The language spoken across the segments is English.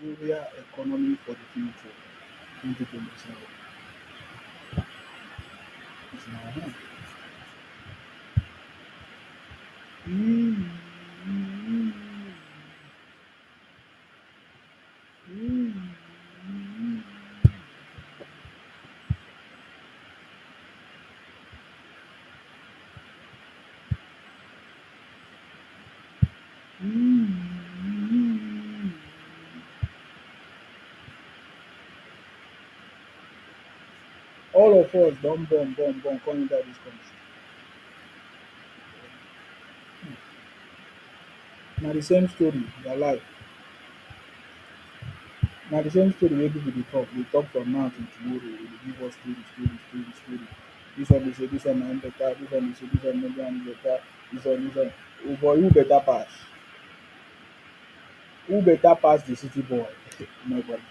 Nigeria economy for the future 2027. It's in our hand. Mm, mm, mm, mm, mm. All of us don born come enter dis country. Na the same story their life. Na the same story wey pipu dey talk from now till tomorrow. Dey dey give us story. Dis one dey say dis one na im better, dis one dey say dis one no better, dis one. But who better pass? Who better pass the city boy? Nobody.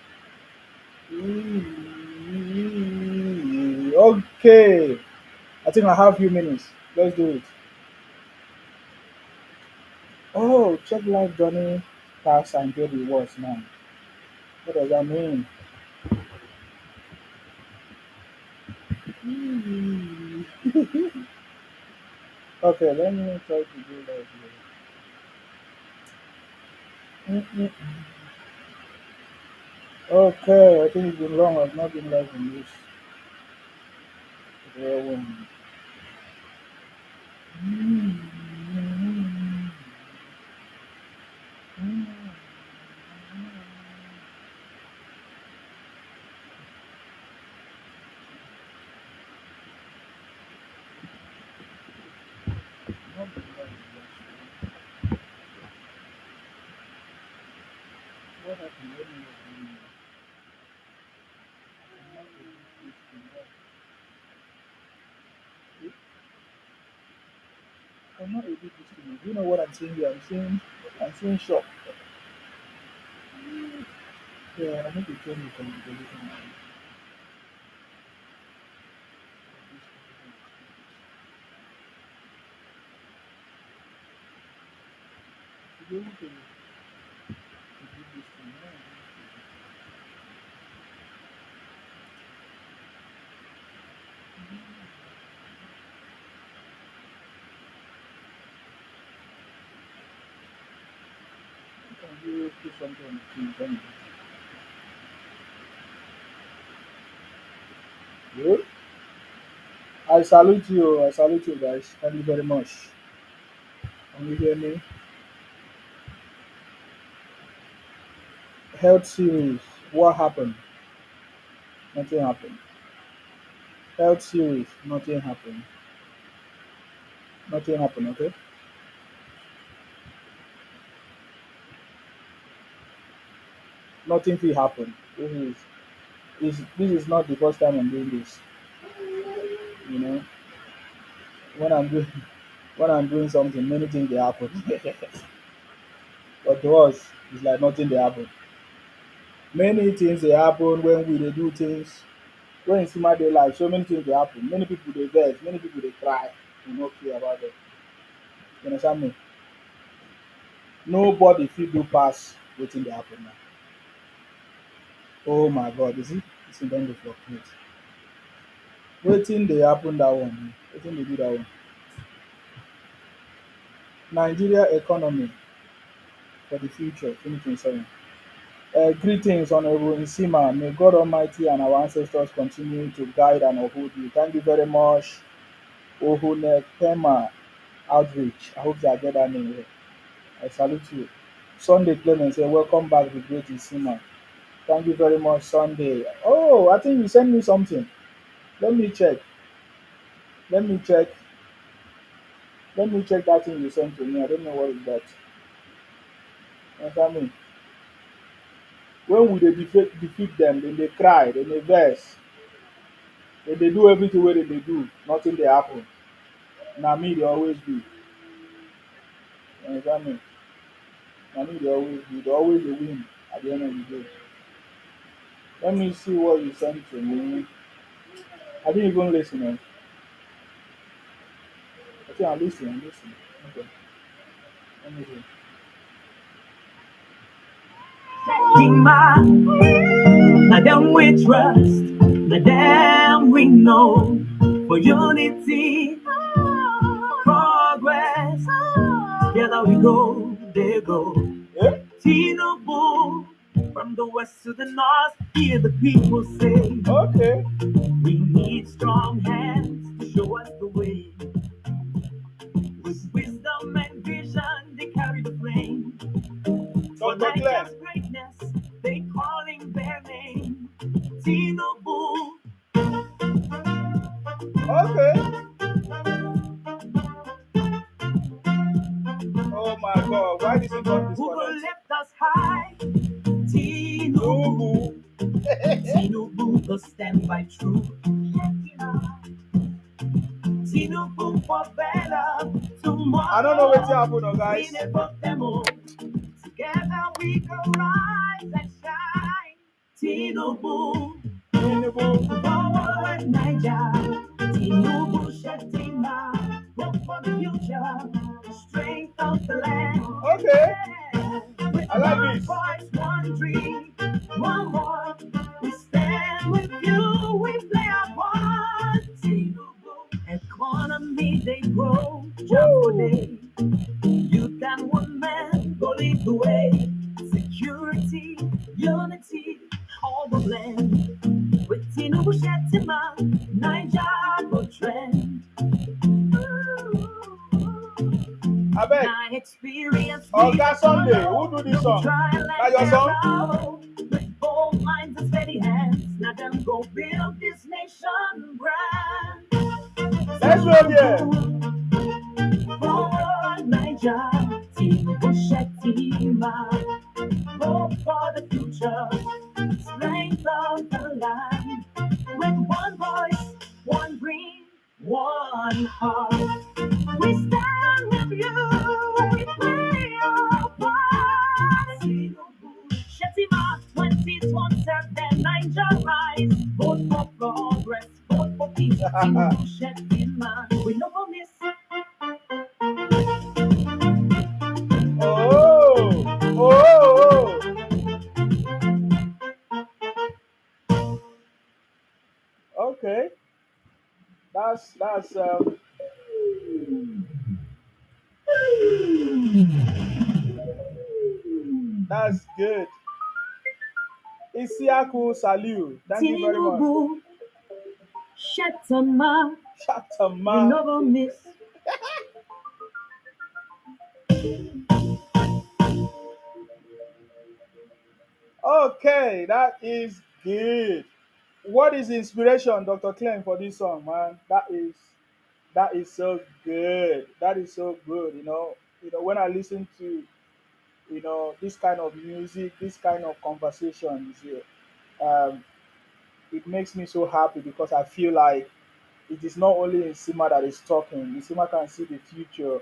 Okay, I think I have few minutes. Let's do it. Oh, check life journey tasks and get rewards now. What does that mean? Okay, let me try to do that here. Okay, I think it's been long. I've not been live in this real one. Not been live in this. What happened? Let me know. I'm not able to I'm not able to see. Do you know what I'm seeing here? I'm seeing shop. Yeah, I need to change the configuration. To be able to do this thing, can you put something on the screen? Tell me. Good. I salute you. I salute you guys. Thank you very much. Can you hear me? Health series. What happened? Nothing happened. Health series. Nothing happened. Nothing happened. Okay. Nothing will happen. This is not the first time I'm doing this. You know, when I'm doing when I'm doing something, many things they happen. But to us, it's like nothing they happen. Many things they happen when we dey do things. When you see my day life, so many things they happen. Many people they vex, many people they cry. We no care about them. You understand me? Nobody feel do pass wetin dey happen now. Oh my God, you see, this thing don dey fluctuate. Wetin dey happen that one? Wetin dey do that one? Nigeria economy for the future 2027. Greetings, Honorable Nsima. May God Almighty and our ancestors continue to guide and uphold you. Thank you very much, Ohunekema Outreach. I hope I get that name right. I salute you. Sunday Clement say, welcome back, the great Nsima. Thank you very much, Sunday. Oh, I think you sent me something. Let me check. Let me check. Let me check that thing you sent to me. I don't know what is that. You understand me? When we dey defeat them, then they cry, then they vex, then they do everything wey dem dey do, nothing dey happen. Na me dey always be. You understand me? Na me dey always be. Dey always dey win at the end of the day. Let me see what you sent to me. I didn't even listen. I think I listen. I listen. Okay. Let me see. Now them we trust, now them we know for unity, progress. Together we go, they go. Yeah. Tinubu, from the west to the north, hear the people say, Okay. we need strong hands to show us the way. With wisdom and vision, they carry the flame. For Dr. Glenn. Niger's greatness, they calling their name. Tinubu, Okay. Oh my God. Why this is not who will disconnect? lift us high. Tinubu, Ubu. Tinubu will stand by truth. Tinubu for better tomorrow. I don't know what's happening, We guys. never them all. Together we can rise and shine. Tinubu, Tinubu. forward Niger. Tinubu Shetima, hope for the future, strength of the land. Okay. Yeah. With I like one this. voice, one dream, one more. We stand with you, we play our part. Tinubu, economy they grow, job for Woo. day. Youth and women go lead the way. Security, unity, all the blend. With Tinubu Shetima, Niger go trend. I beg. My experience Oh, leads God, us Sunday. follow. Who do this Look at song? trial That and your song? error. With bold minds and steady hands, now them go build this nation brand. Let's go there. Forward Niger, Tinubu Shetima. Hope for the future, strength of the land. With one voice, one dream, one heart. We stand with you, we play our part. Shetima 2027, Niger rise. Vote for progress, vote for peace. Shetima, we no go miss. Oh. Oh. Oh. Okay. That's good. Isiaku Saliu. Thank you very much. Tinubu, Shetima, we Shatama. no go miss. Okay, that is good. What is the inspiration, Dr. Clem, for this song, man? That is so good. That is so good. When I listen to this kind of music, this kind of conversations, um, it makes me so happy because I feel like it is not only Nsima that is talking. Nsima can see the future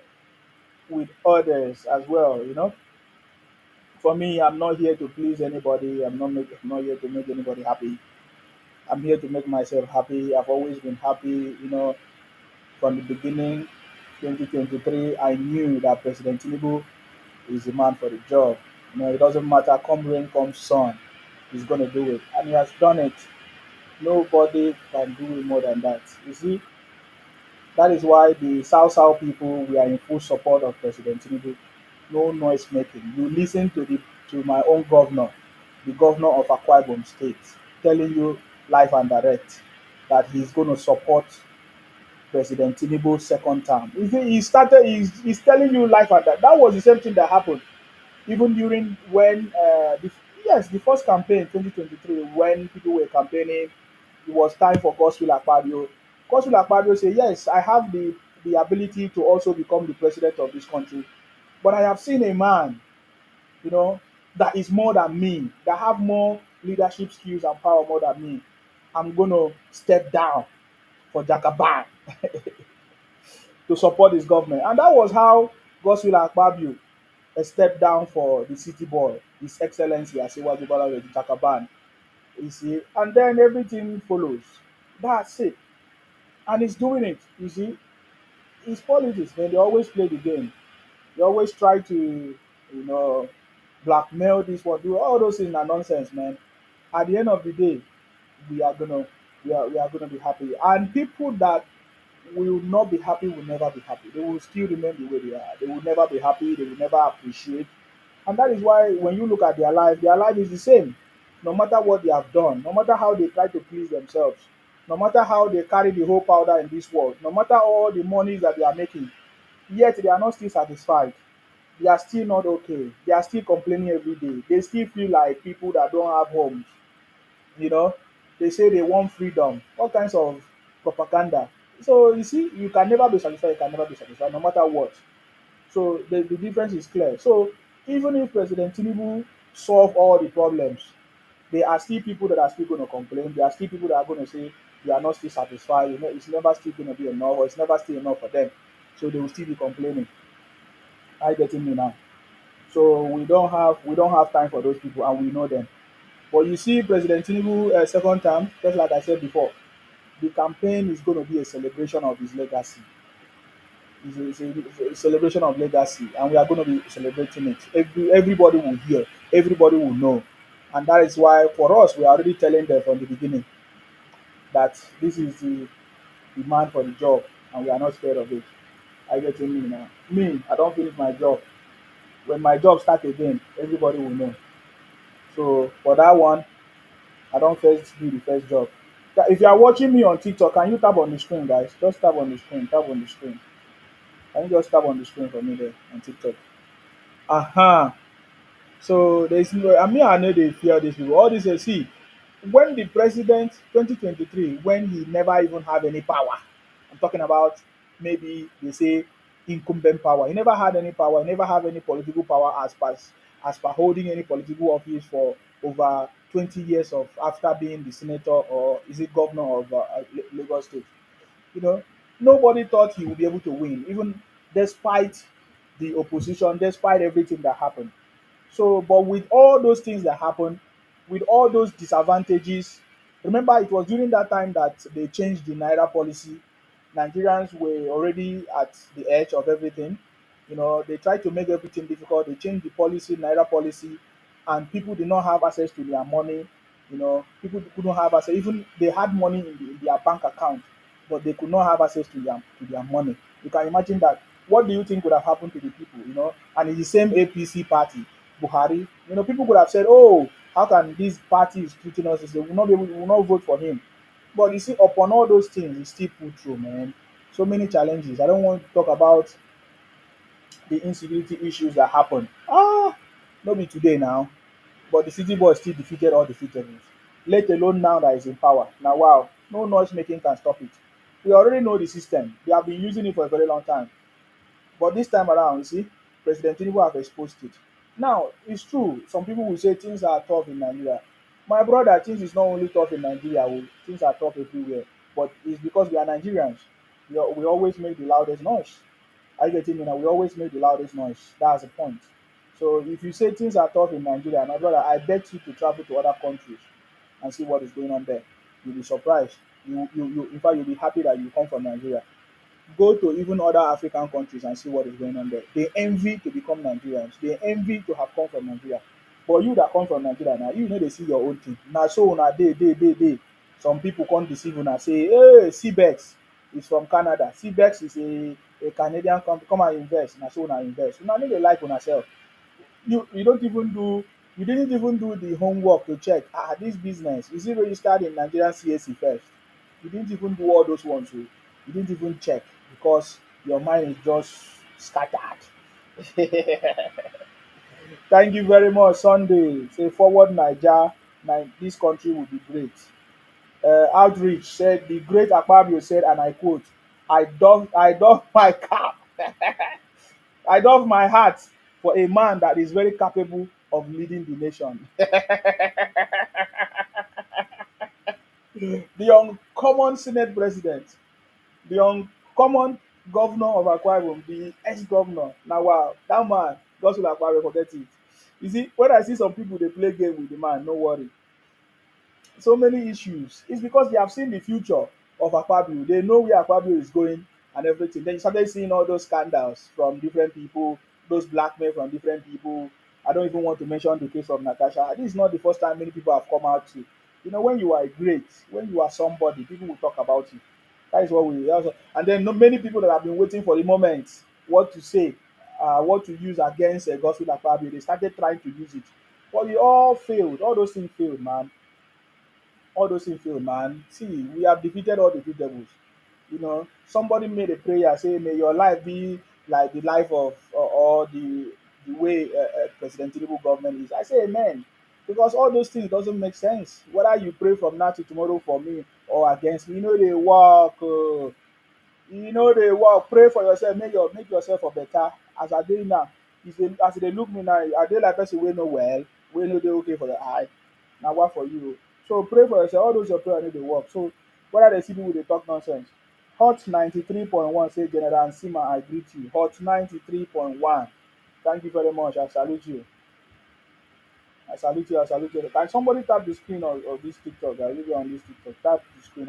with others as well. For me, I'm not here to please anybody. I'm not here to make anybody happy. I'm here to make myself happy. I've always been happy. From the beginning, 2023, I knew that President Tinubu is the man for the job. It doesn't matter, come rain, come sun, he's going to do it. And he has done it. Nobody can do it more than that. You see, that is why the South people, we are in full support of President Tinubu. No noise making. You listen to my own governor, the governor of Akwa Ibom State, telling you live and direct that he's going to support President Tinubu's second term. He's telling you live and direct. That was the same thing that happened even during when the first campaign 2023 when people were campaigning. It was time for Godswill Akpabio. Godswill Akpabio said, yes, I have the ability to also become the president of this country, but I have seen a man, you know that is more than me, that have more leadership skills and power more than me. I'm going to step down for Jagaban to support his government. And that was how Godswill Akpabio stepped down for the city boy, His Excellency Asiwaju Bola Jagaban. You see, and then everything follows. That's it. And he's doing it. You see, it's politics, man. They always play the game. They always try to, you know, blackmail this one, do all those things are nonsense, man. At the end of the day, we are gonna we are gonna be happy. And people that will not be happy will never be happy. They will still remain the way they are. They will never be happy, they will never appreciate. And that is why when you look at their life is the same. No matter what they have done, no matter how they try to please themselves, no matter how they carry the whole powder in this world, no matter all the monies that they are making, yet they are not still satisfied. They are still not okay. They are still complaining every day. They still feel like people that don't have homes. You know, they say they want freedom, all kinds of propaganda. So you see, you can never be satisfied, you can never be satisfied, no matter what. So the difference is clear. So even if President Tinubu solve all the problems, there are still people that are still going to complain. There are still people that are going to say they are not still satisfied. You know, it's never still going to be enough, or it's never still enough for them. So they will still be complaining. Are you getting me now? So we don't have time for those people, and we know them. But you see, President Tinubu second term, just like I said before, the campaign is going to be a celebration of his legacy. It's a celebration of legacy, and we are going to be celebrating it. Everybody will hear, everybody will know, and that is why for us we are already telling them from the beginning that this is the demand for the job, and we are not scared of it. I get me now. Me, I don't finish my job. When my job start again, everybody will know. So for that one, I don't first do the first job. If you are watching me on TikTok, can you tap on the screen, guys? Just tap on the screen. Tap on the screen. Can you just tap on the screen for me there on TikTok? Aha. So there's no. I know they fear these people. All this, see, when the president 2023, when he never even have any power. I'm talking about maybe they say incumbent power. He never had any power. He never have any political power as per holding any political office for over 20 years of after being the senator or is it governor of Lagos State. You know, nobody thought he would be able to win, even despite the opposition, despite everything that happened. So, but with all those things that happened, with all those disadvantages, remember it was during that time that they changed the Naira policy. Nigerians were already at the edge of everything. You know, they tried to make everything difficult. They changed the policy, Naira policy, and people did not have access to their money. You know, people couldn't have access. Even they had money in their bank account, but they could not have access to their money. You can imagine that. What do you think would have happened to the people? You know, and it's the same APC party, Buhari. You know, people could have said, "Oh, how can this party is treating us? They will not be able, we will not vote for him." But you see, upon all those things, he still put through, man. So many challenges. I don't want to talk about the insecurity issues that happened. Not be today now. But the city boy still defeated all defeatables. Let alone now that he's in power. Now, wow, no noise making can stop it. We already know the system. They have been using it for a very long time. But this time around, you see, President Tinubu have exposed it. Now, it's true. Some people will say things are tough in Nigeria. My brother, things is not only tough in Nigeria, things are tough everywhere. But it's because we are Nigerians. We always make the loudest noise. Are you getting me now? We always make the loudest noise. That's the point. So if you say things are tough in Nigeria, my brother, I beg you to travel to other countries and see what is going on there. You'll be surprised. In fact, you'll be happy that you come from Nigeria. Go to even other African countries and see what is going on there. They envy to become Nigerians. They envy to have come from Nigeria. But you that come from Nigeria now, you know they see your own thing. Now so una dey. Some people come deceive una say, hey, CBEX is from Canada. CBEX is a Canadian company. Come and invest. Now so una invest. Una no dey like una sef. You don't even do you didn't even do the homework to check this business is it registered in Nigerian CAC first. You didn't even do all those ones. You didn't even check because your mind is just scattered. Thank you very much, Sunday. Say forward Niger, this country will be great. Outreach said the great Akpabio said, and I quote, I doff my cap, I doff my hat for a man that is very capable of leading the nation. The uncommon Senate president, the uncommon governor of Akwa Ibom, the ex-governor. Now, wow, that man, God will Akwa Ibom forget it. You see, when I see some people they play game with the man, no worry. So many issues. It's because they have seen the future of Akpabio. They know where Akpabio is going and everything. Then you started seeing all those scandals from different people, those blackmail from different people. I don't even want to mention the case of Natasha. This is not the first time many people have come out to. When you are great, when you are somebody, people will talk about you. That is what we also, and then many people that have been waiting for the moment, what to say, what to use against Godswill Akpabio, they started trying to use it, but we all failed. All those things failed, man. All those things failed, man. See, we have defeated all the two devils. Somebody made a prayer, say, "May your life be like the life of or the way President Tinubu government is." I say, "Amen," because all those things doesn't make sense. Whether you pray from now to tomorrow for me or against me, they work. They work. Pray for yourself. Make yourself for better. As I dey now, as they look me now, I dey like person wey no well, wey no dey okay for the eye. Now what for you? So pray for yourself. All those your prayer need to work. So whether they see people they talk nonsense. Hot 93.1 say General Nsima, I greet you. Hot 93.1. Thank you very much. I salute you. I salute you. I salute you. Can somebody tap the screen of this TikTok? I really on this TikTok. Tap the screen.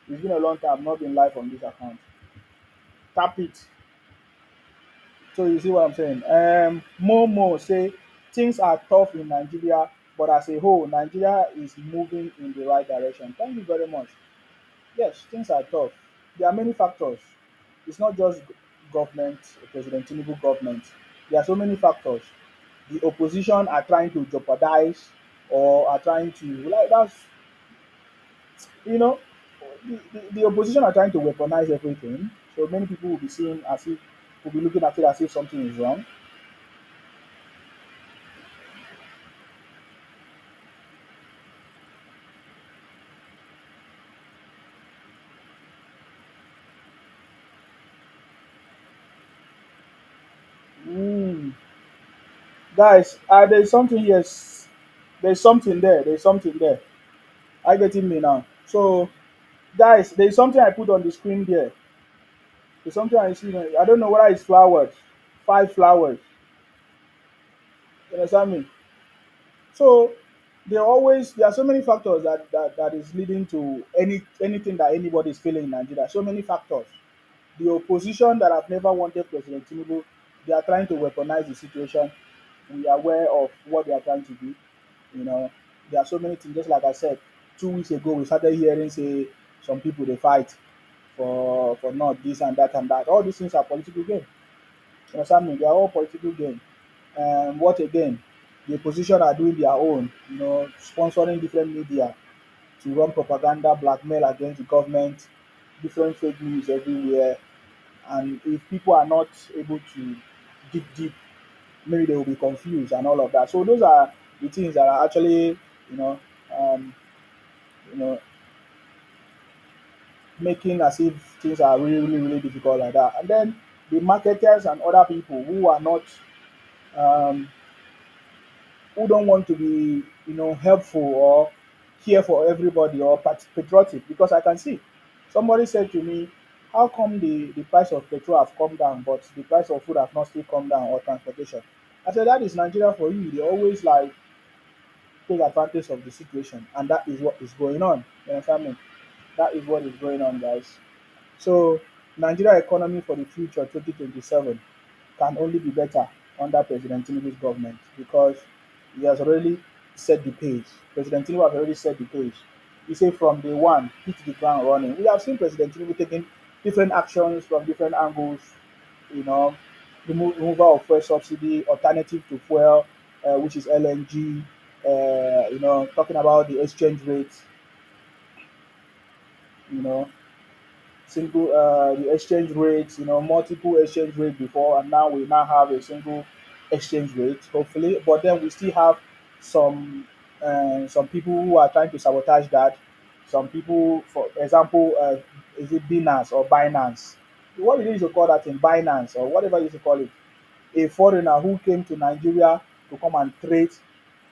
It's been a long time. I've not been live on this account. Tap it. So you see what I'm saying? Momo say things are tough in Nigeria, but as a whole, Nigeria is moving in the right direction. Thank you very much. Yes, things are tough. There are many factors. It's not just government, President Tinubu government. There are so many factors. The opposition are trying to jeopardize or are trying to like that's you know the opposition are trying to weaponize everything. So many people will be seeing as if will be looking at it as if something is wrong. Mm. Guys, there's something here. There's something there. There's something there. Are you getting me now? So, guys, there's something I put on the screen there. There's something I see. I don't know whether it's flowers. 5 flowers. You understand me? So, there are so many factors that is leading to anything that anybody is feeling in Nigeria. So many factors. The opposition that have never wanted President Tinubu, they are trying to weaponize the situation. We are aware of what they are trying to do. You know, there are so many things. Just like I said, 2 weeks ago we started hearing say some people they fight for not this and that and that. All these things are political game. You understand me? They are all political game. What again? The opposition are doing their own. Sponsoring different media to run propaganda, blackmail against the government, different fake news everywhere. And if people are not able to dig deep, maybe they will be confused and all of that. So those are the things that are actually, you know, um, you know, making as if things are really, really, really difficult like that. And then the marketers and other people who are not, um, who don't want to be, helpful or care for everybody or patriotic. Because I can see somebody said to me, "How come the price of petrol have come down, but the price of food have not still come down or transportation?" I said, "That is Nigeria for you. They always like take advantage of the situation, and that is what is going on. You understand me? That is what is going on, guys. So, Nigeria economy for the future 2027 can only be better under President Tinubu's government because he has already set the pace. President Tinubu has already set the pace. He said from day one, hit the ground running. We have seen President Tinubu taking different actions from different angles, you know, removal of fuel subsidy, alternative to fuel, which is LNG, talking about the exchange rates, you know, single the exchange rates, multiple exchange rate before, and now we now have a single exchange rate, hopefully. But then we still have some people who are trying to sabotage that. Some people, for example, is it Binance or Binance? What did you used to call that in Binance or whatever you used to call it? A foreigner who came to Nigeria to come and trade,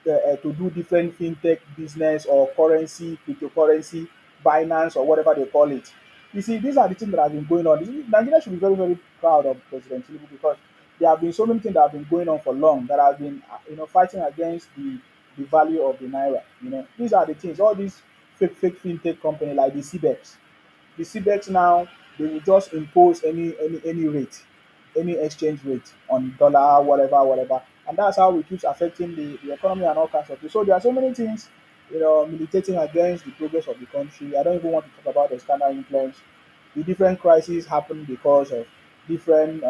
to do different fintech business or currency, cryptocurrency, Binance or whatever they call it. You see, these are the things that have been going on. Nigeria should be very, very proud of President Tinubu because there have been so many things that have been going on for long that have been, fighting against the value of the naira. These are the things. All these fake fintech company like the CBEX. The CBEX now they will just impose any rate, any exchange rate on dollar, whatever, whatever. and that's how it keeps affecting the economy and all kinds of things. So there are so many things, militating against the progress of the country. I don't even want to talk about external influence. The different crises happen because of different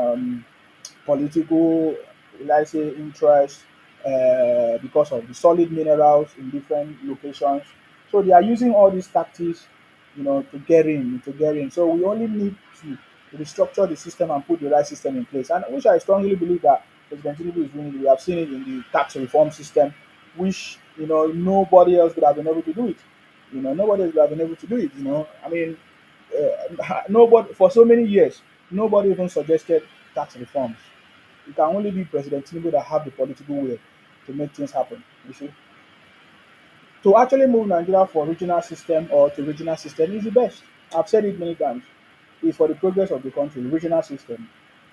political, let's say, interest, because of the solid minerals in different locations. So they are using all these tactics, to get in. So we only need to restructure the system and put the right system in place. And which I strongly believe that President Tinubu is doing it. We have seen it in the tax reform system, which nobody else would have been able to do it. Nobody else would have been able to do it. I mean, nobody for so many years, nobody even suggested tax reforms. It can only be President Tinubu that have the political will to make things happen. You see, to actually move Nigeria for regional system or to regional system is the best. I've said it many times. It's for the progress of the country, regional system,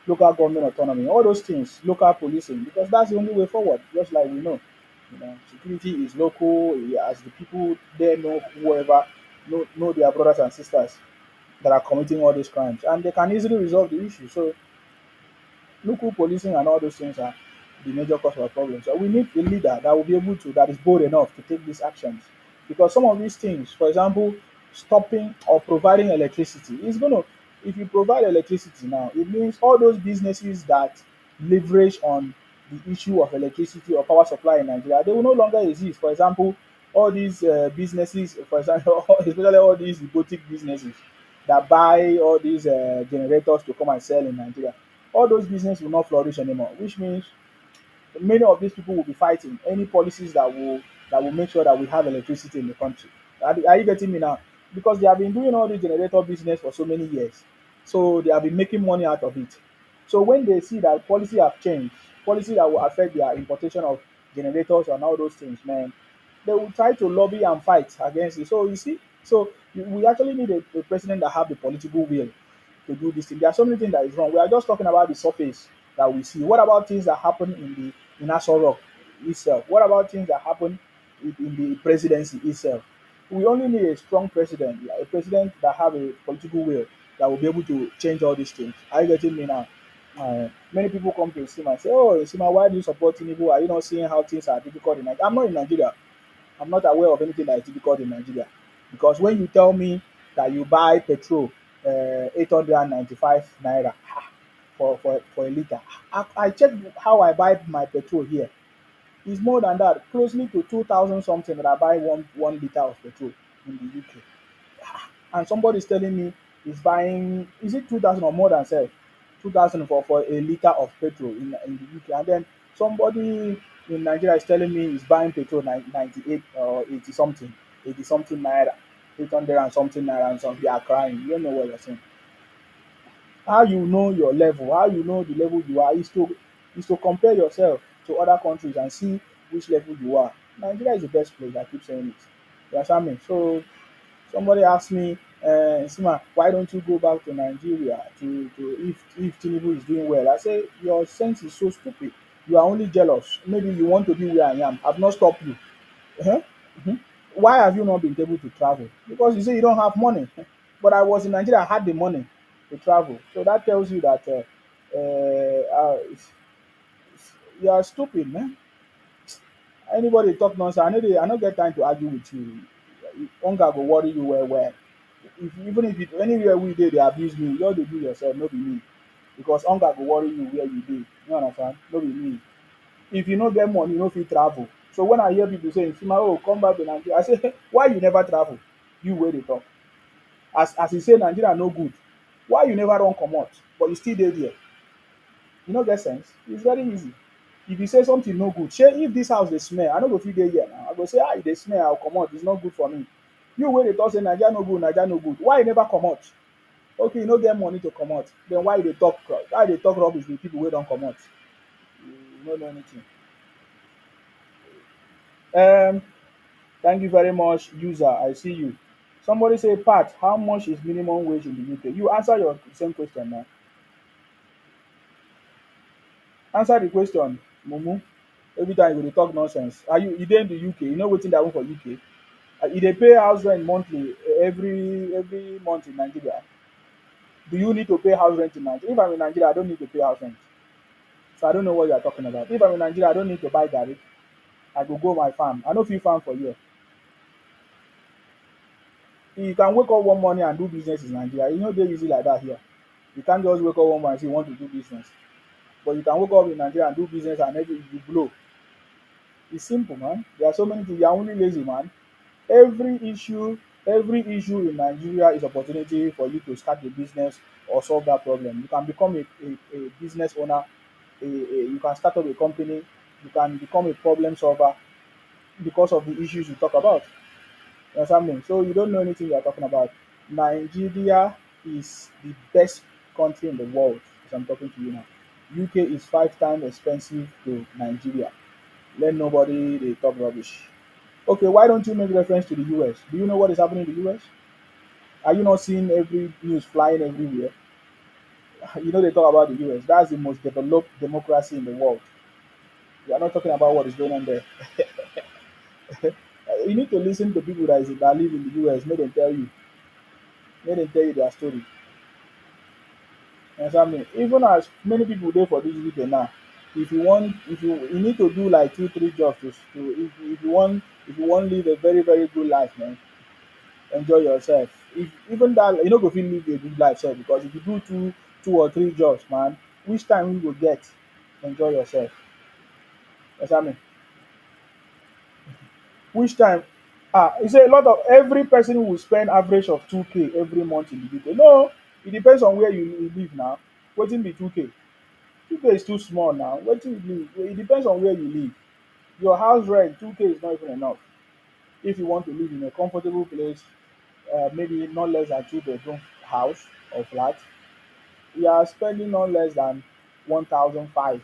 local government autonomy, all those things, local policing, because that's the only way forward. Just like we know, security is local, as the people there know whoever know their brothers and sisters that are committing all these crimes, and they can easily resolve the issue. So local policing and all those things are the major cause of our problem. So we need a leader that will be able to, that is bold enough to take these actions. Because some of these things, for example, stopping or providing electricity, is going to, if you provide electricity now, it means all those businesses that leverage on the issue of electricity or power supply in Nigeria, they will no longer exist. For example, all these businesses, for example, especially all these boutique businesses that buy all these generators to come and sell in Nigeria, all those business will not flourish anymore, which means many of these people will be fighting any policies that will make sure that we have electricity in the country. Are you getting me now? Because they have been doing all the generator business for so many years, so they have been making money out of it. So when they see that policy have changed, policy that will affect their importation of generators and all those things, man, they will try to lobby and fight against it. So you see, so we actually need a president that have the political will to do this thing. There are so many things that is wrong. We are just talking about the surface that we see. What about things that happen in Aso Rock itself? What about things that happen in the presidency itself? We only need a strong president, like a president that have a political will that will be able to change all these things. Are you getting me now? Many people come to Sima and say, "Oh, Sima, why do you support Tinubu? Are you not seeing how things are difficult in Nigeria?" I'm not in Nigeria. I'm not aware of anything that is difficult in Nigeria. Because when you tell me that you buy petrol 895 naira for a liter, I checked how I buy my petrol here. It's more than that, closely to 2,000 something that I buy one liter of petrol in the UK. And somebody is telling me he's buying, is it 2,000 or more than self? 2,000 for a liter of petrol in the UK. And then somebody in Nigeria is telling me he's buying petrol 98 or 80 something naira, 800 and something naira, and some they are crying. You don't know what you're saying. How you know your level, how you know the level you are, is to compare yourself to other countries and see which level you are. Nigeria is the best place. I keep saying it. You understand me? So somebody asked me, Sima, why don't you go back to Nigeria to if Tinubu is doing well? I say your sense is so stupid. You are only jealous. Maybe you want to be where I am. I've not stopped you. uh Why have you not been able to travel? Because you say you don't have money. But I was in Nigeria, I had the money to travel. So that tells you that you are stupid, man. Anybody talk nonsense, I no get time to argue with you. Hunger go worry you well well. Even if it, anywhere we dey abuse me, you all dey do yourself, no be me. Because hunger go worry you where you dey. You understand? No be me. If you no get money, you no fit travel. So when I hear people saying, Sima, oh, come back to Nigeria, I say, why you never travel? You wey dey talk. As you say Nigeria no good, why you never run comot but you still dey there? You no get sense. It's very easy. If you say something no good, shey if dis house dey smell, I no go fit dey here now. I go say, e dey smell, I go comot, it's not good for me. You wey dey talk say Naija no good, Naija no good, why you never comot? Okay, you no get money to comot, then why you dey talk rubbish with people wey don comot? You no know anything. um Thank you very much, user. I see you. Somebody say, Pat, how much is minimum wage in the UK? You answer your same question now. Answer the question, mumu. Every time you go dey talk nonsense. You dey in the UK, you know wetin dey happen for UK? You dey pay house rent monthly, every month in Nigeria. Do you need to pay house rent in Nigeria? If I'm in Nigeria, I don't need to pay house rent. So I don't know what you are talking about. If I'm in Nigeria, I don't need to buy garri. I go my farm. I no fit farm for here. You can wake up one morning and do business in Nigeria. E no dey easy like that here. You can't just wake up one morning and say you want to do business. But you can wake up in Nigeria and do business and every you blow. It's simple, man. There are so many things. You are only lazy, man. Every issue in Nigeria is opportunity for you to start a business or solve that problem. You can become a business owner, you can start up a company, you can become a problem solver because of the issues you talk about. You understand me? So you don't know anything you are talking about. Nigeria is the best country in the world as I'm talking to you now. UK is 5 times expensive to Nigeria. Let nobody they talk rubbish. Okay, why don't you make reference to the US? Do you know what is happening in the US? Are you not seeing every news flying everywhere? You know they talk about the US. That's the most developed democracy in the world. We are not talking about what is going on there. You need to listen to people that live in the US. May them tell you their story. You understand me? Even as many people there for this UK now, if you need to do like 2 3 jobs if you want live a very very good life, man, enjoy yourself. If even that you no go fit live a good life sef because if you do two or three jobs, man, which time you go get enjoy yourself? You understand me? Which time? You say a lot of every person will spend average of 2K every month in the UK. No, it depends on where you live now. Wetin be 2K? 2K is too small now. Wetin you live? It depends on where you live. Your house rent 2K is not even enough. If you want to live in a comfortable place, maybe not less than 2 bedroom house or flat, you are spending not less than 1,500.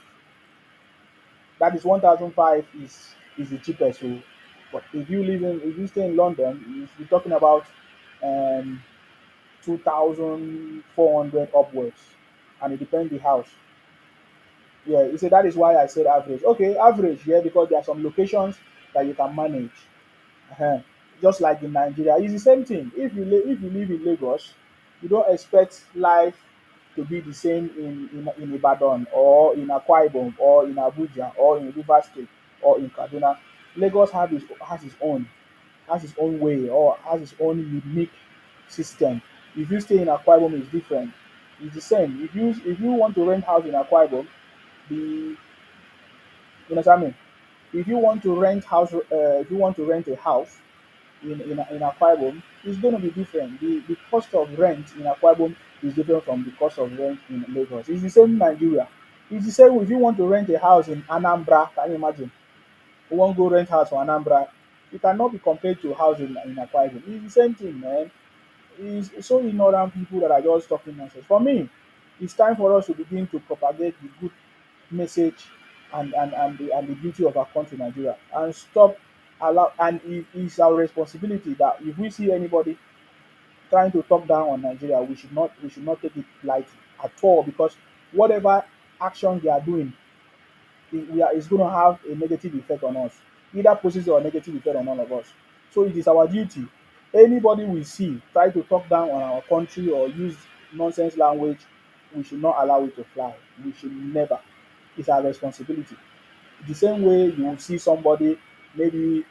That is 1,500 is the cheapest. So, but if you stay in London, you're talking about um 2,400 upwards, and it depends the house. Yeah, you say that is why I said average. Okay, average, yeah, because there are some locations that you can manage. uh Just like in Nigeria, it's the same thing. If you live in Lagos, you don't expect life to be the same in Ibadan or in Akwa Ibom or in Abuja or in Rivers State or in Kaduna. Lagos has its own way or has its own unique system. If you stay in Akwa Ibom, it's different. It's the same. If you want to rent house in Akwa Ibom, the you understand me? If you want to rent a house in Akwa Ibom, it's going to be different. The cost of rent in Akwa Ibom is different from the cost of rent in Lagos. It's the same in Nigeria. It's the same if you want to rent a house in Anambra. Can you imagine? You want go rent house for Anambra, it cannot be compared to a house in Akwa Ibom. It's the same thing, man. It's so ignorant people that are just talking nonsense. For me, it's time for us to begin to propagate the good message and the beauty of our country, Nigeria, and stop allow. And it's our responsibility that if we see anybody trying to talk down on Nigeria, we should not take it lightly at all because whatever action they are doing it's going to have a negative effect on us, either positive or negative effect on all of us. So it is our duty. Anybody we see try to talk down on our country or use nonsense language, we should not allow it to fly. We should never. It's our responsibility. The same way you will see somebody maybe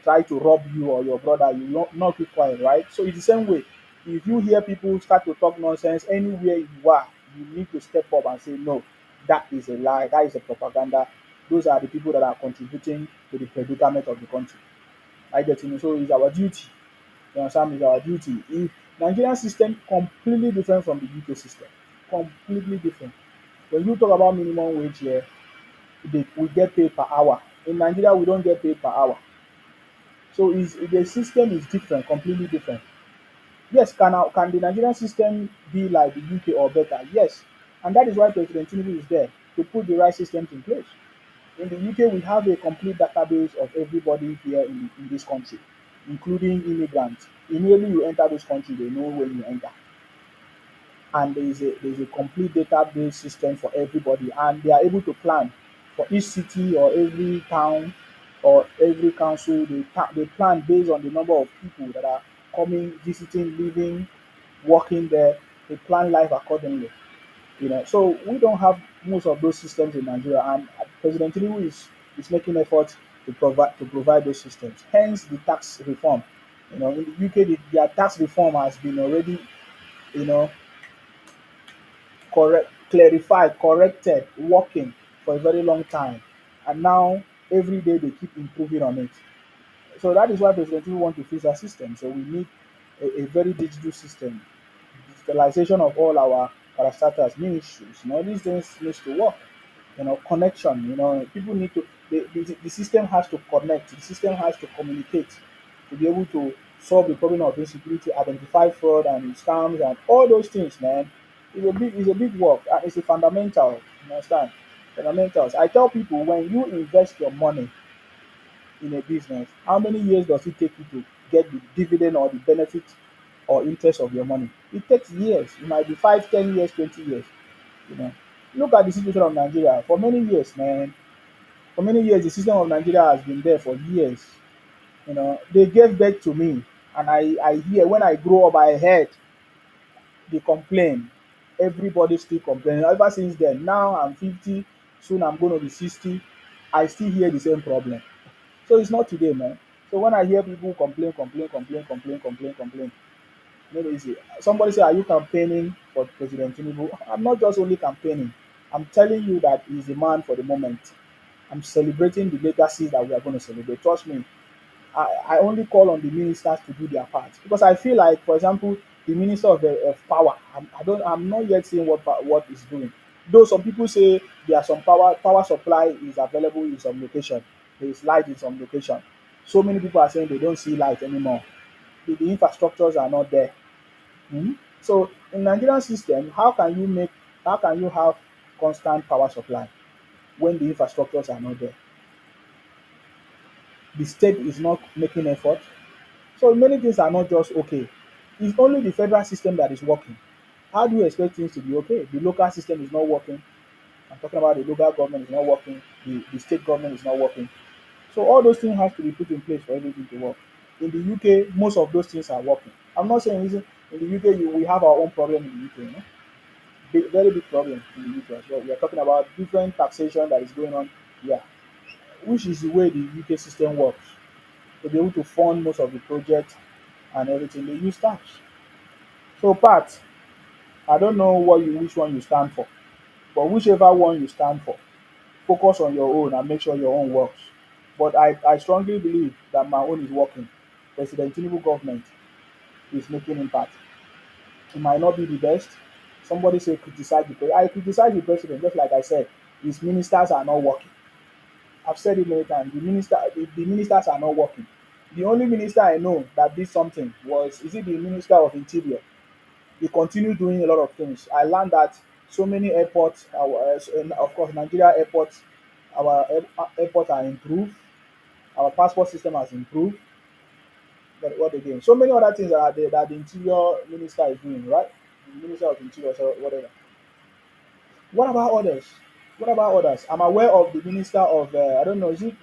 try to rob you or your brother, you not keep quiet, right? So it's the same way. If you hear people start to talk nonsense anywhere you are, you need to step up and say no, that is a lie, that is a propaganda. Those are the people that are contributing to the predicament of the country. I get you. So it's our duty. You understand me? It's our duty. If Nigerian system completely different from the UK system, completely different. When you talk about minimum wage here, we get paid per hour. In Nigeria, we don't get paid per hour. So the system is different, completely different. Yes, can the Nigerian system be like the UK or better? Yes, and that is why President Tinubu is there to put the right systems in place. In the UK, we have a complete database of everybody here in this country, including immigrants. Immediately you enter this country, they know when you enter, and there is a complete database system for everybody, and they are able to plan for each city or every town or every council. They plan based on the number of people that are coming, visiting, living, working there. They plan life accordingly. So we don't have most of those systems in Nigeria, and President Tinubu is making efforts to provide those systems. Hence the tax reform. In the UK, their tax reform has been already, you know, clarified, corrected, working for a very long time, and now every day they keep improving on it. So that is why President Tinubu want to fix that system. So we need a very digital system. Digitalization of all our parastatals, ministries, these things needs to work. Connection, people need to, the system has to connect, the system has to communicate to be able to solve the problem of insecurity, identify fraud and scams and all those things, man. It's a big work, and it's a fundamental, you understand? Fundamentals. I tell people, when you invest your money in a business, how many years does it take you to get the dividend or the benefit or interest of your money? It takes years. It might be 5, 10 years, 20 years. You know, look at the situation of Nigeria. For many years, man, for many years, the system of Nigeria has been there for years. They gave birth to me, and I hear when I grow up, I heard they complain. Everybody still complaining. Ever since then, now I'm 50, soon I'm going to be 60. I still hear the same problem. So it's not today, man. So when I hear people complain, complain, complain, complain, complain, complain, easy. Somebody say, "Are you campaigning for President Tinubu?" I'm not just only campaigning. I'm telling you that he's the man for the moment. I'm celebrating the legacy that we are going to celebrate. Trust me, I only call on the ministers to do their part because I feel like, for example, the minister of power, I'm not yet seeing what is doing. Though some people say there are some power supply is available in some location, there is light in some location. So many people are saying they don't see light anymore. The infrastructures are not there. So in Nigerian system, how can you have constant power supply when the infrastructures are not there? The state is not making effort. So many things are not just okay. It's only the federal system that is working. How do you expect things to be okay? The local system is not working. I'm talking about the local government is not working. The state government is not working. So all those things have to be put in place for everything to work. In the UK, most of those things are working. I'm not saying in the UK we have our own problem in the UK. Very big problem in the UK as well. We are talking about different taxation that is going on here, which is the way the UK system works. To be able to fund most of the project and everything, they use tax. So, Pat, I don't know which one you stand for, but whichever one you stand for, focus on your own and make sure your own works. But I strongly believe that my own is working. President Tinubu government is making impact. It might not be the best. Somebody say criticize the president. I criticize the president just like I said. His ministers are not working. I've said it many times. The ministers are not working. The only minister I know that did something was is it the Minister of Interior. He continued doing a lot of things. I learned that so many airports, of course, Nigeria airports, our airports are improved. Our passport system has improved. But what again? So many other things that the Interior Minister is doing, right? The Minister of Interior, so whatever. What about others? What about others? I'm aware of the Minister of, I don't know, is it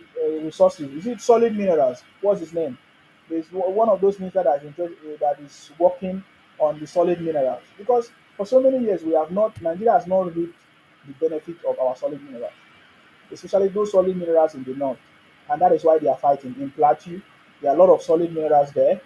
resources? Is it solid minerals? What's his name? There's one of those ministers that is working on the solid minerals because for so many years Nigeria has not reaped the benefit of our solid minerals, especially those solid minerals in the north, and that is why they are fighting. In Plateau, there are a lot of solid minerals there,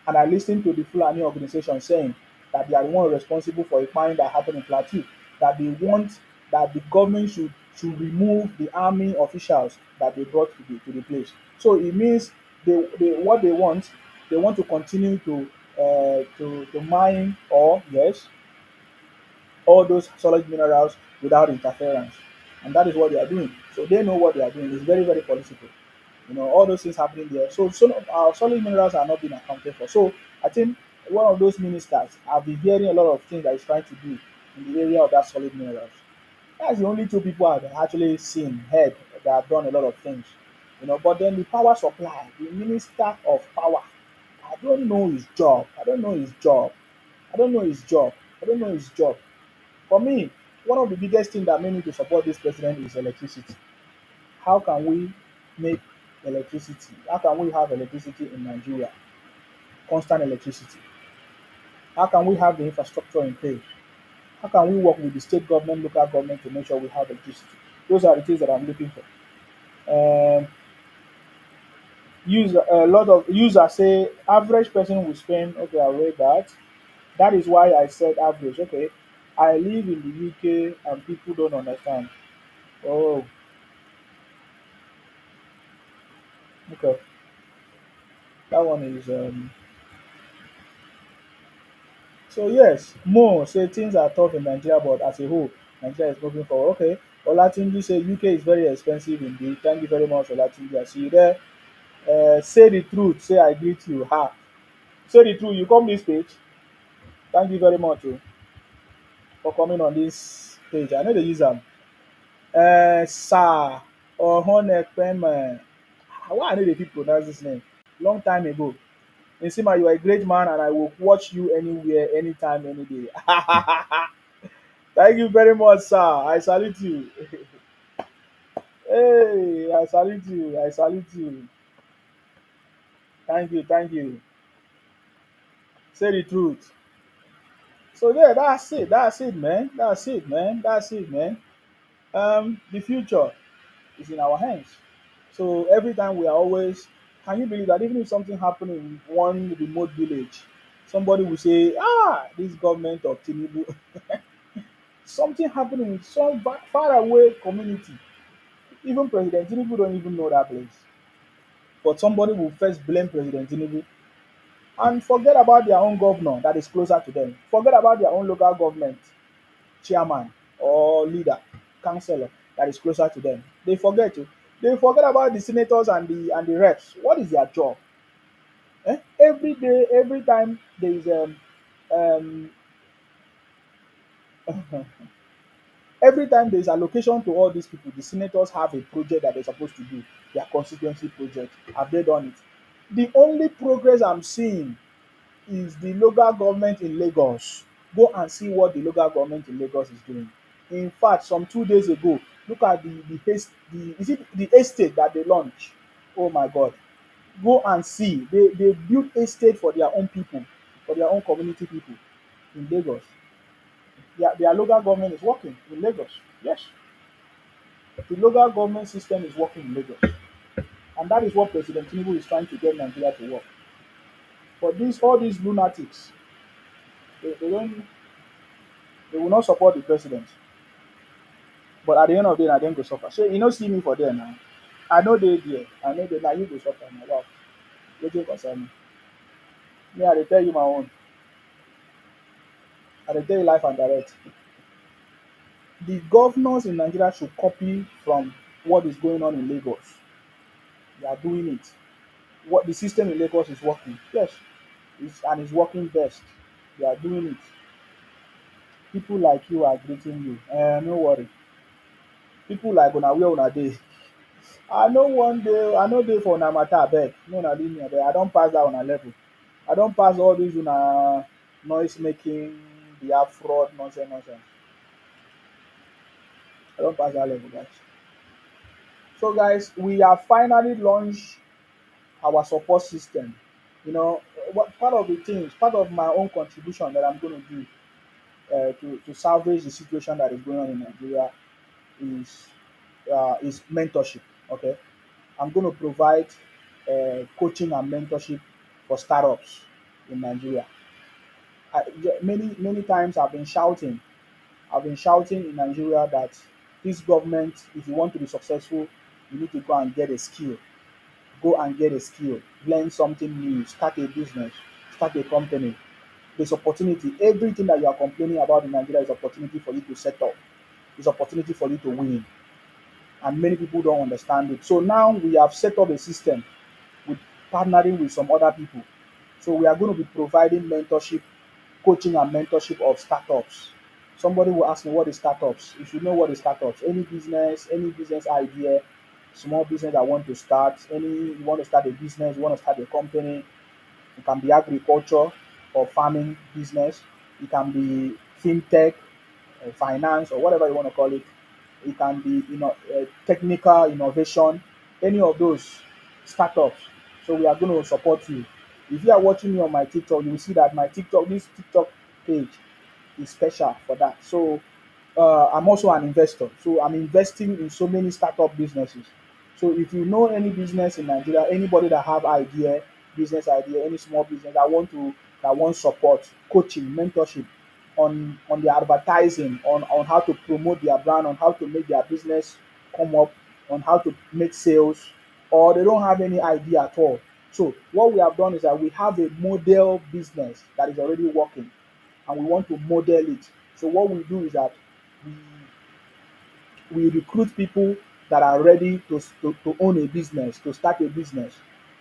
and I listened to the Fulani organization saying that they are the one responsible for a crime that happened in Plateau, that they want that the government should remove the army officials that they brought to the place. So it means what they want to continue to mine or yes all those solid minerals without interference. And that is what they are doing. So they know what they are doing. It's very, very political. All those things happening there. So our solid minerals are not being accounted for. So I think one of those ministers, I've been hearing a lot of things that he's trying to do in the area of that solid minerals. That's the only two people I've actually seen, heard that have done a lot of things. But then the power supply, the minister of power, I don't know his job. I don't know his job. I don't know his job. I don't know his job. For me, one of the biggest things that made me to support this president is electricity. How can we make electricity? How can we have electricity in Nigeria? Constant electricity. How can we have the infrastructure in place? How can we work with the state government, local government to make sure we have electricity? Those are the things that I'm looking for. Um, use a lot of users say average person will spend. Okay, I read that. That is why I said average. Okay, I live in the UK and people don't understand. Oh, okay. That one is so yes. More say things are tough in Nigeria, but as a whole, Nigeria is moving forward. Okay. Olatunji say UK is very expensive indeed. Thank you very much, Olatunji. I see you there. Say the truth. Say I greet you. Ha. Say the truth. You come this page. Thank you very much for coming on this page. I know they use them. Sir Ohonekpem. Why I know they fit pronounce this name? Long time ago. Nsima, you are a great man, and I will watch you anywhere, anytime, any day. Thank you very much, sir. I salute you. Hey, I salute you. I salute you. Thank you. Thank you. Say the truth. So yeah, that's it. That's it, man. That's it, man. That's it, man. The future is in our hands. So every time we are always, can you believe that even if something happened in one remote village, somebody will say, ah, this government of Tinubu, something happened in some far away community. Even President Tinubu don't even know that place. But somebody will first blame President Tinubu and forget about their own governor that is closer to them. Forget about their own local government chairman or leader, councillor that is closer to them. They forget to. They forget about the senators and the reps. What is their job? Every day, every time there is um every time there is allocation to all these people, the senators have a project that they're supposed to do, their constituency project. Have they done it? The only progress I'm seeing is the local government in Lagos. Go and see what the local government in Lagos is doing. In fact, some 2 days ago, look at the is it the estate that they launched? Oh my God! Go and see. They built estate for their own people, for their own community people in Lagos. Their local government is working in Lagos. Yes, the local government system is working in Lagos, and that is what President Tinubu is trying to get Nigeria to work. But these all these lunatics, they don't they will not support the president. But at the end of the day, na dem go suffer. So you no see me for there now. I no dey there. I no dey. Na you go suffer na wow. Wetin concern me? Me, I dey tell you my own. I dey tell you life and direct. The governors in Nigeria should copy from what is going on in Lagos. They are doing it. What the system in Lagos is working. Yes, and it's working best. They are doing it. People like you are greeting you. No worry. People like una where una dey. I no wan dey. I no dey for una matter abeg. Make una leave me abeg. I don pass that una level. I don pass all dis una noise making, their fraud nonsense nonsense. I don pass that level, guys. So guys, we have finally launched our support system. You know, what part of the things, part of my own contribution that I'm going to do to salvage the situation that is going on in Nigeria is is mentorship. Okay, I'm going to provide coaching and mentorship for startups in Nigeria. Many times I've been shouting in Nigeria that this government, if you want to be successful, you need to go and get a skill. Go and get a skill, learn something new, start a business, start a company. There's opportunity. Everything that you are complaining about in Nigeria is opportunity for you to set up. It's opportunity for you to win. And many people don't understand it. So now we have set up a system with partnering with some other people. So we are going to be providing mentorship, coaching and mentorship of startups. Somebody will ask me what is startups. You should know what is startups. Any business idea, small business I want to start, any you want to start a business, you want to start a company, it can be agriculture or farming business, it can be fintech, finance or whatever you want to call it. It can be technical innovation, any of those startups. So we are going to support you. If you are watching me on my TikTok, you will see that my TikTok, this TikTok page is special for that. So I'm also an investor. So I'm investing in so many startup businesses. So if you know any business in Nigeria, anybody that have idea, business idea, any small business that want support, coaching, mentorship on their advertising, on how to promote their brand, on how to make their business come up, on how to make sales, or they don't have any idea at all. So what we have done is that we have a model business that is already working and we want to model it. So what we do is that we we recruit people that are ready to own a business, to start a business.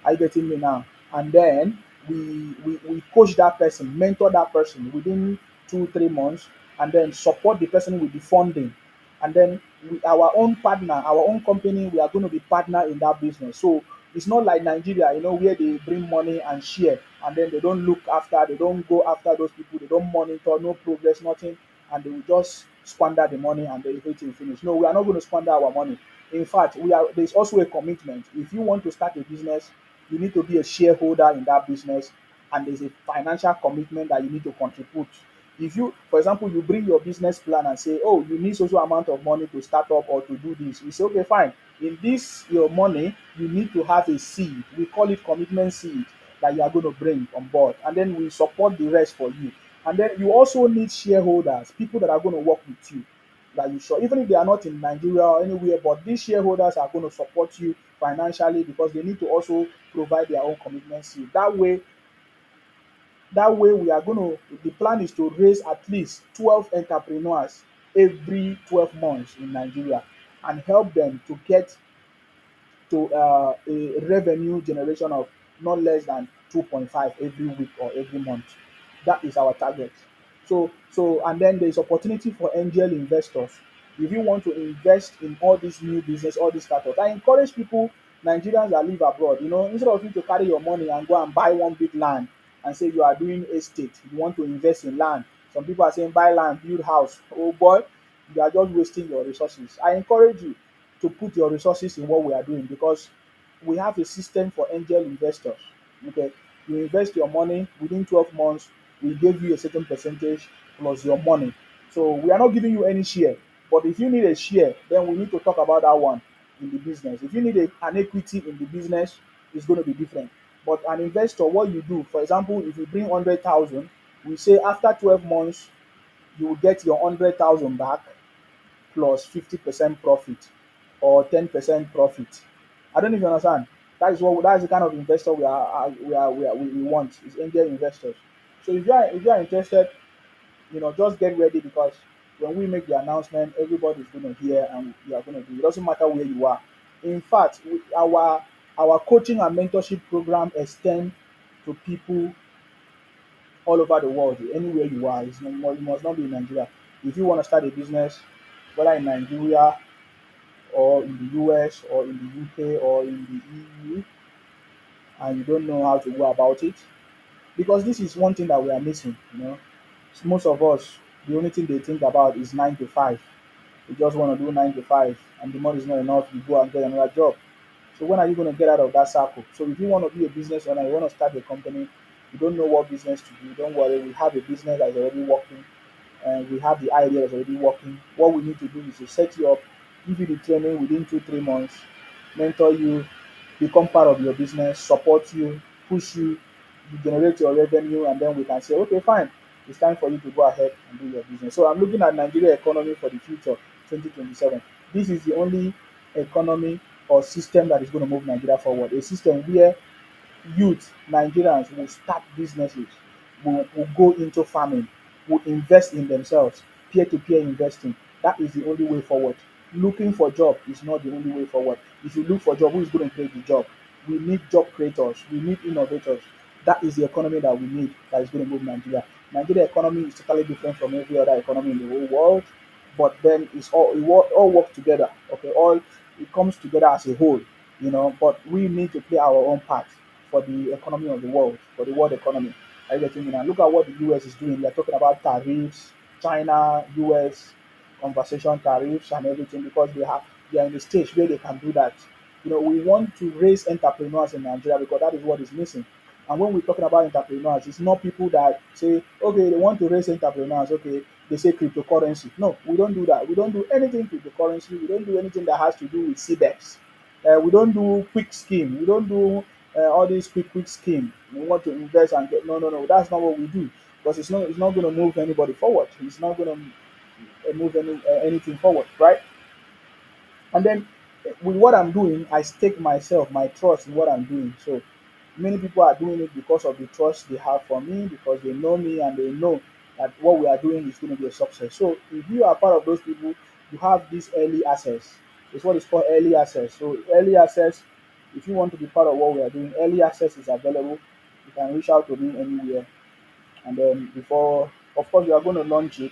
Are you getting me now? And then we coach that person, mentor that person within 2 3 months, and then support the person with the funding. And then our own partner, our own company, we are going to be partner in that business. So it's not like Nigeria, where they bring money and share, and then they don't look after, they don't go after those people, they don't monitor, no progress, nothing, and they will just squander the money and then everything finish. No, we are not going to squander our money. In fact, there's also a commitment. If you want to start a business, you need to be a shareholder in that business, and there's a financial commitment that you need to contribute. If you, for example, you bring your business plan and say, oh, you need social amount of money to start up or to do this, we say, okay, fine. In this your money, you need to have a seed. We call it commitment seed that you are going to bring on board, and then we support the rest for you. And then you also need shareholders, people that are going to work with you, that you sure, even if they are not in Nigeria or anywhere, but these shareholders are going to support you financially because they need to also provide their own commitment seed. That way we are going to, the plan is to raise at least 12 entrepreneurs every 12 months in Nigeria and help them to get to a revenue generation of not less than 2.5 every week or every month. That is our target. So and then there's opportunity for angel investors. If you want to invest in all these new business, all these startups, I encourage people, Nigerians that live abroad, instead of you to carry your money and go and buy one big land and say you are doing estate, you want to invest in land. Some people are saying buy land, build house. Oh boy, you are just wasting your resources. I encourage you to put your resources in what we are doing because we have a system for angel investors. Okay, you invest your money within 12 months, we give you a certain percentage plus your money. So we are not giving you any share, but if you need a share, then we need to talk about that one in the business. If you need an equity in the business, it's going to be different. But an investor, what you do, for example, if you bring 100,000, we say after 12 months, you will get your 100,000 back plus 50% profit or 10% profit. I don't know if you understand. That's the kind of investor we want is angel investors. So if you are interested, just get ready because when we make the announcement, everybody's going to hear and you are going to do. It doesn't matter where you are. In fact, our coaching and mentorship program extend to people all over the world, anywhere you are. You must not be in Nigeria. If you want to start a business, whether in Nigeria or in the US or in the UK or in the EU, and you don't know how to go about it, because this is one thing that we are missing. Most of us, the only thing they think about is 9 to 5. You just want to do 9 to 5, and the money is not enough, you go and get another job. So when are you going to get out of that circle? So if you want to be a business owner, you want to start a company, you don't know what business to do, don't worry, we have a business that's already working and we have the idea that's already working. What we need to do is to set you up, give you the training within 2 3 months, mentor you, become part of your business, support you, push you, you generate your revenue, and then we can say, okay, fine, it's time for you to go ahead and do your business. So I'm looking at Nigeria economy for the future, 2027. This is the only economy or system that is going to move Nigeria forward. A system where youth, Nigerians will start businesses, will go into farming, will invest in themselves, peer-to-peer investing. That is the only way forward. Looking for job is not the only way forward. If you look for job, who is going to create the job? We need job creators. We need innovators. That is the economy that we need that is going to move Nigeria. Nigeria economy is totally different from every other economy in the whole world, but then all work together. Okay, all it comes together as a whole. But we need to play our own part for the economy of the world, for the world economy. Are you getting me now? Look at what the US is doing. They're talking about tariffs, China, US conversation tariffs and everything because they are in the stage where they can do that. We want to raise entrepreneurs in Nigeria because that is what is missing. And when we're talking about entrepreneurs, it's not people that say, okay, they want to raise entrepreneurs, okay, they say cryptocurrency. No, we don't do that. We don't do anything cryptocurrency. We don't do anything that has to do with CBEX. We don't do quick scheme. We don't do all these quick scheme. We want to invest and get, no, no, no. That's not what we do, because it's not going to move anybody forward. It's not going to move anything forward, right? And then with what I'm doing, I stake my trust in what I'm doing. So many people are doing it because of the trust they have for me, because they know me and they know that what we are doing is going to be a success. So if you are part of those people, you have this early access. It's what is called early access. So early access, if you want to be part of what we are doing, early access is available. You can reach out to me anywhere. And then before, of course, we are going to launch it,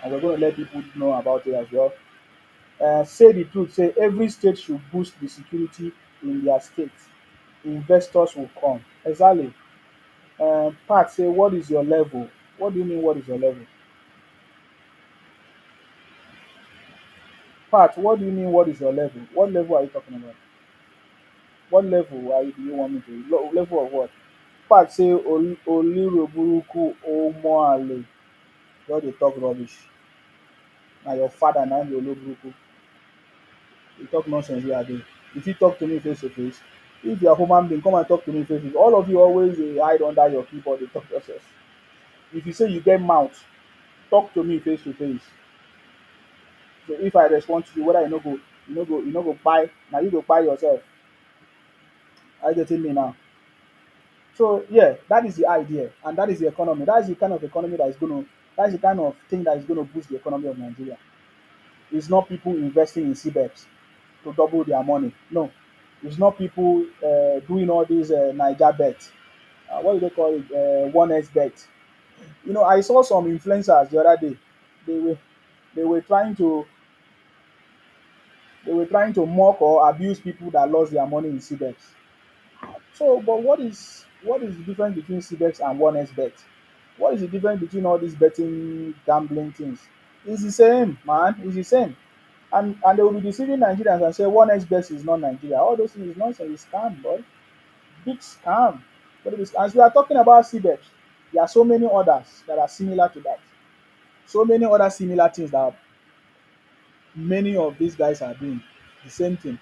and we're going to let people know about it as well. Say the truth, say every state should boost the security in their state. Investors will come. Exactly. Pat, say, what is your level? What do you mean, what is your level? Pat, what do you mean, what is your level? What level are you talking about? What level do you want me to? Level of what? Pat, say, Oliroburuku Omoale. Just dey talk rubbish. Na your father na him be Oloburuku. You talk nonsense here again. If you talk to me face to face, if you are human being, come and talk to me face to face. All of you always dey hide under your keyboard dey talk nonsense. If you say you get mouth, talk to me face to face. So if I respond to you, whether you no go buy, na you go buy yourself. Are you getting me now? So yeah, that is the idea, and that is the economy. That is the kind of economy that is gonna. That is the kind of thing that is gonna boost the economy of Nigeria. It's not people investing in CBEX to double their money. No, it's not people doing all these Niger bet. What do they call it? One X bet. I saw some influencers the other day. They were they were trying to they were trying to mock or abuse people that lost their money in CBEX. So, but what is the difference between CBEX and one X bet? What is the difference between all these betting gambling things? It's the same, man. It's the same. And they will be deceiving Nigerians and say one X bet is not Nigeria. All those things is nonsense. It's scam, boy. Big scam. But as we are talking about CBEX, there are so many others that are similar to that. So many other similar things that many of these guys are doing. The same thing.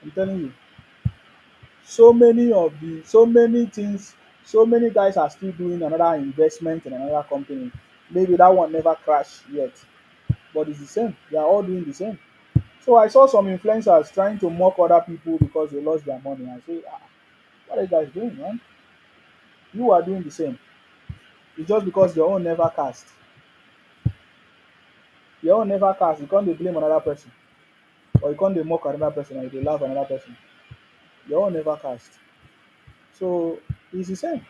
I'm telling you. So many things, so many guys are still doing another investment in another company. Maybe that one never crashed yet, but it's the same. They are all doing the same. So I saw some influencers trying to mock other people because they lost their money. I say, what are you guys doing, man? You are doing the same. It's just because your own never cast. Your own never cast. You can't dey blame another person, or you can't dey mock another person, or you dey laugh another person. Your own never cast. So it's the same.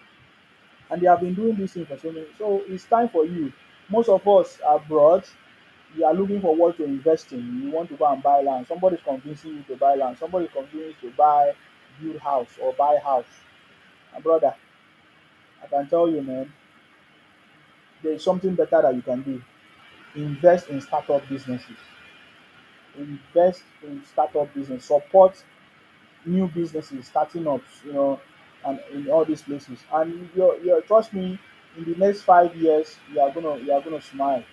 And they have been doing this thing for so many. So it's time for you. Most of us abroad, we are looking for what to invest in. You want to go and buy land. Somebody's convincing you to buy land. Somebody's convincing you to build house or buy house. And brother, I can tell you, man, there's something better that you can do. Invest in startup businesses. Invest in startup business. Support new businesses, starting ups, and in all these places. And you trust me, in the next 5 years, you are gonna smile.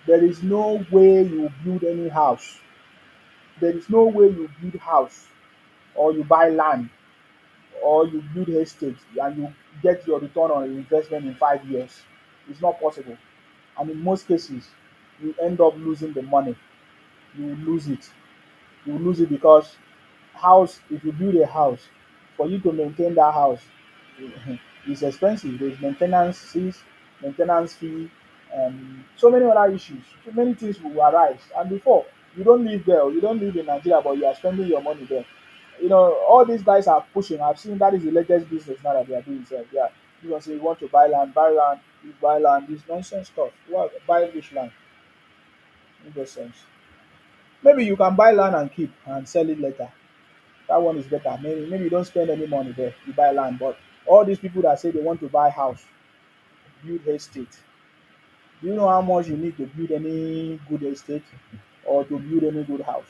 There is no way you build any house. There is no way you build house, or you buy land, or you build estate and you get your return on investment in 5 years. It's not possible. And in most cases, you end up losing the money. You lose it. You lose it because if you build a house, for you to maintain that house, it's expensive. There's maintenance fee, and so many other issues. So many things will arise. And before, you don't live there, or you don't live in Nigeria, but you are spending your money there. All these guys are pushing. I've seen that is the latest business now that they are doing. So, yeah, you gonna say you want to buy land, you buy land, this nonsense stuff. What buy which land? It makes sense. Maybe you can buy land and keep and sell it later. That one is better. Maybe you don't spend any money there. You buy land, but all these people that say they want to buy house, build estate. Do you know how much you need to build any good estate or to build any good house?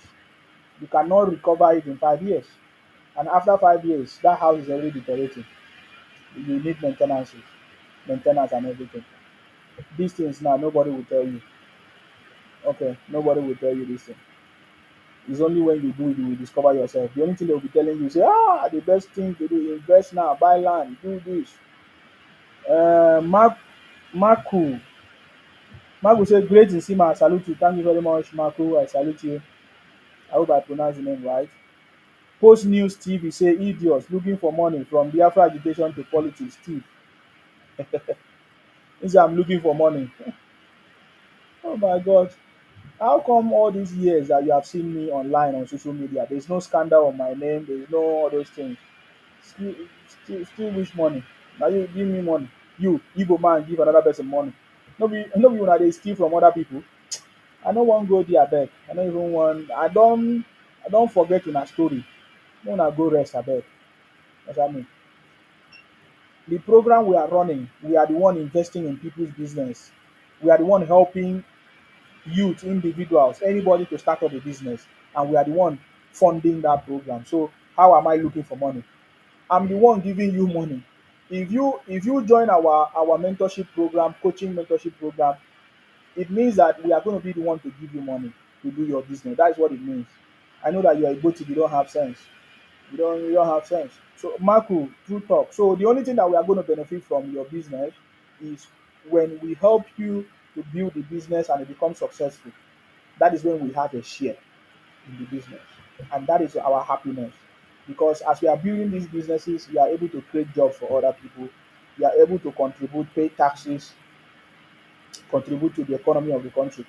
You cannot recover it in 5 years. And after 5 years, that house is already deteriorating. You need maintenance and everything. These things now nobody will tell you. Okay, nobody will tell you this thing. It's only when you do it you will discover yourself. The only thing they will be telling you say, the best thing to do, invest now, buy land, do this. Mark Marku Marku say great Nsima, I salute you. Thank you very much, Marku. I salute you. I hope I pronounced the name right. Post News TV say idiots looking for money from Biafra agitation to politics. Steve, he say I'm looking for money. Oh my God. How come all these years that you have seen me online on social media, there's no scandal on my name, there's no all those things. Still, still wish money. Now you give me money. You, Igbo man, give another person money. No be una dey steal from other people. I no wan go there abeg. I no even wan. I don forget una story. Make una go rest abeg. That's what I mean. The program we are running, we are the one investing in people's business. We are the one helping youth, individuals, anybody to start up a business, and we are the one funding that program. So how am I looking for money? I'm the one giving you money. If you join our mentorship program, coaching mentorship program, it means that we are going to be the one to give you money to do your business. That is what it means. I know that you are a boutique, you don't have sense. You don't have sense. So Marco, true talk. So the only thing that we are going to benefit from your business is when we help you to build the business and it becomes successful. That is when we have a share in the business. And that is our happiness. Because as we are building these businesses, we are able to create jobs for other people. We are able to contribute, pay taxes, contribute to the economy of the country.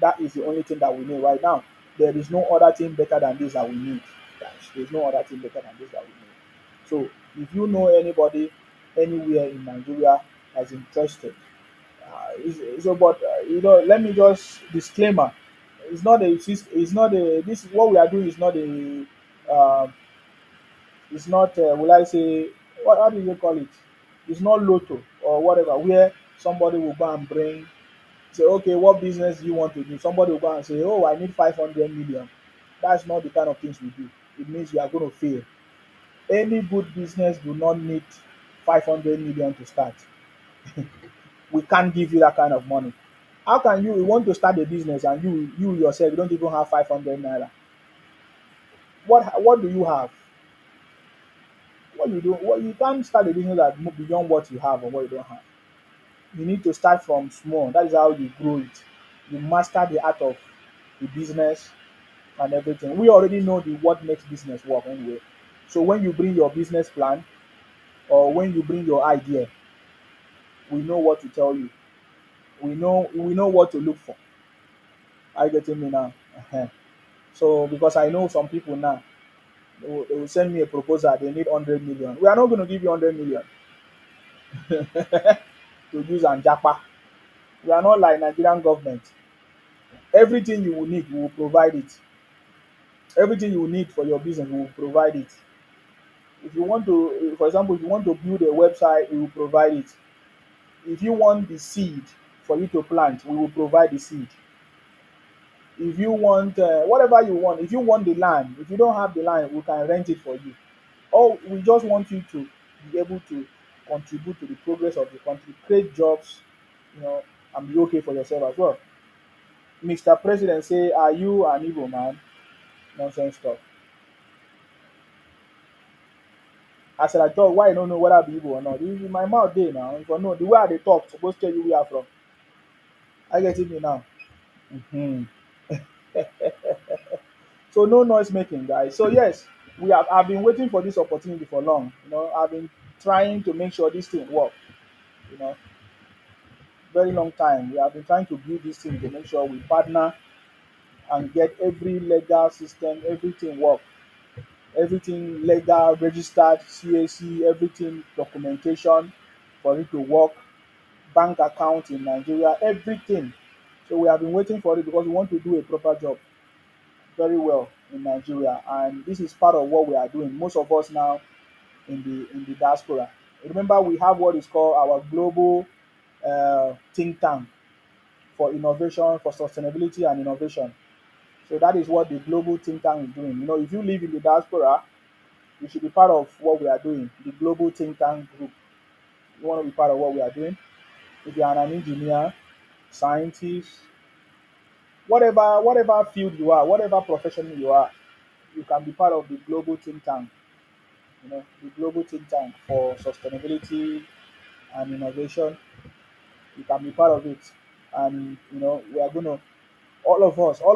That is the only thing that we need right now. There is no other thing better than this that we need. There's no other thing better than this that we need. So if you know anybody anywhere in Nigeria that's interested, but let me just disclaimer. This is what we are doing is not a uh, it's not will I say what how do you call it? It's not lotto or whatever where somebody will go and bring say okay what business do you want to do? Somebody will go and say oh I need 500 million. That's not the kind of things we do. It means you are going to fail. Any good business do not need 500 million to start. We can't give you that kind of money. How can you want to start a business and you yourself you don't even have 500 naira? What do you have? What you do? What you can't start a business that move beyond what you have or what you don't have. You need to start from small. That is how you grow it. You master the art of the business and everything. We already know the what makes business work anyway. So when you bring your business plan or when you bring your idea, we know what to tell you. We know what to look for. Are you getting me now? Ehen. So because I know some people now, they will send me a proposal. They need 100 million. We are not going to give you 100 million to use and japa. We are not like Nigerian government. Everything you will need, we will provide it. Everything you will need for your business, we will provide it. If you want to, for example, if you want to build a website, we will provide it. If you want the seed for you to plant, we will provide the seed. If you want whatever you want, if you want the land, if you don't have the land, we can rent it for you. Or we just want you to be able to contribute to the progress of the country, create jobs, and be okay for yourself as well. Mr. President say, are you an Igbo man? Nonsense talk. I said I talk why you don't know whether I be Igbo or not. This my mouth dey now. If you know the way I dey talk suppose tell you where I'm from. I get it me now. Mhm. So no noise making, guys. So yes, I've been waiting for this opportunity for long. I've been trying to make sure this thing work. You know, very long time. We have been trying to build this thing to make sure we partner and get every legal system, everything work, everything legal, registered, CAC, everything documentation for it to work, bank account in Nigeria, everything. So we have been waiting for it because we want to do a proper job very well in Nigeria, and this is part of what we are doing. Most of us now in the diaspora. Remember, we have what is called our global think tank for innovation, for sustainability and innovation. So that is what the global think tank is doing. If you live in the diaspora, You should be part of what we are doing. The global think tank group. You want to be part of what we are doing. If you are an engineer, scientist, whatever field you are, whatever profession you are, you can be part of the global think tank. The global think tank for sustainability and innovation. You can be part of it, and we are gonna all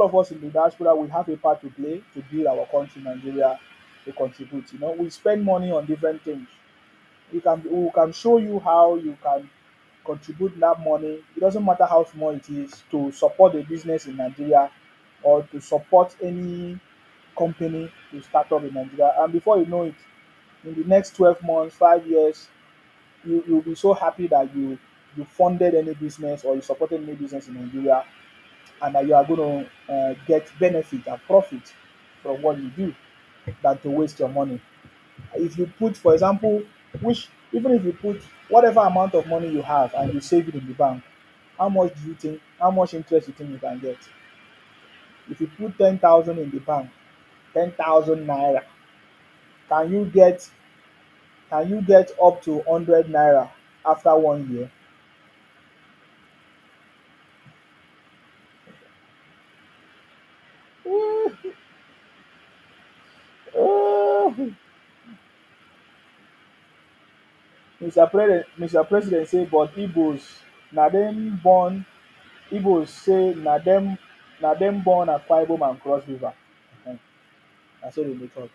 of us in the diaspora, we have a part to play to build our country, Nigeria, to contribute. We spend money on different things. We can show you how you can contribute that money. It doesn't matter how small it is to support a business in Nigeria or to support any company to start up in Nigeria. And before you know it, in the next 12 months, 5 years, you'll be so happy that you funded any business or you supported any business in Nigeria, and that you are going to get benefit and profit from what you do than to waste your money. If you put, for example, which even if you put whatever amount of money you have and you save it in the bank, how much interest you think you can get? If you put 10,000 in the bank, 10,000 naira, can you get up to 100 naira after 1 year? Mr. President say, but na dem born Igbos say na dem born Akwa Ibom and Cross River. um Na so dem dey talk.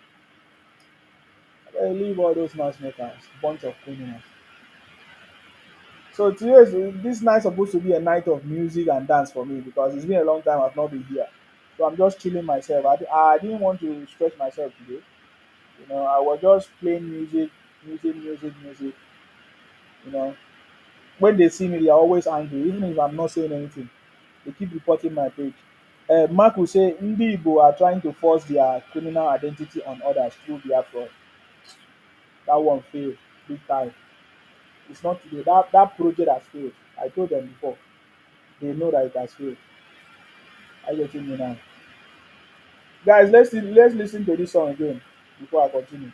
Leave all those noise makers, bunch of criminals. So this night supposed to be a night of music and dance for me because it's been a long time I've not been here. So I'm just chilling myself. I didn't want to stress myself today. I was just playing music, music, music, music. You know, when they see me, they are always angry, even if I'm not saying anything. They keep reporting my page. Mark will say, Ndi Igbo are trying to force their criminal identity on others through Biafra. That one failed big time. It's not today. That project has failed. I told them before. They know that it has failed. I getting me now. Guys, let's listen to this song again before I continue.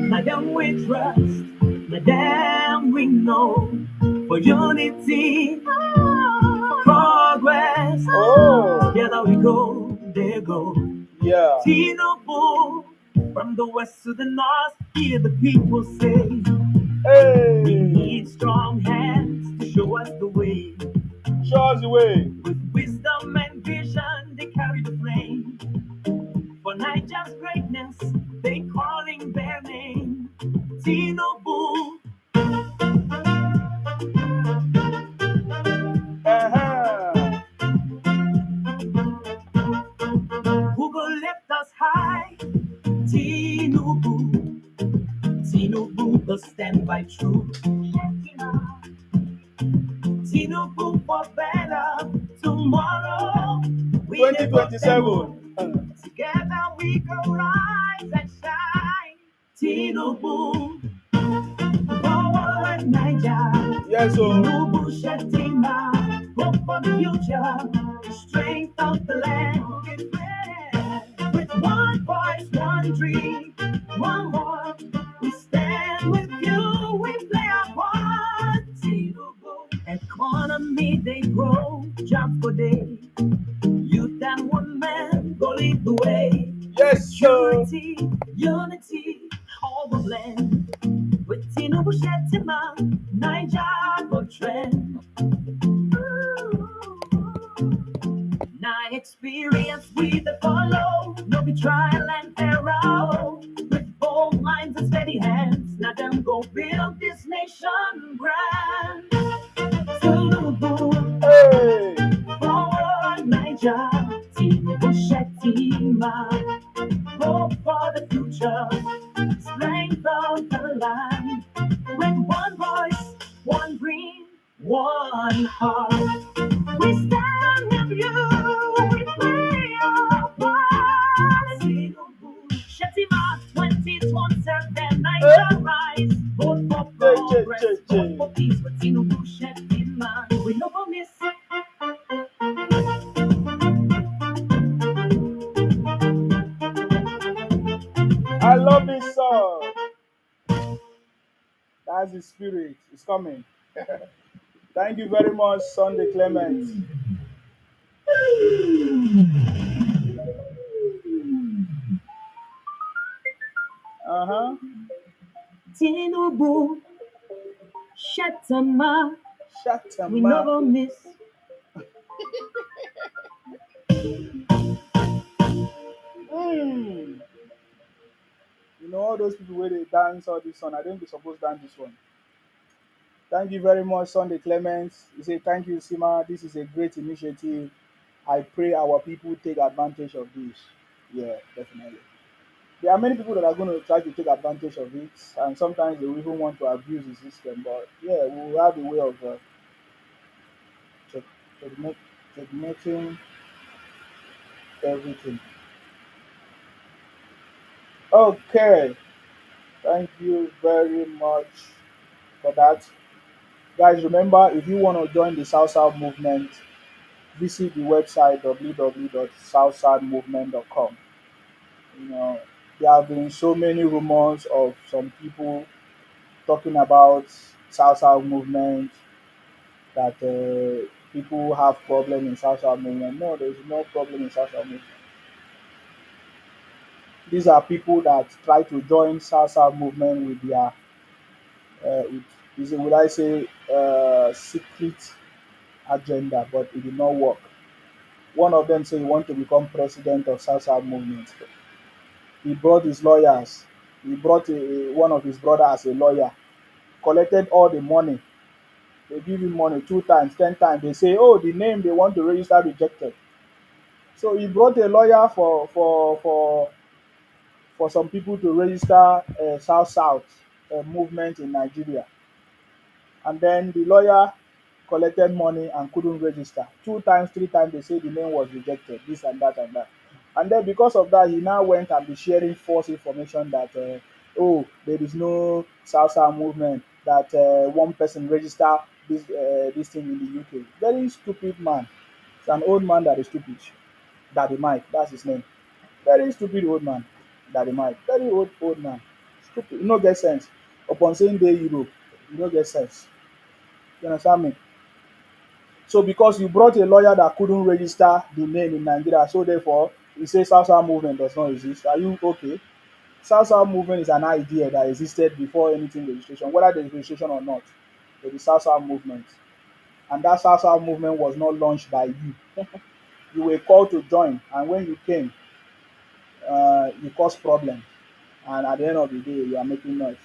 Madam, we trust, Madam, we know for unity, progress. Oh, Together we go, there go. yeah. Tinubu, from the west to the north, hear the people say, we Hey, need strong hands to show us the way. show us the way. With wisdom and vision, they carry the flame. For Niger's greatness, they calling their name. Tinubu, Uh-huh. who go lift us high. Tinubu, Tinubu will stand by truth. Tinubu for better tomorrow. We live for 2027. together we go rise and shine. Tinubu, forward Niger. Yes, so Tinubu Shetima, hope for the future, strength of the land. With one voice, one dream, one more, we stand with you, we play our part. Tinubu, economy they grow, jobs for day. Youth and women go lead the way. yes, sir. Security, unity, all the blend. With Tinubu Shetima, Niger go trend. Now experience we the follow, no be trial and error. With bold minds and steady hands, now them go build this nation brand. Tinubu, Hey, forward Niger, Tinubu Shetima, hope for the future, strength of the land. With one voice, one dream, one heart, we stand with you, we play our part. Tinubu Shetima 2027, Niger rise, vote for progress, vote for peace. With Tinubu Shetima, we no go miss. I love this song. That's the spirit. It's coming. Thank you very much, Sunday Clement. Uh huh. Tinubu, Shatama, we no Shatama. go miss. Mm. You know all those people where they dance all this song. I think we supposed to dance this one. Thank you very much, Sunday Clements. You say thank you, Sima. This is a great initiative. I pray our people take advantage of this. Yeah, definitely. There are many people that are going to try to take advantage of it, and sometimes they will even want to abuse the system. But yeah, we will have a way of check, checkmate, checkmating everything. Okay, thank you very much for that. Guys, remember if you want to join the South South movement, visit the website www.southsouthmovement.com. You know, there have been so many rumors of some people talking about South South movement that people have problem in South South movement. No, there's no problem in South South movement. These are people that try to join South South movement with their with, would I say secret agenda, but it did not work. One of them said he want to become president of South South movement. He brought his lawyers. He brought one of his brother as a lawyer. Collected all the money. They give him money 2 times, 10 times. They say, oh, the name they want to register rejected. So he brought a lawyer for some people to register South South movement in Nigeria, and then the lawyer collected money and couldn't register 2 times, 3 times. They say the name was rejected, this and that and that, and then because of that, he now went and be sharing false information that oh, there is no South South movement. That one person register this thing in the UK. Very stupid man. It's an old man that is stupid. Daddy Mike, that's his name. Very stupid old man. Daddy Mike, very old man. Stupid. You no get sense. Upon saying dey Europe, you no get sense. You understand me? So because you brought a lawyer that couldn't register the name in Nigeria, so therefore you say South South movement does not exist. Are you okay? South South movement is an idea that existed before anything registration, whether there is registration or not. There is South South movement, and that South South movement was not launched by you. You were called to join, and when you came, you caused problems, and at the end of the day, you are making noise.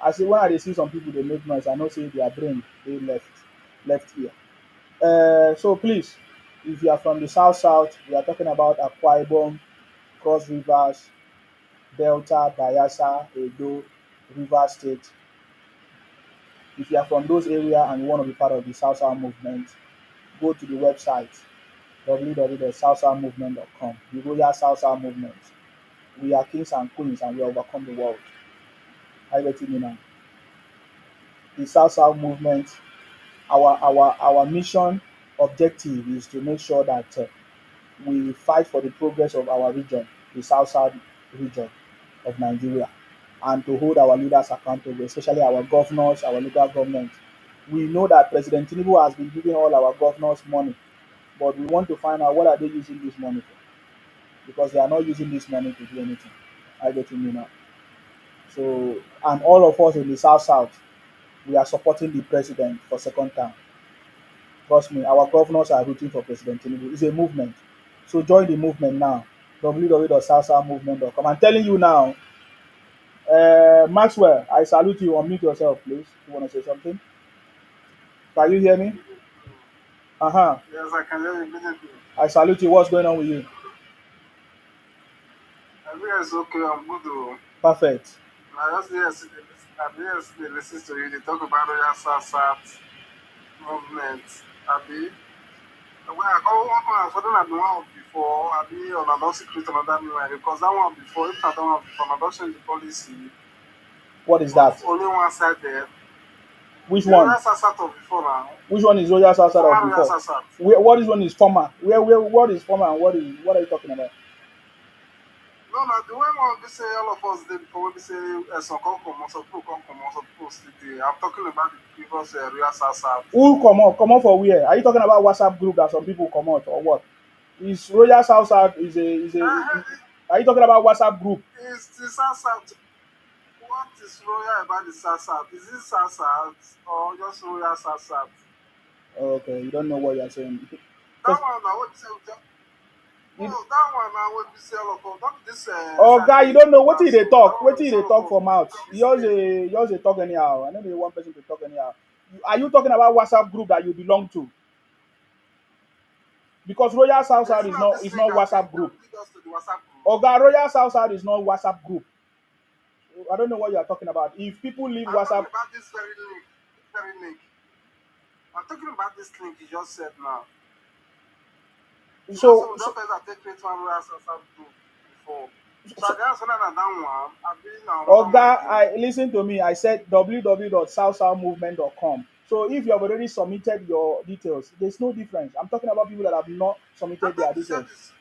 I say when I dey see some people dey make noise, I know say their brain dey left here. So please, if you are from the South South, we are talking about Akwa Ibom, Cross Rivers, Delta, Bayelsa, Edo, Rivers State. If you are from those areas and you want to be part of the South South movement, go to the website www.southsouthmovement.com. The Royal South South Movement. We are kings and queens and we overcome the world. Are you getting me now? The South South movement, our mission objective is to make sure that we fight for the progress of our region, the South South region of Nigeria, and to hold our leaders accountable, especially our governors, our local government. We know that President Tinubu has been giving all our governors money, but we want to find out what are they using this money for, because they are not using this money to do anything. I get me now. So, and all of us in the South South, we are supporting the president for second term. Trust me, our governors are rooting for President Tinubu. It's a movement. So join the movement now. www.southsouthmovement.com. I'm telling you now, Maxwell, I salute you. Unmute yourself, please. You want to say something? Can you hear me? Uh-huh. Yes, I can hear you immediately. I salute you. What's going on with you? Everything's okay. I'm good. Perfect. I just yesterday listen to you. They talk about Royal South South movement. Abi, when I go one for that one before, Abi on another secret another new one because that one before, if not that one before, I don't change the policy. What is that? Only one side there. Which The one? Royal South South of before now. Which one is Royal South South of Royal before? South South. What is one is former? What is former and what are you talking about? No, No, no, the way one be say all of us did before we say some come come, some people still dey. I'm talking about the previous real SARS. Who come out for where? Are you talking about WhatsApp group that some people come out or what? Is Royal South South are you talking about WhatsApp group? Is the SARS what is royal about the SARS? Is it SARS or just royal SARS? Okay, you don't know what you're saying. That Because one now what you say? you, No, that one now what we say all of us. Not this oh guy, you Saturday don't know what pass. they So that talk. one What we say they all of talk us. for mouth. Come Yours stay. a yours a talk anyhow. I know the one person to talk anyhow. Are you talking about WhatsApp group that you belong to? Because Royal South Is South it not is this link not WhatsApp that group. lead us to the WhatsApp group? Oh God, Royal South South is not WhatsApp group. I don't know what you are talking about. If people leave I'm talking WhatsApp, about this very link. This very link. I'm talking about this link you just said now. You know, so, some so doctors that take create one royal SARS group before. So I guess when I done one, I've been on another one Oga, again. I listen to me. I said www.southsouthmovement.com. So if you have already submitted your details, there's no difference. I'm talking about people that have not I submitted their thought you said details. this.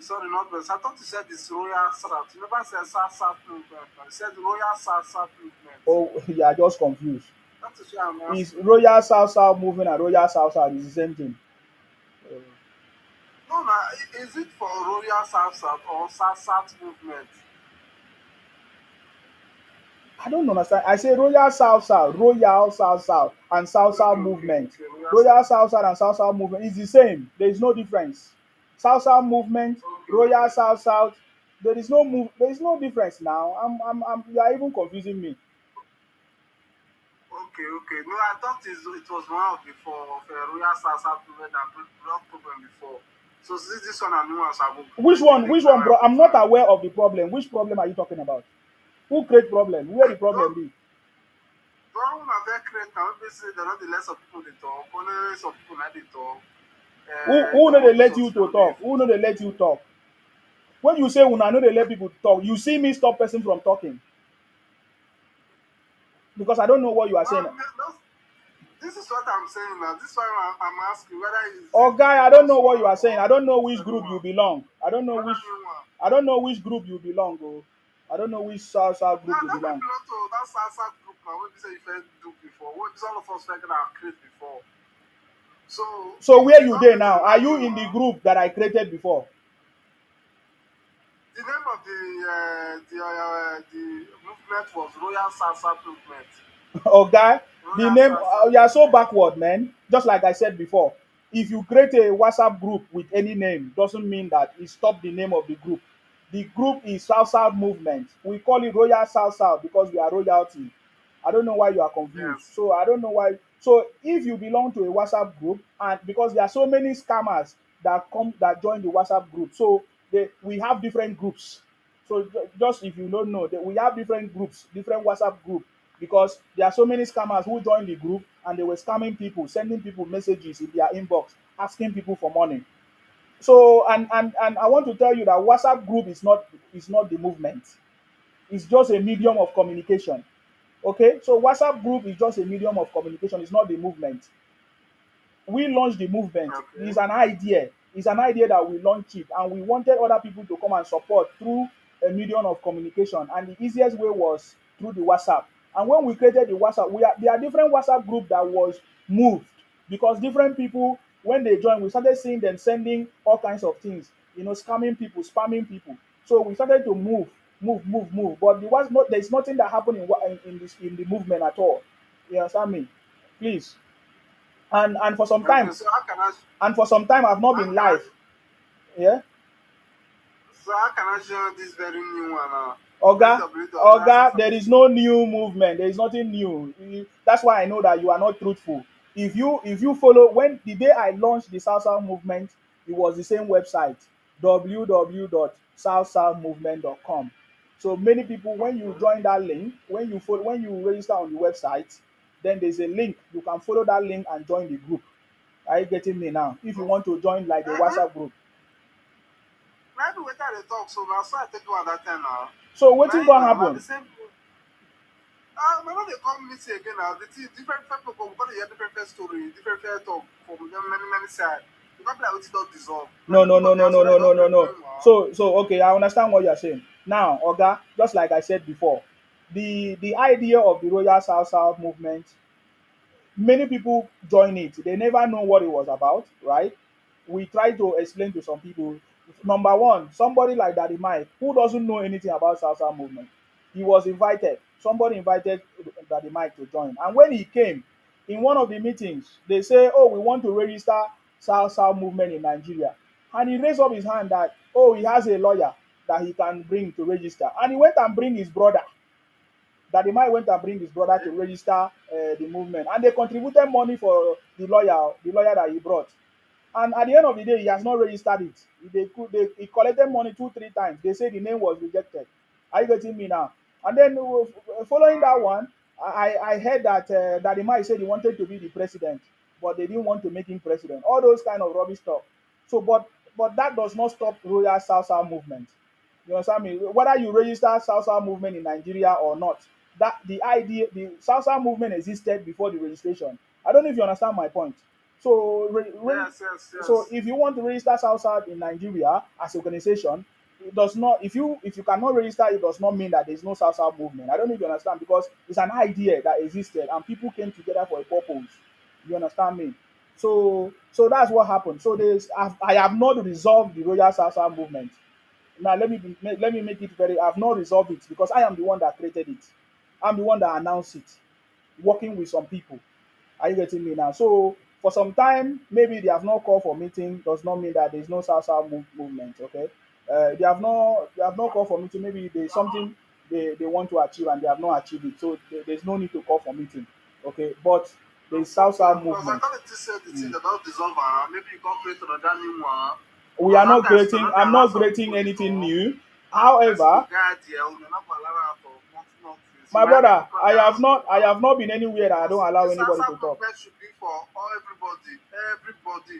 Sorry, not this. I thought you said this royal SARS. You never said SARS movement. You said royal SARS movement. Oh, you are just confused. That is why I'm Is asking. Royal South South Movement and Royal South South is the same thing? Uh, No, no. Is it for royal SARS or SARS movement? I don't understand. I say Royal South South, Royal South South, and South South Movement. Royal Royal SARS. South South and South South Movement is the same. There is no difference. South South Movement, Royal Okay. South South. There is no move. There is no difference now. You are even confusing me. Okay. No, I thought it was one of before of royal SARS movement that brought problem before. So since this one and new ones have Which create the one? link Which one, now, I bro? put I'm not one. aware of the problem. Which problem are you talking about? Who create problem? Where the problem Don't be? don't have that create now. Maybe say there are not the less of people they talk. Only some people now they talk. Who There know they won't do let you something. There to not the talk? Who know they let you talk? When you say una know they let people talk, you see me stop person from talking because I don't know what you are saying. no, this is what I'm saying now. This is why I'm asking whether is Oh it guy, I don't know previous what you one are saying. or I don't know this which very group you one. belong. Whether new one. I don't know which group you belong. Oh. I don't know which South Now group you that we belong. belong to that SARS group now. What we say you first do before. What is all of us figured out create before. So So if where you you don't there create now? Are another you new in the one, group that I created before? the name of the movement was Royal Salsa Movement. Oh guy, the Royal name Salsa you are so Movement. backward, man. Just like I said before, if you create a WhatsApp group with any name, doesn't mean that it stop the name of the group. The group is South South Movement. We call it Royal South South because we are royalty. I don't know why you are confused. Yes. So I don't know why. So if you belong to a WhatsApp group, and because there are so many scammers that join the WhatsApp group, so we have different groups. So just if you don't know that we have different groups, different WhatsApp group, because there are so many scammers who joined the group and they were scamming people, sending people messages in their inbox, asking people for money. So and I want to tell you that WhatsApp group is not the movement. It's just a medium of communication. Okay, so WhatsApp group is just a medium of communication. It's not the movement. We launched the movement. Okay. It's an idea. It's an idea that we launched it, and we wanted other people to come and support through a medium of communication. And the easiest way was through the WhatsApp. And when we created the WhatsApp, there are different WhatsApp group that was moved because different people when they joined, we started seeing them sending all kinds of things, scamming people, spamming people. So we started to move. But there's nothing that happened in the movement at all. You understand me? Please. And for some Okay. time, I've not How been can I live. Yeah. so how can I join this very new one Oga, Oga, there is www.royalsalsa.com. no new movement. There is nothing new. That's why I know that you are not truthful. If you follow when the day I launched the South movement, it was the same website www.southsouthmovement.com. So many people, when you Okay. join that link, when you register on the website, then there's a link. You can follow that link and join the group. Are you getting me now? If you want to join like the Mm-hmm. WhatsApp group. Maybe we can talk so now so I take you at that time now. So wetin Now gonna now the happen? same when they come meet again now, the different people come because they hear different story, different talk from them many sides. You can't be like wetin don dissolve. Na No, no, people no, of no, no, diaspora no, you no, don no, bring no. bring one. So okay, I understand what you're saying. Now, Oga, just like I said before, the idea of the Royal South South movement, many people join it. They never know what it was about, right? We try to explain to some people. Number one, somebody like Daddy Mike, who doesn't know anything about South South movement, he was invited. Somebody invited Daddy Mike to join. And when he came, in one of the meetings, they say, oh, we want to register South South movement in Nigeria. And he raised up his hand that, oh, he has a lawyer that he can bring to register. And he went and bring his brother. That the man went and bring his brother to register the movement, and they contributed money for the lawyer that he brought. And at the end of the day, he has not registered it. He collected money two, three times. They say the name was rejected. Are you getting me now? And then following that one, I heard that the man said he wanted to be the president, but they didn't want to make him president. All those kind of rubbish stuff. So, but that does not stop Royal South South movement. You understand me? Whether you register South South movement in Nigeria or not, that the idea, the South South movement existed before the registration. I don't know if you understand my point. So, Yes, yes, so yes. if you want to register South South in Nigeria as an organization, it does not. If you cannot register, it does not mean that there is no South South movement. I don't know if you understand because it's an idea that existed and people came together for a purpose. You understand me? So that's what happened. So I have not resolved the Royal South South movement. Now let me make it very. I've not resolved it because I am the one that created it. I'm the one that announced it, working with some people. Are you getting me now? So for some time, maybe they have not called for meeting. Does not mean that there is no South South movement. Okay, they have not called for meeting. Maybe there's something they want to achieve and they have not achieved it. So there's no need to call for meeting. Okay, but No the South problem. South Because I movement. thought it said the thing Mm. about dissolve and maybe you can create another new one. We Because are that not time still creating. not dey I'm allow not some creating people dey anything talk. new. And person go However, guide there, you not go allow am talk, nothing. So my now they brother, come they ask you I now. have not been anywhere that I Because don't allow this anybody answer to talk. movement should be for all everybody. Everybody,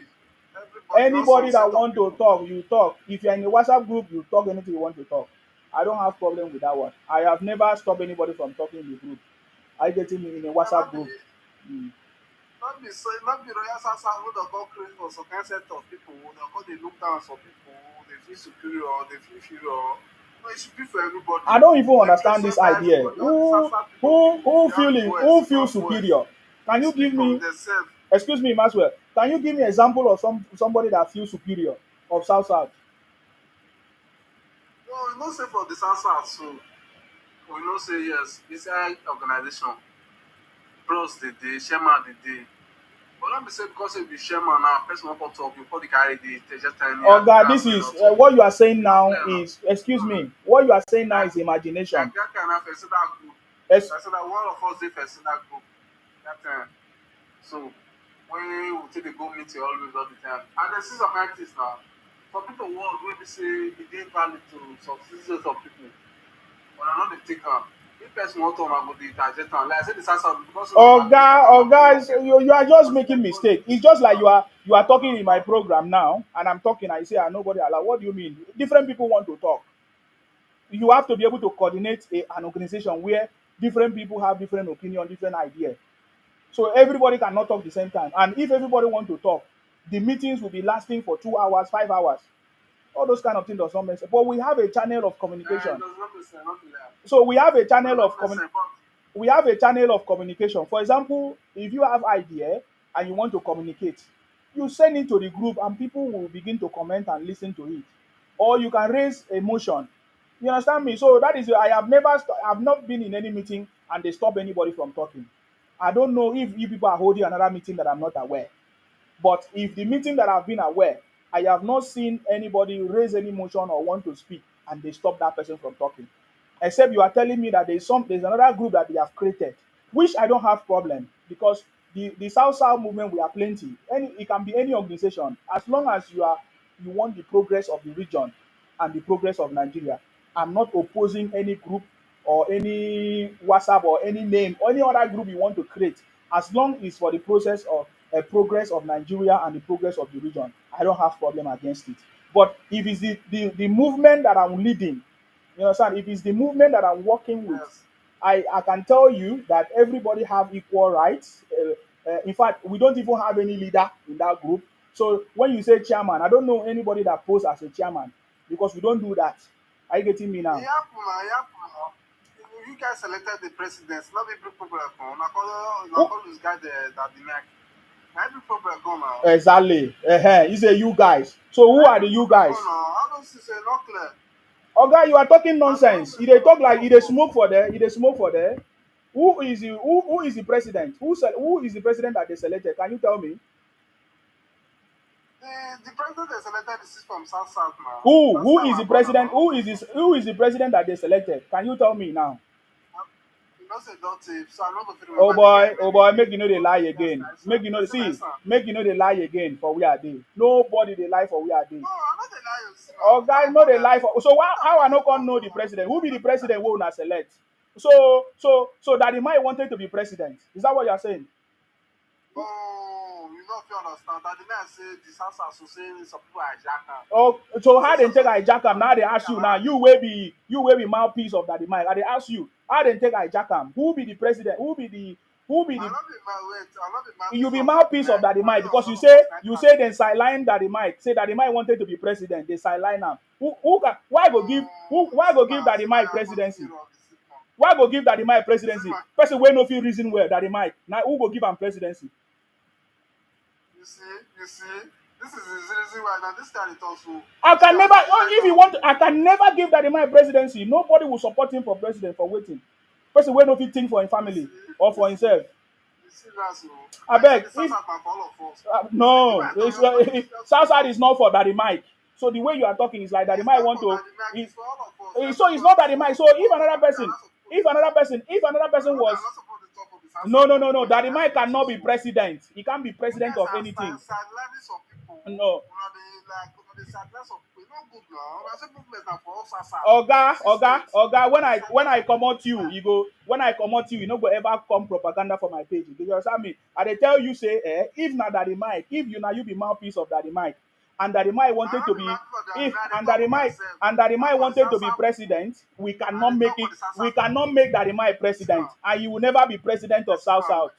not some Anybody set that of want to people. talk, you talk. If you're in a WhatsApp group, you talk anything you want to talk. I don't have problem with that one. I have never stopped anybody from talking in the group. I getting me in a And WhatsApp group. Mm. not be royal sasa who dey come create for some kind set of people. They come dey look down for people, they feel superior, they feel inferior. No, it should be for everybody. I don't even A place understand this whereby idea. everybody, all the sasa people, Who they have feeling voice, who equal feels voice. superior? Can They you speak give from me themselves. excuse me, Maxwell? Can you give me example of somebody that feels superior of South South? No, we no say for the sasa so. We know say yes, inside organization, bros dey dey, chairman dey dey. But not be say because you be chairman now, person wan come talk, you come dey carry the just tell me Oh God, as this we is not talk. what you are saying E no now clear now. is excuse So me. What you are saying now like is imagination. that kind of person that group. Ex- I said that one of us dey person that group that time. So when we take the go meeting always all the time. And then see some kind things now. Some people word wey be say e dey valid to some citizens of people. But I no dey take am. If person wan talk, I go dey digest am. Like I say the SARS because of the Oga, person no fit guys, work it. you are just Because making everybody mistake. dey It's just like am. you are talking in my program now, and I'm talking. I say, nobody allowed. What do you mean? Different people want to talk. You have to be able to coordinate an organization where different people have different opinion, different idea. So everybody cannot talk the same time. And if everybody want to talk, the meetings will be lasting for 2 hours, 5 hours. All those kind of things does not make sense. But we have a channel of It communication. does not make sense, not be lie. So we have a It does channel not of make sense, but communication. For example, if you have idea and you want to communicate, you send it to the group and people will begin to comment and listen to it. Or you can raise a motion. You understand me? So that is I've not been in any meeting and they stop anybody from talking. I don't know if you people are holding another meeting that I'm not aware. But if the meeting that I've been aware, I have not seen anybody raise any motion or want to speak and they stop that person from talking. Except you are telling me that there's another group that they have created, which I don't have problem because the South South movement we are plenty. It can be any organization as long as you want the progress of the region and the progress of Nigeria. I'm not opposing any group or any WhatsApp or any name or any other group you want to create as long as for the process of progress of Nigeria and the progress of the region. I don't have problem against it. But if it's the movement that I'm leading, you understand, if it's the movement that I'm working with, yes. I can tell you that everybody have equal rights. In fact, we don't even have any leader in that group. So when you say chairman, I don't know anybody that posts as a chairman because we don't do that. Are you getting me It now? happen now, it happen now. You guys selected the president, not every problem gone. Who, Call this guy that the neck. Now every problem gone now. exactly. It's a you guys. So who Now are every the you problem gone guys? now. How does this say not clear? Oga, you are talking And the nonsense. problem You dey gone talk on like all you of dey us. smoke for there. You dey smoke for there. Who is the president? Who is the president that they selected? Can you tell me? The president they selected is from South now. Who? That's Who why is my the brother president? now. Who is this? Who is the president that they selected? Can you tell me now? You know say don't tip, so I'm not going to Oh remember the guy boy, oh name boy, again. make you know they lie again. Make you know Person see, nice one. make you know they lie again for we are they. Nobody they lie for we are they. No, I'm not a liar, you see now. Oh What guys, I'm no about they that. lie for. So What I'm how I about no to can talk know the now. president? Who be the president? Who not select? So Daddy Mike wanted to be president. Is that what you are saying? Oh, you don't feel understand. That the man say the South Association some people are jacking. Oh, so how Say they some take people hijack am? Now they ask you now. You will be mouthpiece of Daddy Mike. And they ask you how they take hijack am? Who be the president? Who be I the love it, my wait. I love it, my you piece be of that mouthpiece of man. Daddy I Mike mean, because all of us you like say then sideline Daddy Mike. Say Daddy Mike wanted to be president. They sideline him. Who can why go give Daddy See my Mike presidency? continue of the system. Why go give Daddy Mike You see presidency? my, Person wey no fit reason well, Daddy Mike. Now who go give him presidency? you see. This is the reason why now this guy is also. I See can as never I oh, decide if you to. want I can never give Daddy Mike presidency. Nobody will support him for president for waiting. Person wey no fit think for him You family see, or for himself. you see that so. I I said beg the if South man for all of us. The thing no, I tell you, just Southside is not for Daddy Mike. So the way you are talking is like Daddy it's Mike not want for to. that the man, it's for all of us. So it's not Daddy Mike. So if another person, was no, no, no, no, Daddy Mike cannot be president. He can't be You president guys of are anything. sidelining some people. No. They sideline some people. It's not good now. I say movement now for us as Oga, states. Oga, They when sideline I some come people out this you, time. you go when I come out you no go ever come propaganda for my page. You understand me? And they tell you say, if not Daddy Mike, if you now you be mouthpiece of Daddy Mike, and Daddy Mike I wanted don't to be be mad for them. if Now they and talk Daddy for Mike themselves. and Daddy Not Mike for the wanted to be Sasa people. president, we And cannot they make talk for it. the Sasa We people. cannot make Daddy Mike You see president, now. and you will never be president You of see South man. South.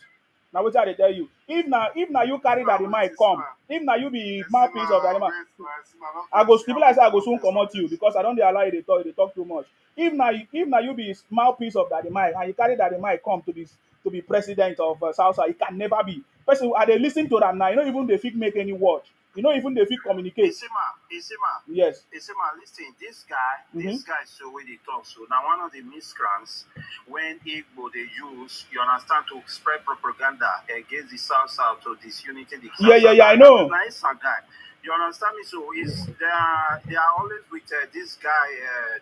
Now what I tell you? If now you You see carry man. Daddy Wait. Mike You see come, man. if now you be You see mouthpiece of Daddy man. Mike, Wait. You see man. Not I go this. stupid like say I go Not soon this. come Not out you this. because I don't dey allow you they talk too much. If now you be mouthpiece of Daddy Mike and you carry Daddy Mike come to be president of South, it can never be. Person are they listen to them now? You know even they fit make any word. You know even they fit communicate. Isima, Yes. listen, this Mm-hmm. guy, so when they talk, so now one of the miscreants, when Igbo they use, you understand, to spread propaganda against the South to disunity the South. Yeah. I know. Nice guy. You understand me? So is they are always with this guy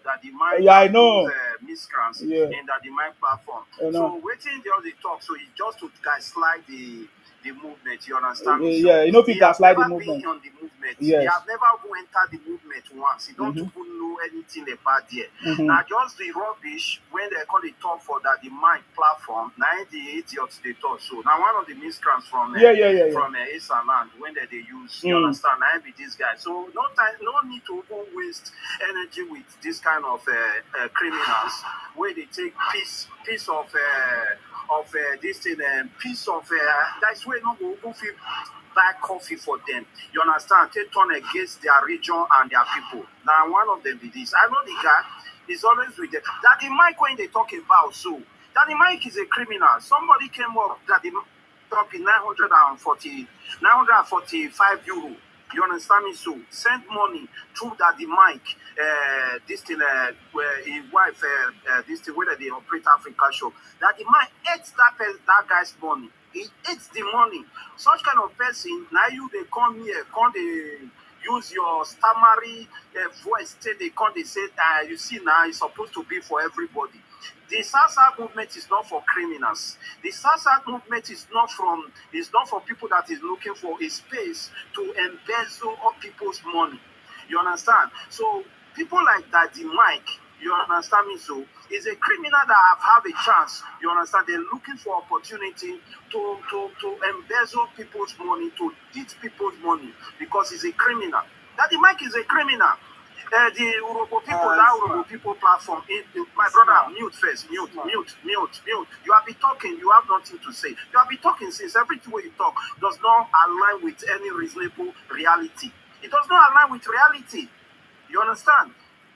that the Mike Yeah, I and those know. miscreants Yeah, in that the Mike platform. I know. So waiting the other talk, so it's just to guys slide the movement. You understand me? So Yeah, you know if you he can have slide the never been movement. on the movement. He Yes. have never even entered the movement once. He don't Mm-hmm. even know anything about there. Mm-hmm. Now just the rubbish when they call the talk for that the Mike platform. Now the idiots they talk. So now one of the miscreants from Yeah. from Eastern land when they use, you Mm. understand, I be this guy. So no time, no need to even waste energy with this kind of criminals where they take piece of this thing, piece of that's where no go even feel buy coffee for them. You understand? Take turn against their region and their people. Now one of them be this. I know the guy is always with them. Daddy Mike when they talk about so Daddy Mike is a criminal. Somebody came up that the talking 945 euro. You understand me? So send money through that the Mike, this thing, where his wife, this thing, whether they operate Africa show, that the Mike ate that guy's money. He ate the money. Such kind of person, now you they come here, come they use your stammering voice, they come they say, you see now it's supposed to be for everybody. The South movement is not for criminals. The South movement is not for people that is looking for a space to embezzle all people's money. You understand? So people like that, the Mike, you understand me? So is a criminal that have a chance. You understand? They're looking for opportunity to embezzle people's money, to eat people's money because he's a criminal. That the Mike is a criminal. The Urobo people, that Urobo people platform, my brother, mute first, mute. You have been talking, you have nothing to say. You have been talking since everything where you talk does not align with any reasonable reality. It does not align with reality. You understand?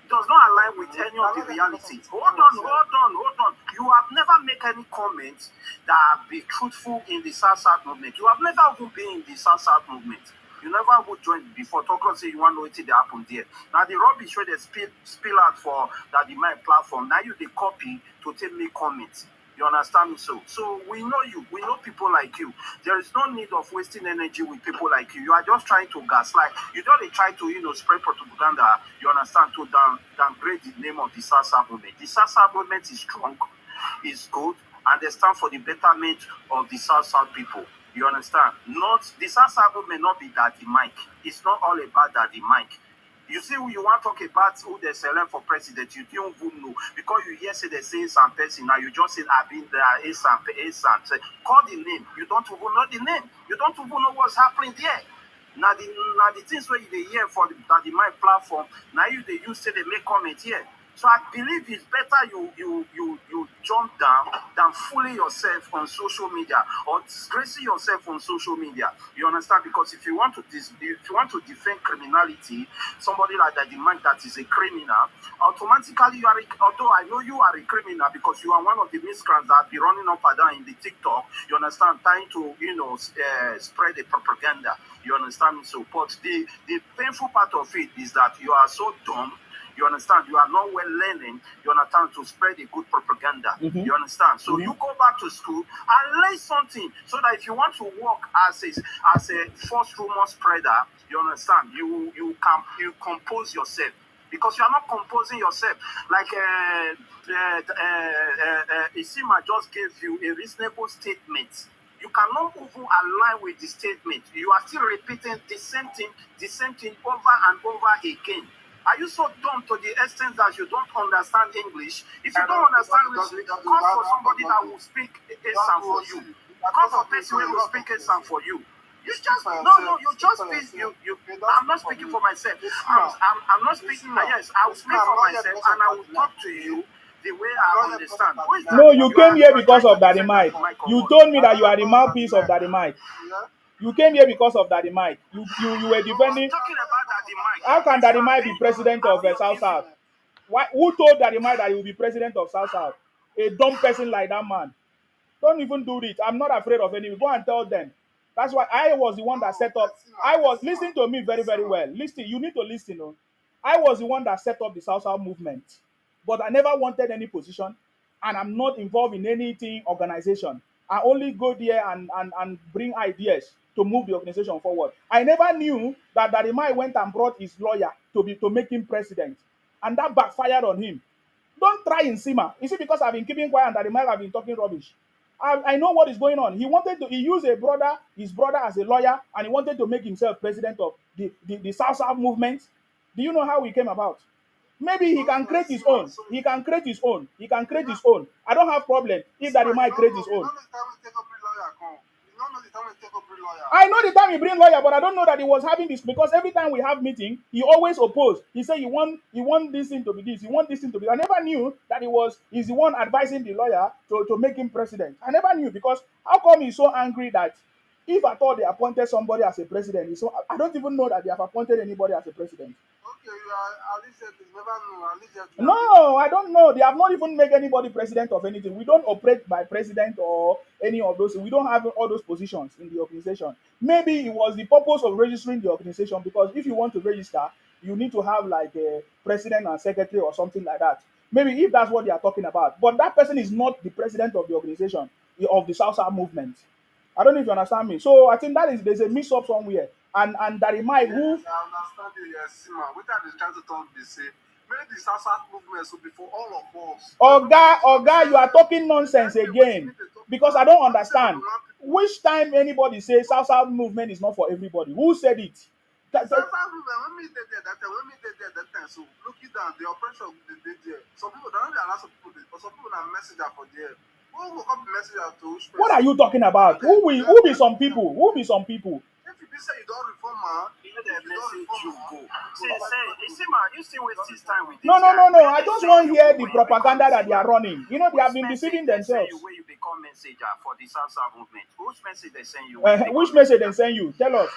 It does not align with any of the reality. Hold on. You have never made any comments that have been truthful in the South movement. You have never even been in the South movement. You never would join before. Talk and say you want to know what that happened there. Now the rubbish where they spill out for that the my platform. Now you the copy to take me comments. You understand me? So we know you. We know people like you. There is no need of wasting energy with people like you. You are just trying to gaslight. You don't try to, spread propaganda. You understand? To downgrade the name of the Sasa movement. The Sasa movement is strong, is good, and they stand for the betterment of the South people. You understand? Not the Sasa movement not be Daddy Mike. It's not all about Daddy Mike. You see, you want to talk about who they select for president, you don't even know. Because you hear say they say some person, now you just say, I've been there, Asan. Call the name. You don't even know the name. You don't even know what's happening there. Now the things where they hear for the my platform, now you they use say they make comment here. So I believe it's better you jump down than fooling yourself on social media or disgracing yourself on social media. You understand? Because if you want to defend criminality, somebody like that, the man that is a criminal, automatically although I know you are a criminal because you are one of the miscreants that be running up and down in the TikTok, you understand, trying to spread the propaganda. You understand me? So, but the painful part of it is that you are so dumb. You understand? You are not well learning. You understand? To spread a good propaganda. You understand? So you go back to school and learn something so that if you want to work as a false rumor spreader, you understand? You compose yourself because you are not composing yourself. Like Isima just gave you a reasonable statement. You cannot even align with the statement. You are still repeating the same thing over and over again. Are you so dumb to the extent that you don't understand English? If you don't understand English, call for somebody that will speak Esan for you. Call for a person who will speak Esan for you. You just I'm not speaking for myself. I'm not speaking. Yes, I will speak for myself and I will talk to you the way I understand. No, you came here because of Daddy Mike. You told me that you are the mouthpiece of Daddy Mike. You came here because of Daddy Mike. You were defending. Talking about Daddy Mike. How can Daddy Mike be president of South? Why? Who told Daddy Mike that he will be president of South? A dumb person like that man. Don't even do it. I'm not afraid of anyone. Go and tell them. That's why I was the one that set up. I was listening to me very, very well. Listen, you need to listen. Oh. I was the one that set up the South movement, but I never wanted any position, and I'm not involved in anything organization. I only go there and bring ideas to move the organization forward. I never knew that Darimai went and brought his lawyer to make him president, and that backfired on him. Don't try in Sima. Is it because I've been keeping quiet and Darimai have been talking rubbish? I know what is going on. He used his brother as a lawyer, and he wanted to make himself president of the South movement. Do you know how he came about? Maybe he can create his own. He can create his own. I don't have problem if Daddy Mike create his own. I know the time he bring lawyer, but I don't know that he was having this because every time we have meeting, he always oppose. He say he want this thing to be this, he want this thing to be. I never knew that he's the one advising the lawyer to make him president. I never knew because how come he's so angry that if I thought they appointed somebody as a president, so I don't even know that they have appointed anybody as a president. Okay, No, I don't know. They have not even made anybody president of anything. We don't operate by president or any of those. We don't have all those positions in the organization. Maybe it was the purpose of registering the organization because if you want to register, you need to have like a president and secretary or something like that. Maybe if that's what they are talking about. But that person is not the president of the organization, of the South movement. I don't know if you understand me. So I think there's a mix up somewhere. And Darimai, who I understand you, yes, man. What are they trying to talk they say? Maybe the South movement will be for all of us. Oga, you are talking nonsense again. Because I don't understand. Which time anybody says South movement is not for everybody? Who said it? South movement, when we did there that time, so look it down, the oppression they did there. Some people don't know there are some people, but some people are messenger for there. Who will come messenger to? What are you talking about? Who be some people? Who be some people? You say you don't reform, man. You know the If you don't message reform, you man. go. See, man, you still waste this time with this No, no, guy. no, no. Where I they just send want to you hear go the when you become propaganda that they messenger? are running. You know, they have Which been message deceiving they send themselves. you where you become messenger for the South South movement? Which message they send you where you Which become message they messenger? send you? Tell us.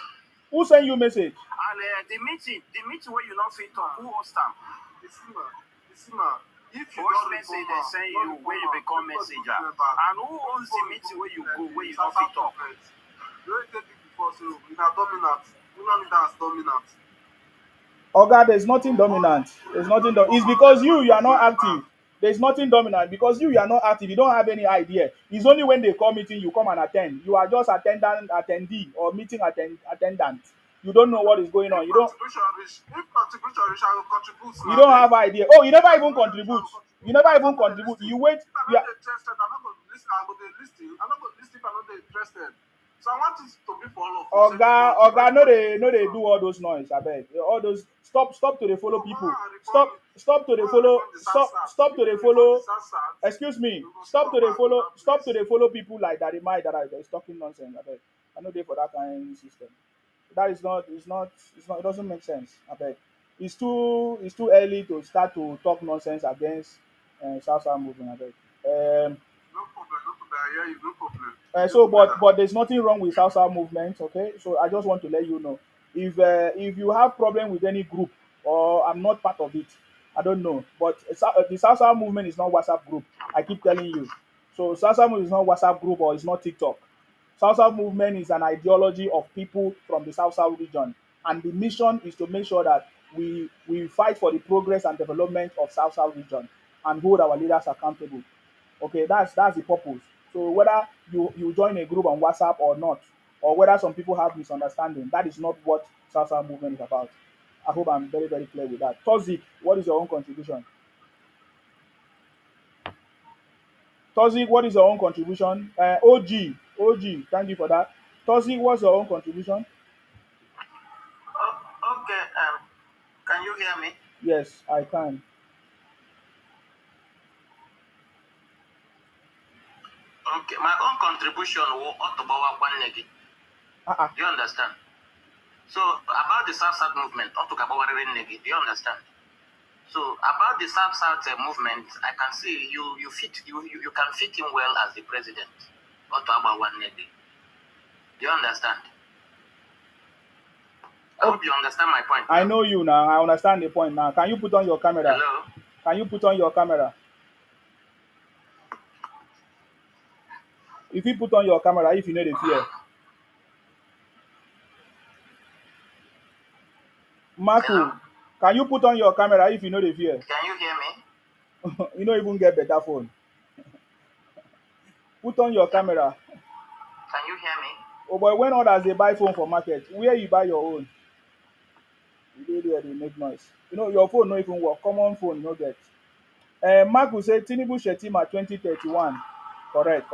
Who send you message? And the meeting where you not fit talk, who host them? You see, man. You see, man. If you Which don't message reform, they man, send don't you reform, where you man, become everybody go messenger? feel bad. And who owns the meeting where you go where you not fit talk? You already take it before, so we are dominant. We don't need that as dominant. Oga, there's nothing dominant. There's nothing. It's because you are not active. There's nothing dominant because you are not active. You don't have any idea. It's only when they call meeting you come and attend. You are just attendee, or meeting attendant. You don't know what is going on. If contribution reach, I will contribute. You don't have idea. Oh, you never even contribute. You never even contribute. You wait. If I'm Yeah. not interested, I'm not going to listen. I'm going to listen. I'm not going to listen if I'm not interested. So I want it to be for all of us. Oga, no, they do all those noise. I beg. All those stop to they follow people. Stop to they follow. Stop to they follow. Excuse me. Stop to they follow people like that. That are is talking nonsense. I beg. I know they for that kind of system. That is not. It's not. It doesn't make sense. I beg. It's too early to start to talk nonsense against South movement. I beg. No problem. No problem. I hear you. No problem. But there's nothing wrong with Salsa movement, okay? So I just want to let you know, if you have problem with any group, or I'm not part of it, I don't know, but the Salsa movement is not WhatsApp group. I keep telling you. So Salsa movement is not WhatsApp group, or it's not TikTok. Salsa movement is an ideology of people from the Salsa region, and the mission is to make sure that we fight for the progress and development of Salsa region and hold our leaders accountable. Okay, that's the purpose. So whether you join a group on WhatsApp or not, or whether some people have misunderstanding, that is not what Salsa movement is about. I hope I'm very, very clear with that. Tozik, what is your own contribution? Tozik, what is your own contribution? OG, thank you for that. Tozik, what's your own contribution? Okay, can you hear me? Yes, I can. Okay, my own contribution will Otobawa Kwanegi. Uh-uh. Do you understand? So about the South South movement, Otobawa Negi, do you understand? So about the South South movement, I can see you can fit in well as the president. Otobawa Negi. Do you understand? I hope you understand my point. I know you now. I understand the point now. Can you put on your camera? Hello? Can you put on your camera? If you put on your camera, if you know the fear. Marco, Hello? can you put on your camera if you know the fear? Can you hear me? You don't even get better phone. Put on your camera. Can you hear me? Oh boy, when others they buy phone for market, where you buy your own? You dey there dey make noise. You know your phone no even work. Common phone no get. Marco say Tinubu Shetima 2031. Correct.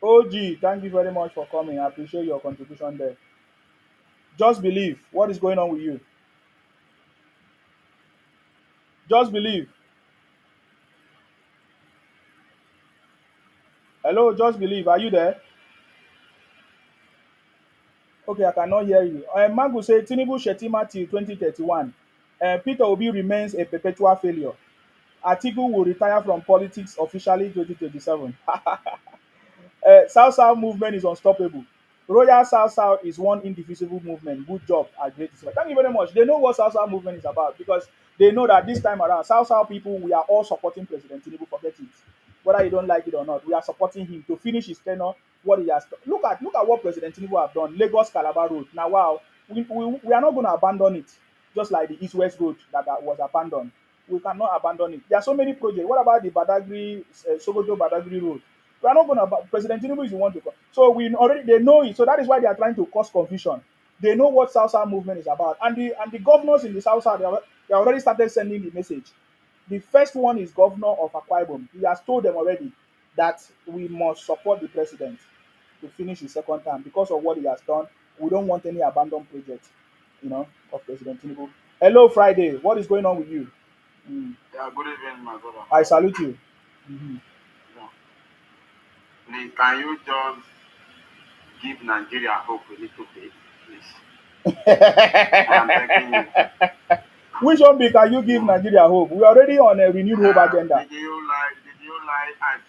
OG, thank you very much for coming. I appreciate your contribution there. Just believe. What is going on with you? Just believe. Hello, just believe. Are you there? Okay, I cannot hear you. Magu say Tinubu Shetima till 2031. Peter Obi remains a perpetual failure. Atiku will retire from politics officially 2027. South South movement is unstoppable. Royal South South is one indivisible movement. Good job, a great. Thank you very much. They know what South South movement is about because they know that this time around, South South people, we are all supporting President Tinubu. Forget it. Whether you don't like it or not, we are supporting him to finish his tenure. What he has look at what President Tinubu have done. Lagos Calabar Road. Now, wow, we are not going to abandon it, just like the East West Road that was abandoned. We cannot abandon it. There are so many projects. What about the Badagry, Sokoto Badagry Road? We are not going to. President Tinubu is the one to come. So they know it. So that is why they are trying to cause confusion. They know what South South movement is about, and the governors in the South South they already started sending the message. The first one is Governor of Akwa Ibom. He has told them already that we must support the president to finish his second term because of what he has done. We don't want any abandoned project, of President Tinubu. Hello, Friday. What is going on with you? Yeah, good evening, my brother. I salute you. Mhm. Yeah. Please, can you just give Nigeria hope a little bit, please? I'm begging you. Which one be can you give Nigeria hope? We are already on a renewed hope agenda. Did you like as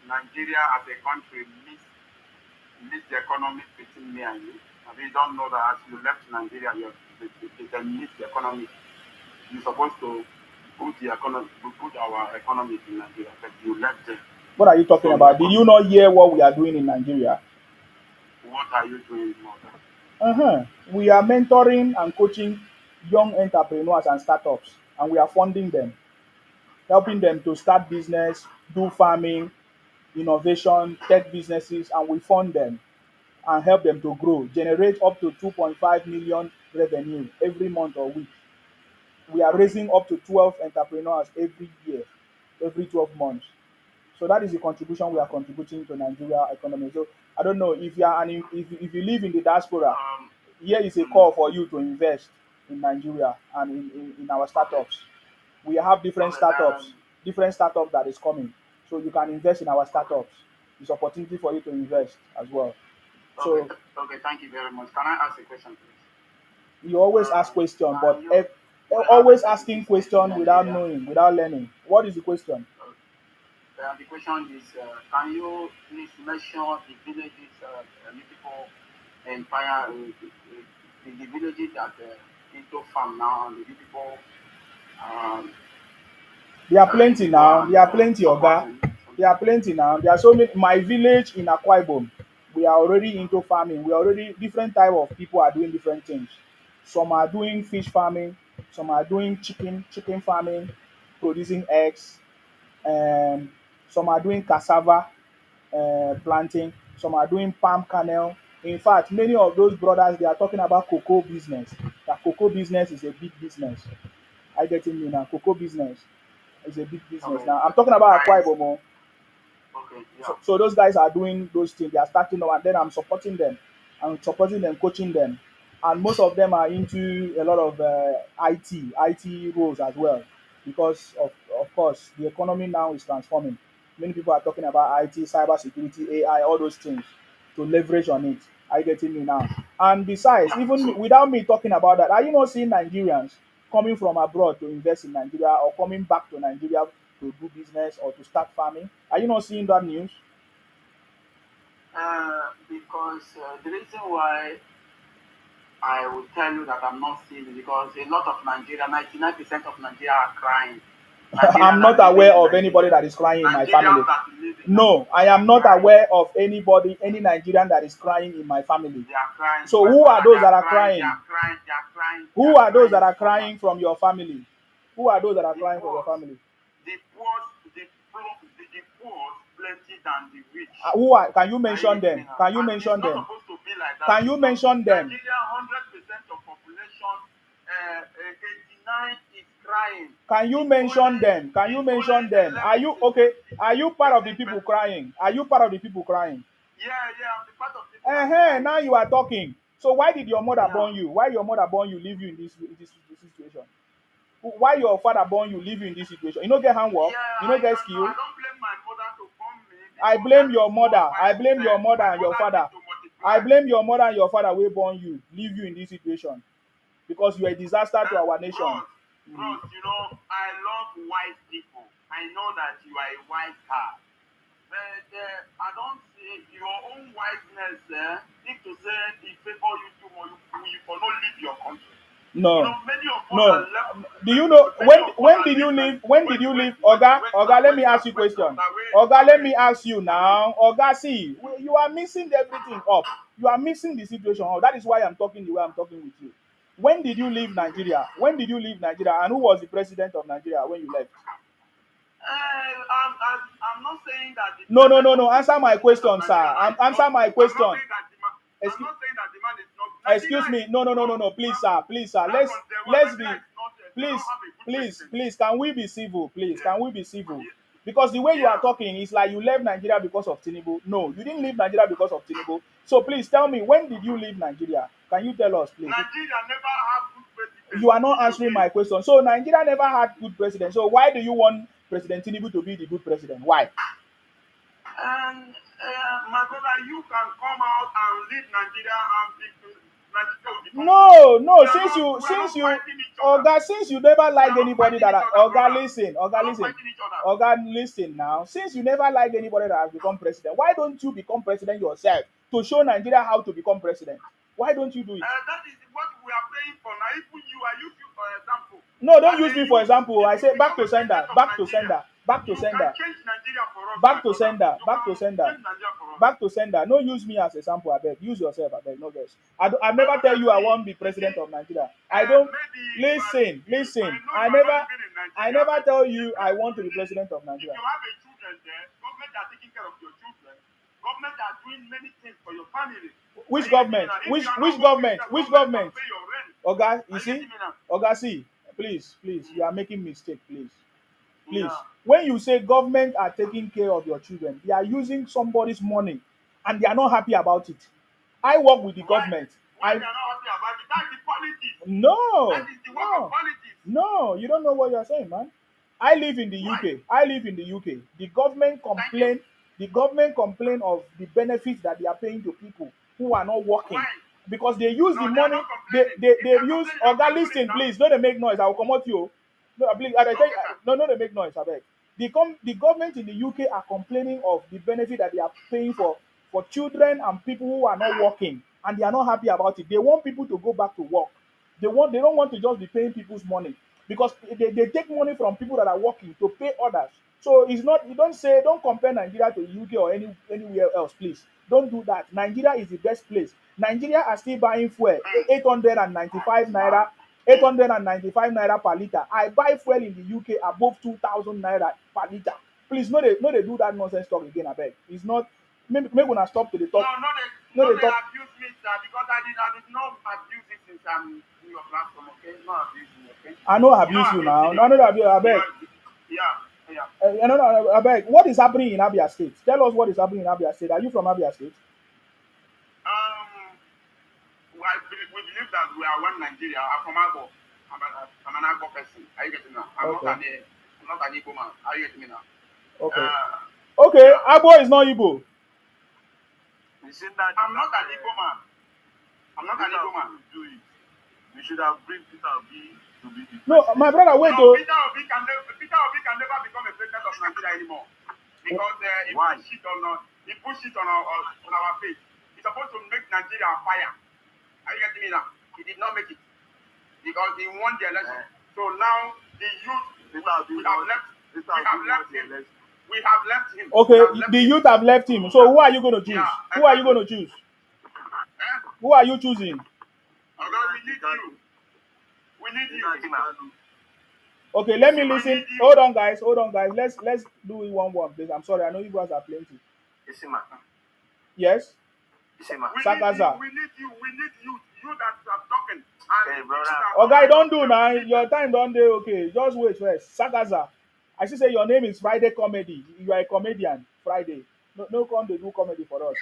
Nigeria as a country miss the economic between me and you? I mean, you don't know that as you left Nigeria, you can miss the economy. You're supposed to put our economy in Nigeria, but you left it. What are you talking So about? Did you not hear what we are doing in Nigeria? what are you doing more? We are mentoring and coaching young entrepreneurs and startups, and we are funding them, helping them to start business, do farming, innovation, tech businesses, and we fund them and help them to grow, generate up to 2.5 million revenue every month or week. We are raising up to 12 entrepreneurs every year, every 12 months. So that is the contribution we are contributing to Nigeria economy. So I don't know if you are if you live in the diaspora, here is a call for you to invest in Nigeria and in our startups. We have different startups that is coming. So you can invest in our startups. It's opportunity for you to invest as well. So Okay, thank you very much. Can I ask a question, please? you always ask question, but always asking question without knowing, without learning. What is the question? The question is, can you please mention the villages, the people in Paya, the villages that into farm now, and the people. Um, There are plenty now. There are plenty, Oga. There are plenty now. There are so many. My village in Akwa Ibom, we are already into farming. We are already different type of people are doing different things. Some are doing fish farming. Some are doing chicken farming, producing eggs. Um, some are doing cassava planting. Some are doing palm kernel. In fact, many of those brothers they are talking about cocoa business. That cocoa business is a big business. I getting me now. Cocoa business is a big business. Okay. Now I'm talking about Akwa Ibom. Okay, yeah. So those guys are doing those things. They are starting up, and then I'm supporting them. I'm supporting them, coaching them, and most of them are into a lot of IT roles as well, because of course the economy now is transforming. Many people are talking about IT, cyber security, AI, all those things to leverage on it. Are you getting me now? And besides, even without me talking about that, are you not seeing Nigerians coming from abroad to invest in Nigeria or coming back to Nigeria to do business or to start farming? Are you not seeing that news? Because the reason why I will tell you that I'm not seeing it because a lot of Nigeria, 99% of Nigeria are crying. I'm not aware of anybody that is crying in my family. No, I am not aware of anybody, any Nigerian that is crying in my family. They are crying. So who are those that are crying? They are crying. Who are those that are crying from your family? Who are those that are crying from your family? The poor, plenty than the rich. Who are? Can you mention them? Can you mention them? It's not supposed to be like that. Can you mention them? Nigeria, 100% of population, 89 is crying. Can you mention them? Can you mention them? Are you okay? Are you part of the people crying? Are you part of the people crying? Yeah, I'm the part of the people. Now you are talking. So why did your mother born you? Why your mother born you leave you in this situation? Why your father born you leave you in this situation? You don't get handwork. You don't get skill. I don't blame my mother to born me. I blame your mother. I blame your mother and your father. I blame your mother and your father wey born you, leave you in this situation, because you are a disaster to our nation. Bros, I love white people. I know that you are a white car. But I don't see your own whiteness need to say it favor you too much. You cannot leave your country. No. Many of us No. are left. Do you know when did you leave? When did you leave? Oga, let me ask you a question. Oga, let me ask you now. Oga, see, you are mixing everything up. You are mixing the situation up. That is why I'm talking the way I'm talking with you. When did you leave Nigeria? When did you leave Nigeria? And who was the president of Nigeria when you left? I'm not saying that. No. Answer my question, sir. Answer my question. I'm not saying that the man is not. Excuse me. No. Please, sir. Please. Can we be civil? Please, can we be civil? Because the way you are talking is like you left Nigeria because of Tinubu. No, you didn't leave Nigeria because of Tinubu. So please tell me, when did you leave Nigeria? Can you tell us, please? Nigeria never had good president. You are not answering my question. So Nigeria never had good president. So why do you want President Tinubu to be the good president? Why? My brother, you can come out and lead Nigeria and Nigeria will become. No, no. We are Since not, you, we are not since you, fighting each other. Oga, since you never We like are not anybody fighting that, each other, Oga, brother. listen, We are Oga, not listen, fighting each other. Oga, listen now. Since you never like anybody that has become president, why don't you become president yourself to show Nigeria how to become president? Why don't you do it? That is what we are praying for. Now, even you, I use you for example. No, don't As use a me for youth, example. if I you say back become to a sender, president of back to Nigeria, sender, back to you can sender, change Nigeria for us, my back to brother. sender, You back to can sender. change Nigeria for us. Back to sender. No use me as example, I beg. Use yourself, I beg. No guess. I My never tell brother, you I see, won't be you president see, of Nigeria. I don't maybe listen, I listen. know I you are not never living in I Nigeria, never but tell if you you, I want to be president of if Nigeria. you have a children there, government are taking care of your children. Government are doing many things for your family. Which Are you getting me government? now? If Which you are which not working, government? the Which government can government? pay your rent. Oga, Are you you see? getting me now? Oga, see, please, please, you are making mistake, please. Please. Yeah. When you say government are taking care of your children, they are using somebody's money and they are not happy about it. I work with the Why? government. Why they are not happy about it? That's the politics. No, That is the work of no, politics. no, you don't know what you're saying, man. I live in the Why? UK. I live in the UK. The government Thank you. complain. The government complain of the benefits that they are paying to people who are not working Why? because they use the No, they are money. not They complaining. they, If they they are use. complaining, Oga, they will listen, it now. please. Don't make noise. I will come out you. No, please. I tell Okay, you, sir. no, no, they make noise. I beg. The government in the UK are complaining of the benefit that they are paying for children and people who are not working, and they are not happy about it. They want people to go back to work. They don't want to just be paying people's money because they take money from people that are working to pay others. So it's not, you don't compare Nigeria to UK or anywhere else, please. Don't do that. Nigeria is the best place. Nigeria are still buying fuel 895 naira, 895 naira per liter. I buy fuel in the UK above 2,000 naira per liter. Please, no they do that nonsense talk again, I beg. It's not, maybe when I stop to the No, talk, no, no they they talk. abuse me, sir, because I did not abuse it since I'm in your platform, okay? No abuse me, okay? I know You know abuse I'm you a now. senior. No, no, abuse, I beg. Yeah. I beg. What is happening in Abia State? Tell us what is happening in Abia State. Are you from Abia State? Um, we believe that we are one Nigeria. I'm from Agbo. I'm an Agbo person. Are you getting me now? I'm Okay. not an Igbo man. Are you getting me now? Okay. Okay, Yeah. Agbo is not Igbo. You see that? I'm not an Igbo man. I'm not an Igbo man. Do it. We should have bring Peter Obi to be the No, president. my brother, wait. No, Peter Obi can never become a president of Nigeria anymore because Why? he push it on our face. He's supposed to make Nigeria on fire. Are you getting me now? He did not make it because he won the election. So now the youth we have left him. We have left him. Okay, the youth have left him. So who are you going to choose? Yeah, Who are you going to choose? Who are you choosing? Okay, we need you. We need you. Okay, let me listen. Hold on, guys. Let's do it one, please. I'm sorry. I know you guys are plenty. Yes. Sakaza. We need you. You that are talking. Hey, brother. Okay, don't do now. Your time don't do. Okay, just wait first. Sakaza. I see say your name is Friday Comedy. You are a comedian. Friday. No come to do comedy for us.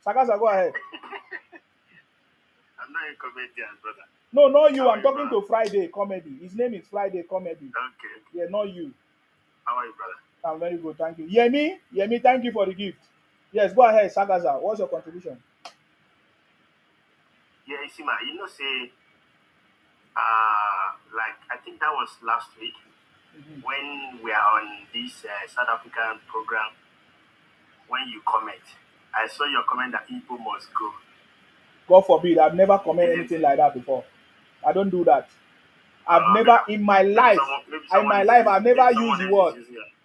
Sakaza, go ahead. I'm not a comedian, brother. No, not you. How I'm are talking brother? to Friday Comedy. His name is Friday Comedy. Okay. Yeah, not you. How are you, brother? I'm very good. Thank you. Yemi, thank you for the gift. Yes, go ahead, Sakaza. What's your contribution? Yeah, Isima, say, like, I think that was last week when we are on this South African program, when you comment. I saw your comment that Igbo must go. God forbid, I've never commented anything like that before. I don't do that. I've never in my life, I've never used the word.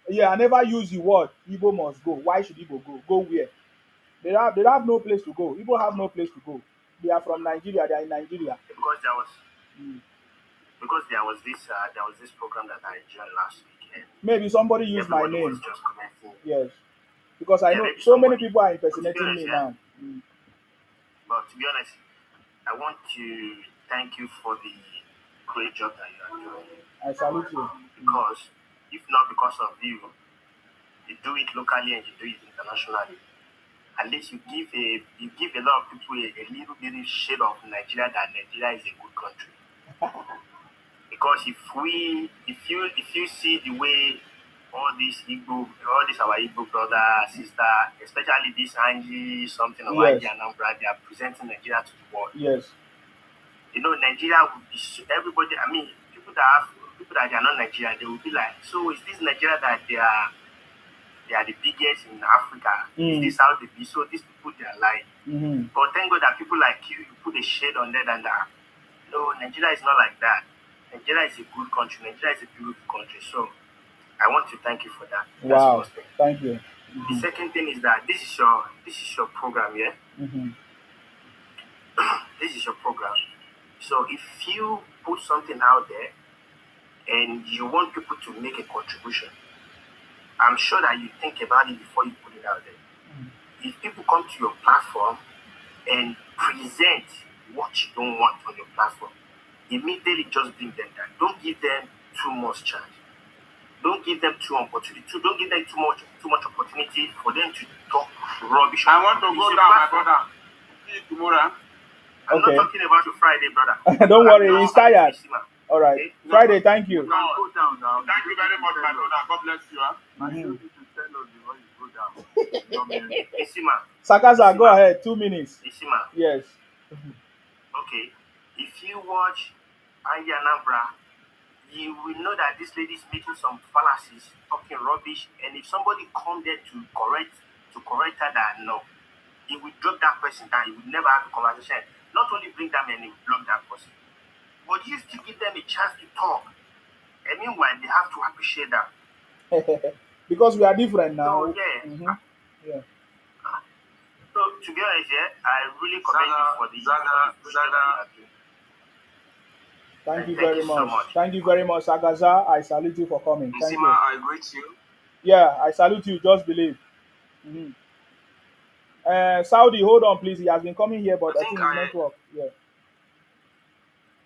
Yeah, I never use the word Igbo must go. Why should Igbo go? Go where? They have no place to go. Igbo have no place to go. They are from Nigeria. They are in Nigeria. Because there was this program that I joined last week. Maybe somebody used my name. Was just commenting. Yes, because I know so many people are impersonating me now. But to be honest, I want to thank you for the great job that you are doing. I salute you. Because if not because of you do it locally and you do it internationally. At least you give a lot of people a little bit shade of Nigeria that Nigeria is a good country. Because if you see the way all these Igbo, all these our Igbo brother, sister, especially this Angie, something of Yes. Angie and Ambra, they are presenting Nigeria to the world. Yes. Nigeria would be everybody. I mean, people that are not Nigerian, they will be like, so is this Nigeria that they are the biggest in Africa? Is this how they be? So these people they are lying. Mm-hmm. But thank God that people like you put a shade on that and that. No, Nigeria is not like that. Nigeria is a good country. Nigeria is a beautiful country. So I want to thank you for that. That's Wow. first thing. Thank you. The second thing is that this is your program, yeah? Mm-hmm. This is your program. So if you put something out there and you want people to make a contribution, I'm sure that you think about it before you put it out there. If people come to your platform and present what you don't want on your platform, immediately just bring them down. Don't give them too much chance. Don't give them too opportunity. Don't give them too much opportunity for them to talk rubbish. I want to go down, my brother. See you tomorrow. I'm Okay. not talking about you Friday, brother. Don't worry, he's tired. Isima. All right. Okay? Friday, thank you. You can go down now. Thank you very much, my brother. God bless you. Huh? I Mhm. should to tell us before you go down. Isima. Sakaza, go ahead. 2 minutes. Isima. Yes. Okay. If you watch Aya Nambra, you will know that this lady is making some fallacies, talking rubbish, and if somebody come there to correct her that no, he will drop that person down. He will never have a conversation. Not only bring them and he will block that person, but you still give them a chance to talk. And meanwhile, they have to appreciate that. Because we are different now. So yeah. Mhm. Yeah. So to be honest, yeah, I really commend you for the Zaga. push that you are doing. Thank you Thank very you so much. much. Thank you very much, Sagaza. I salute you for coming. Thank Nsima, you. I greet you. Yeah, I salute you. Just believe. Mhm. Saudi, hold on, please. He has been coming here, but I I think think his I- network. Yeah.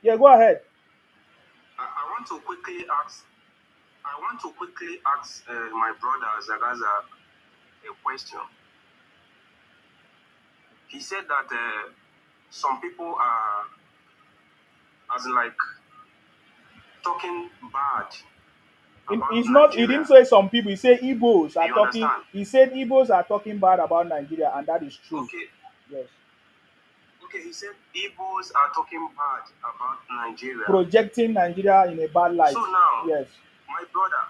Yeah, go ahead. I want to quickly ask my brother Zagaza a question. He said that some people are, as in like, talking bad about It's not. He Nigeria. didn't say some people. He said Igbos are You talking. understand? He said Igbos are talking bad about Nigeria, and that is true. Okay, Yes. he said Igbos are talking bad about Nigeria. Projecting Nigeria in a bad light. So now, Yes. my brother,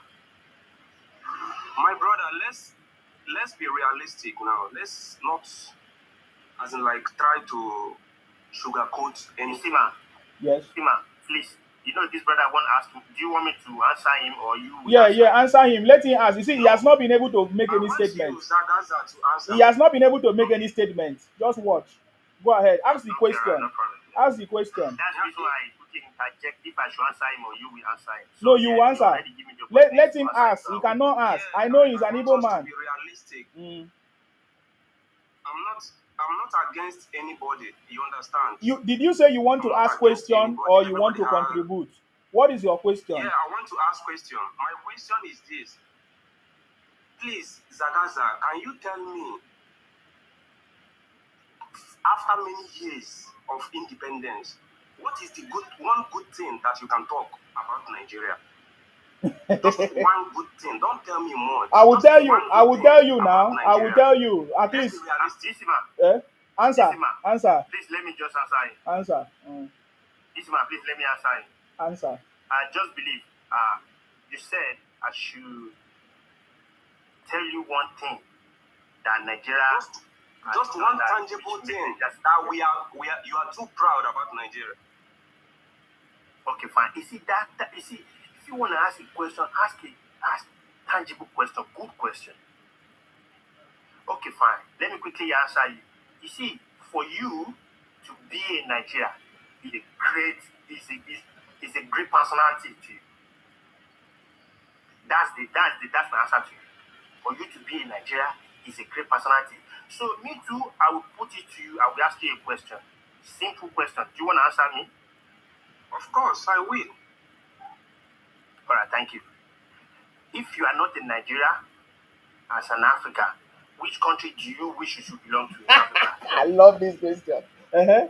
let's be realistic now. Let's not, as in like, try to sugarcoat anything. Isima, Yes. Isima, please. You know this brother want to ask you. Do you want me to answer him or you? will Yeah, answer yeah. him? Answer him. Let him ask. You see, he has not been able to make I any want you, statement. Zagaza, to answer. He has not been able to make any statement. Just watch. Go ahead. Ask the Okay, question. no problem. Ask the question. That's the reason why I quickly interject if I should answer him or you will answer him. No, you yeah, answer. already give me the Let opportunity him to answer ask. so He I will. cannot ask. Yeah, I know he's an want Igbo us to man. be realistic. Mm. I'm not against anybody. You understand? Did you say you want to I'm not ask against question anybody. or you want to Everybody has- contribute? What is your question? Yeah, I want to ask question. My question is this. Please, Zagaza, can you tell me, after many years of independence, what is the one good thing that you can talk about Nigeria? Just one good thing. Don't tell me much. I will Just tell you. one I good will thing tell you about now. I will Nigeria. tell you. At Let's be least. realistic. Isima, Answer. Isima, Answer. please let me just answer him. Answer. Isima, please let me answer him. Answer. I just believe you said I should tell you one thing that Nigeria Just has one done that tangible which thing makes it that you are too proud about Nigeria. okay, fine. You see you see, if you want to ask a question, ask tangible question, good question. Okay, fine. Let me quickly answer you. You see, for you to be in Nigeria is a great is a great personality to you. That's my answer to you. For you to be in Nigeria is a great personality. So me too, I will put it to you. I will ask you a question. Simple question. Do you want to answer me? Of course, I will. All right, thank you. If you are not in Nigeria as an African, which country do you wish you should belong to in Africa? I love this question. Uh-huh.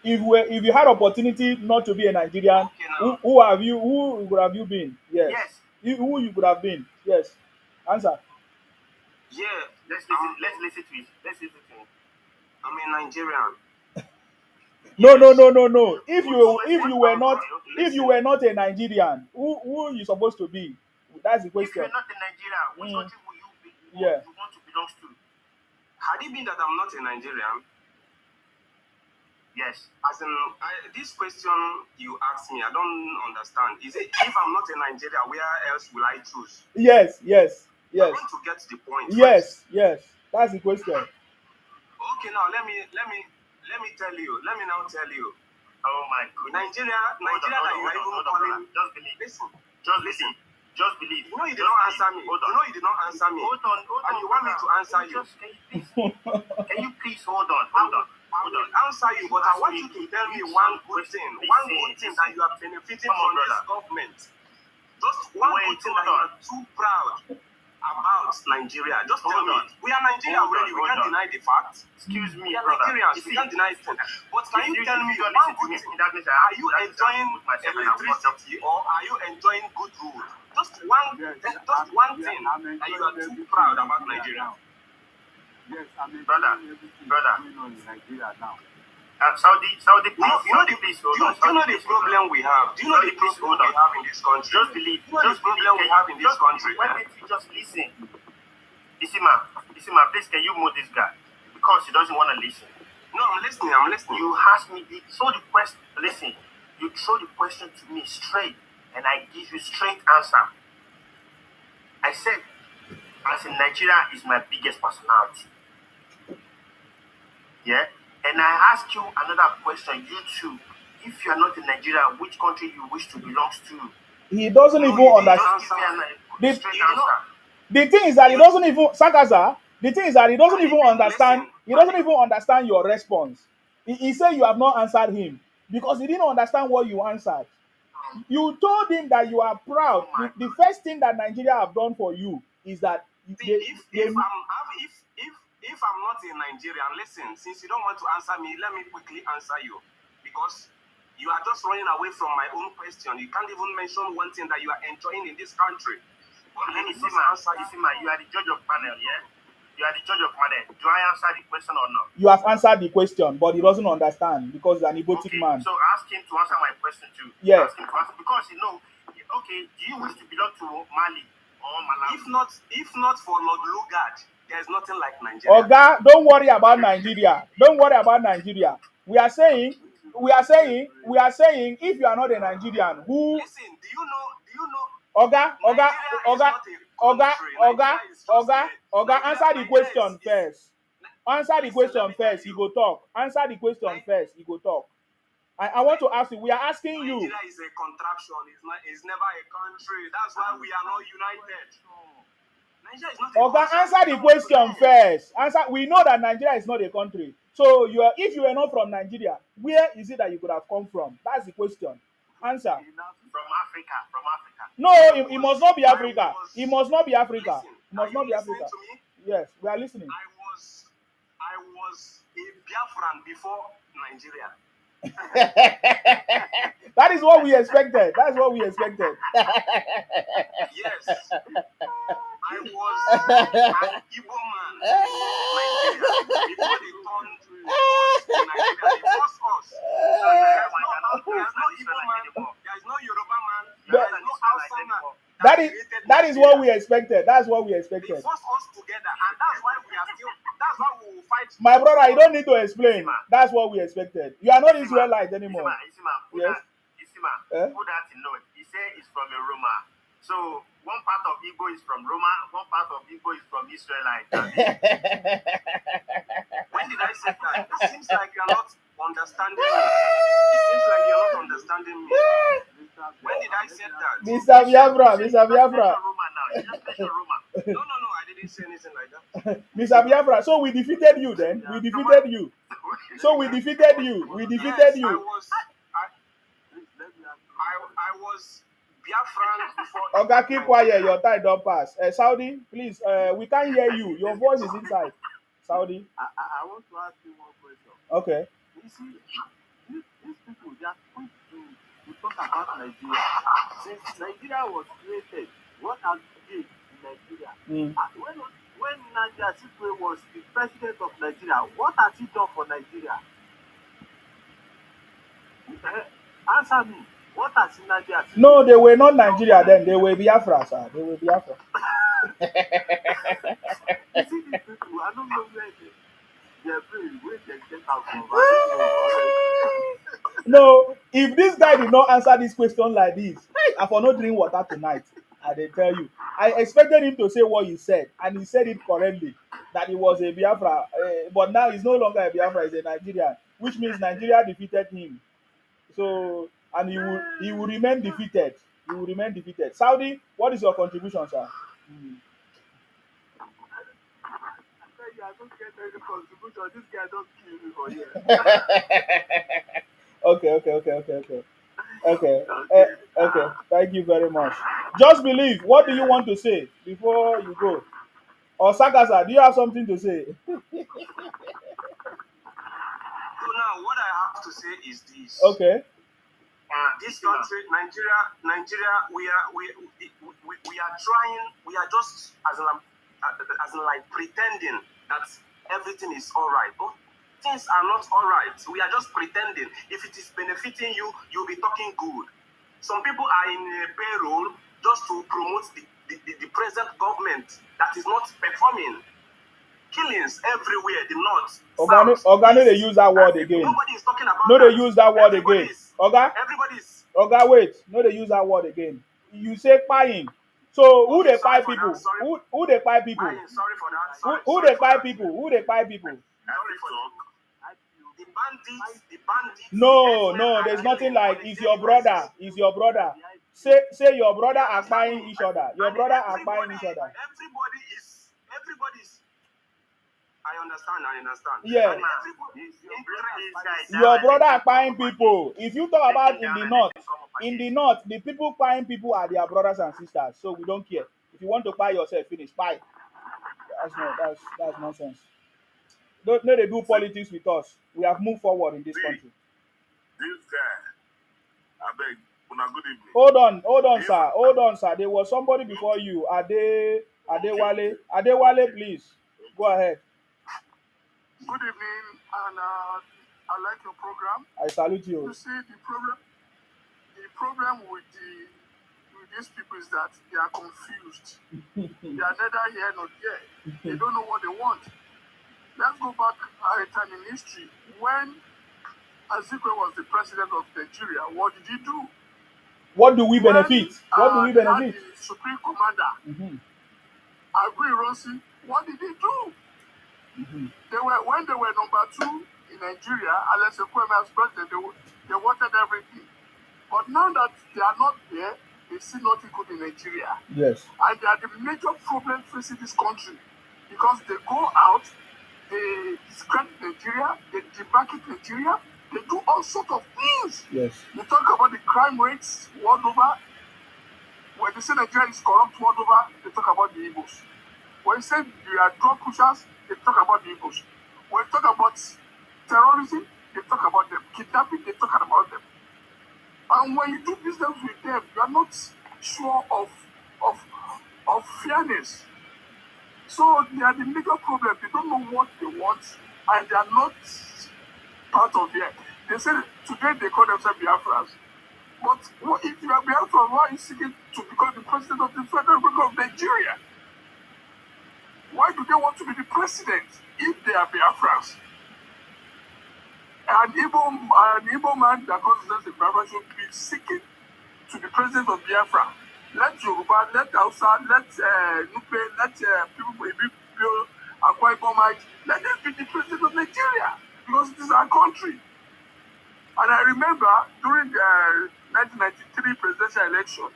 If you had opportunity not to be a Nigerian, Okay, now. who would have you been? Yes. Yes. Who you could have been? Yes. Answer. Yeah, let's listen to it. Let's listen to it. I'm a Nigerian. No, no, Yes. no, no, no. If What you what if you listen. were not a Nigerian, who are you supposed to be? That's the If you're question. not in Nigeria, which Mm, country will you be yeah. you want to belong to? Had it been that I'm not a Nigerian, yes. As in this question you asked me, I don't understand. Is it if I'm not in Nigeria, where else will I choose? Yes, yes, I yes, want to get the point first. yes, yes. That's the question. Okay, now let me tell you. Let me now tell you. Oh my goodness. Nigeria that you are even calling. Just believe. Listen. Just listen. Just believe. You know you did not answer me. You know you did not answer me. Hold on. And you want me to answer you. Can you please hold on? I will answer you, but I want you to tell me one good thing. One good thing that you are benefiting from this government. Just one good thing that you are too proud about Nigeria. Just tell me. We are Nigeria already. We can't deny the fact. Excuse me, we are Nigerians. We can't deny it. But can you tell me one good thing? Are you enjoying electricity or are you enjoying good road? Just one thing that you are too proud about Nigeria. Yes, I mean, Brother, brother, going on in Nigeria now. Saudi, please, do you know the problem we have? Do you know the problem we have in this country? Just believe. Do you know the problem we have in this country? Why don't you just listen? Isima, please, can you move this guy? Because he doesn't want to listen. No, I'm listening. You asked me, throw the question, listen, you throw the question to me straight, and I give you straight answer. I said, as in Nigeria is my biggest personality. Yeah? And I ask you another question, you too. If you are not in Nigeria, which country you wish to belong to? He doesn't even understand. Just give me a straight answer. The thing is that he doesn't even Sakaza. The thing is that he doesn't even understand. He doesn't even understand your response. He said you have not answered him because he didn't understand what you answered. You told him that you are proud. The first thing that Nigeria have done for you is that If I'm not in Nigeria, listen, since you don't want to answer me, let me quickly answer you. Because you are just running away from my own question. You can't even mention one thing that you are enjoying in this country. But let me answer you. You are the judge of panel, yeah? You are the judge of panel. Do I answer the question or not? You have answered the question, but he doesn't understand because he's an Ibotic man. So ask him to answer my question too. Yes. Ask him to answer because okay, do you wish to belong to Mali or Malawi? If not for Lord Lugard, there's nothing like Nigeria. Oga, don't worry about Nigeria. Don't worry about Nigeria. We are saying, if you are not a Nigerian, who? Listen, do you know? Oga, answer the question first. Answer the question first. You go talk. Answer the question first. You go talk. I want to ask you. We are asking you. Nigeria is a contraction. It's never a country. That's why we are not united. Nigeria is not a Oga, country. answer the question first. We know that Nigeria is not a country. So if you were not from Nigeria, where is it that you could have come from? That's the question. Answer. From Africa. No, it must not be Africa. It must not be Africa. It must not be Africa. Yes, we are listening. I was a Biafran before Nigeria. That is what we expected. That's what we expected. Yes. I was an Igbo man in Nigeria before they turned us to Nigeria. They forced us. There's no Igbo man, there's no Yoruba man, there's no Hausa man. That is what we expected. That's what we expected. They forced us together, and that's why we will fight. My brother, you don't need to explain. That's what we expected. You are not Israelite anymore. Yes. Put that in note. He said it's from a Roma. So one part of Igbo is from Roma, one part of Igbo is from Israelite. When did I say that? It seems like you're not understanding me. When did I say that? Mr. Biafra. No, I didn't say anything like that. Mr. Biafra, so we defeated you then? We defeated you. So we defeated you. Yes, I was Biafran before. Okay, keep quiet. Your time don't pass. Saudi, please. We can't hear you. Your voice is inside. Saudi. I want to ask you one question. Okay. You see, these people, they are quick to talk about Nigeria. Since Nigeria was created, what has he did in Nigeria? Mm. When Nadia Sikwe was the president of Nigeria, what has he done for Nigeria? Answer me. What has Nadia Sikwe? No, they were not Nigeria then. They were Biafra, sir. They were Biafra. You see these people, I don't know where their brain, where they get out from. I don't know. No, if this guy did not answer this question like this, I for not drink water tonight. I dey tell you, I expected him to say what he said, and he said it correctly that he was a Biafra, but now he's no longer a Biafra; he's a Nigerian, which means Nigeria defeated him. So, and he will remain defeated. He will remain defeated. Saudi, what is your contribution, sir? Mm. I don't get any contribution. This guy don't kill me for here. Okay. Okay. Thank you very much. Just believe. What do you want to say before you go? Or Sagasa, do you have something to say? So now, what I have to say is this. Okay. This country, Nigeria, we are trying. We are just as in like pretending that everything is all right, but things are not all right. We are just pretending. If it is benefiting you, you'll be talking good. Some people are in a payroll just to promote the present government that is not performing. Killings everywhere, the north. Oga, no, they use that word again. Nobody is talking about No, they use that word again. Oga, everybody's. Oga, wait. No, they use that word again. You say buying. So who they buy people? Who they buy people? Sorry for that. Who they buy people? Who they buy people? Sorry for that. The bandits. No, there's nothing like it's your brother. It's your brother. Say your brother are buying each other. Your brother are buying each other. Everybody's. I understand. Yeah. And Your brother are buying people. If you talk about in the north, the people buying people are their brothers and sisters. So we don't care. If you want to buy yourself, finish. Buy. That's nonsense. No, they do politics with us. We have moved forward in this country. This guy, I beg, una good evening. Hold on, sir. There was somebody before you. Adewale, please. Go ahead. Good evening, and I like your program. I salute you. You see, the problem with these people is that they are confused. They are neither here nor there. They don't know what they want. Let's go back a time in history when Azikwe was the president of Nigeria. What did he do? What do we benefit? The Supreme Commander, Agui Ironsi, what did he do? When they were number 2 in Nigeria, Alex Ekweme as president, they wanted everything. But now that they are not there, they see nothing good in Nigeria. Yes. And they are the major problem facing this country because they go out, they discredit Nigeria, they demarket Nigeria, they do all sorts of things. Yes. They talk about the crime rates world over. When they say Nigeria is corrupt world over, they talk about the Igbos. When they say we are drug pushers, they talk about the Igbos. When they talk about terrorism, they talk about them. Kidnapping, they talk about them. And when you do business with them, you are not sure of fairness. So they are the major problem. They don't know what they want, and they are not part of it. They say today they call themselves Biafrans. But if you are Biafran, why are you seeking to become the president of the Federal Republic of Nigeria? Why do they want to be the president if they are Biafrans? An Igbo man that calls himself a Biafra should be seeking to be president of Biafra. Let Yoruba, let Hausa, let Nupe, let people, Akwa Ibom, let them be the president of Nigeria because it is our country. And I remember during the 1993 presidential election,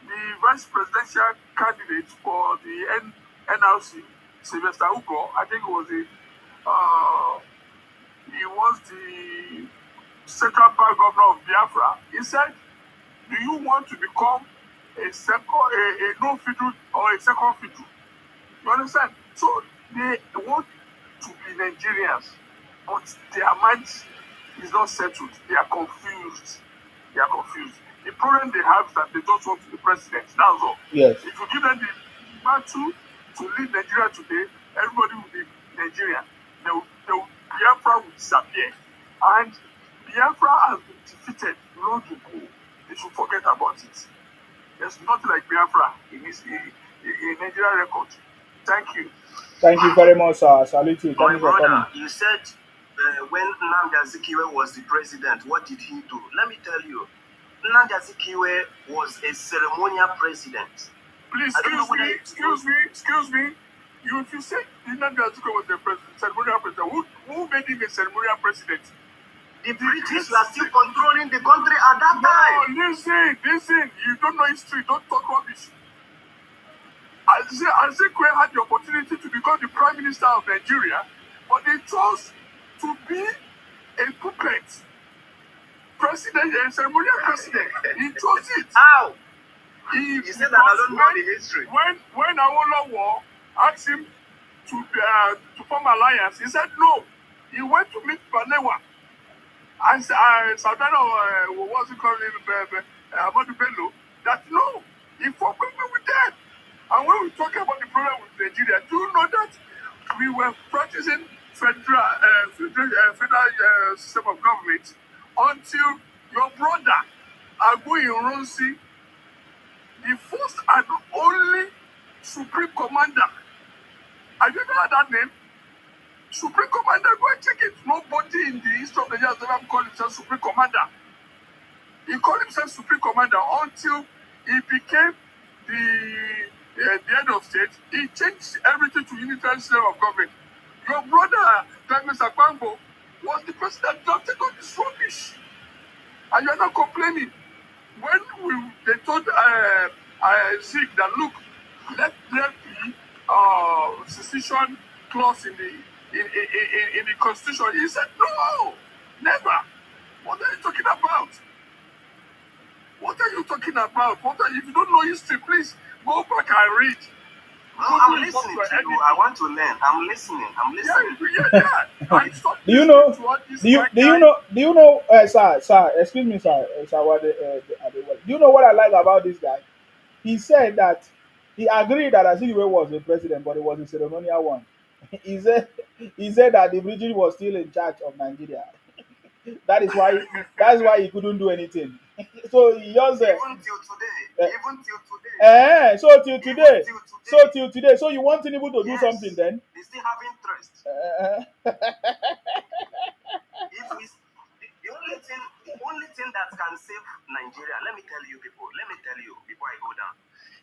the vice presidential candidate for the NRC, Sylvester Ugo, I think he was the Central Bank governor of Biafra. He said, do you want to become a no-fiddle or a second fiddle? You understand? So they want to be Nigerians, but their mind is not settled. They are confused. The problem they have is that they just want to be president. That's all. Yes. If you give them the mantle to lead Nigeria today, everybody will be Nigerian. Biafra will disappear. And Biafra has been defeated long ago. They should forget about it. There's nothing like Biafra in Nigeria record. Thank you. Thank you very much, sir. I salute you. Thank My you for coming. brother, you said when Nnamdi Azikiwe was the president, what did he do? Let me tell you, Nnamdi Azikiwe was a ceremonial president. Please, I don't know whether excuse me. If you say Nnamdi Azikiwe was the president, ceremonial president, who made him a ceremonial president? The British were still controlling the country at that time. No, listen. You don't know history. Don't talk rubbish. Azikiwe had the opportunity to become the prime minister of Nigeria, but they chose to be a puppet president, a ceremonial president. He chose it. How? You said that I don't know the history. When Awolowo asked him to form alliance, he said no. He went to meet Balewa. And Sadano, what's he called him, Ahmadu Bello, that no, he fought with them. And when we talk about the problem with Nigeria, do you know that we were practicing federal system of government until your brother, Agui Ironsi, the first and only Supreme Commander. Have you ever heard that name? Supreme Commander, go and check it. Nobody in the history of the years ever called himself Supreme Commander. He called himself Supreme Commander until he became the head of state. He changed everything to unitary system of government. Your brother, Douglas Akpango, was the president that take on this rubbish. And you're not complaining. When they told Zeke that, look, let there be secession clause in the constitution, he said, no, never. What are you talking about? If you don't know history, please go back and read. I'm listening to you. I want to learn. I'm listening. Yeah. Do you know, sir, excuse me, sir, do you know what I like about this guy? He said that he agreed that Azikiwe was the president, but it was a ceremonial one. He said that the British was still in charge of Nigeria. That's why he couldn't do anything. So he just even till today. So you want Tinubu to do something then? They still have interest. The only thing that can save Nigeria, let me tell you before I go down.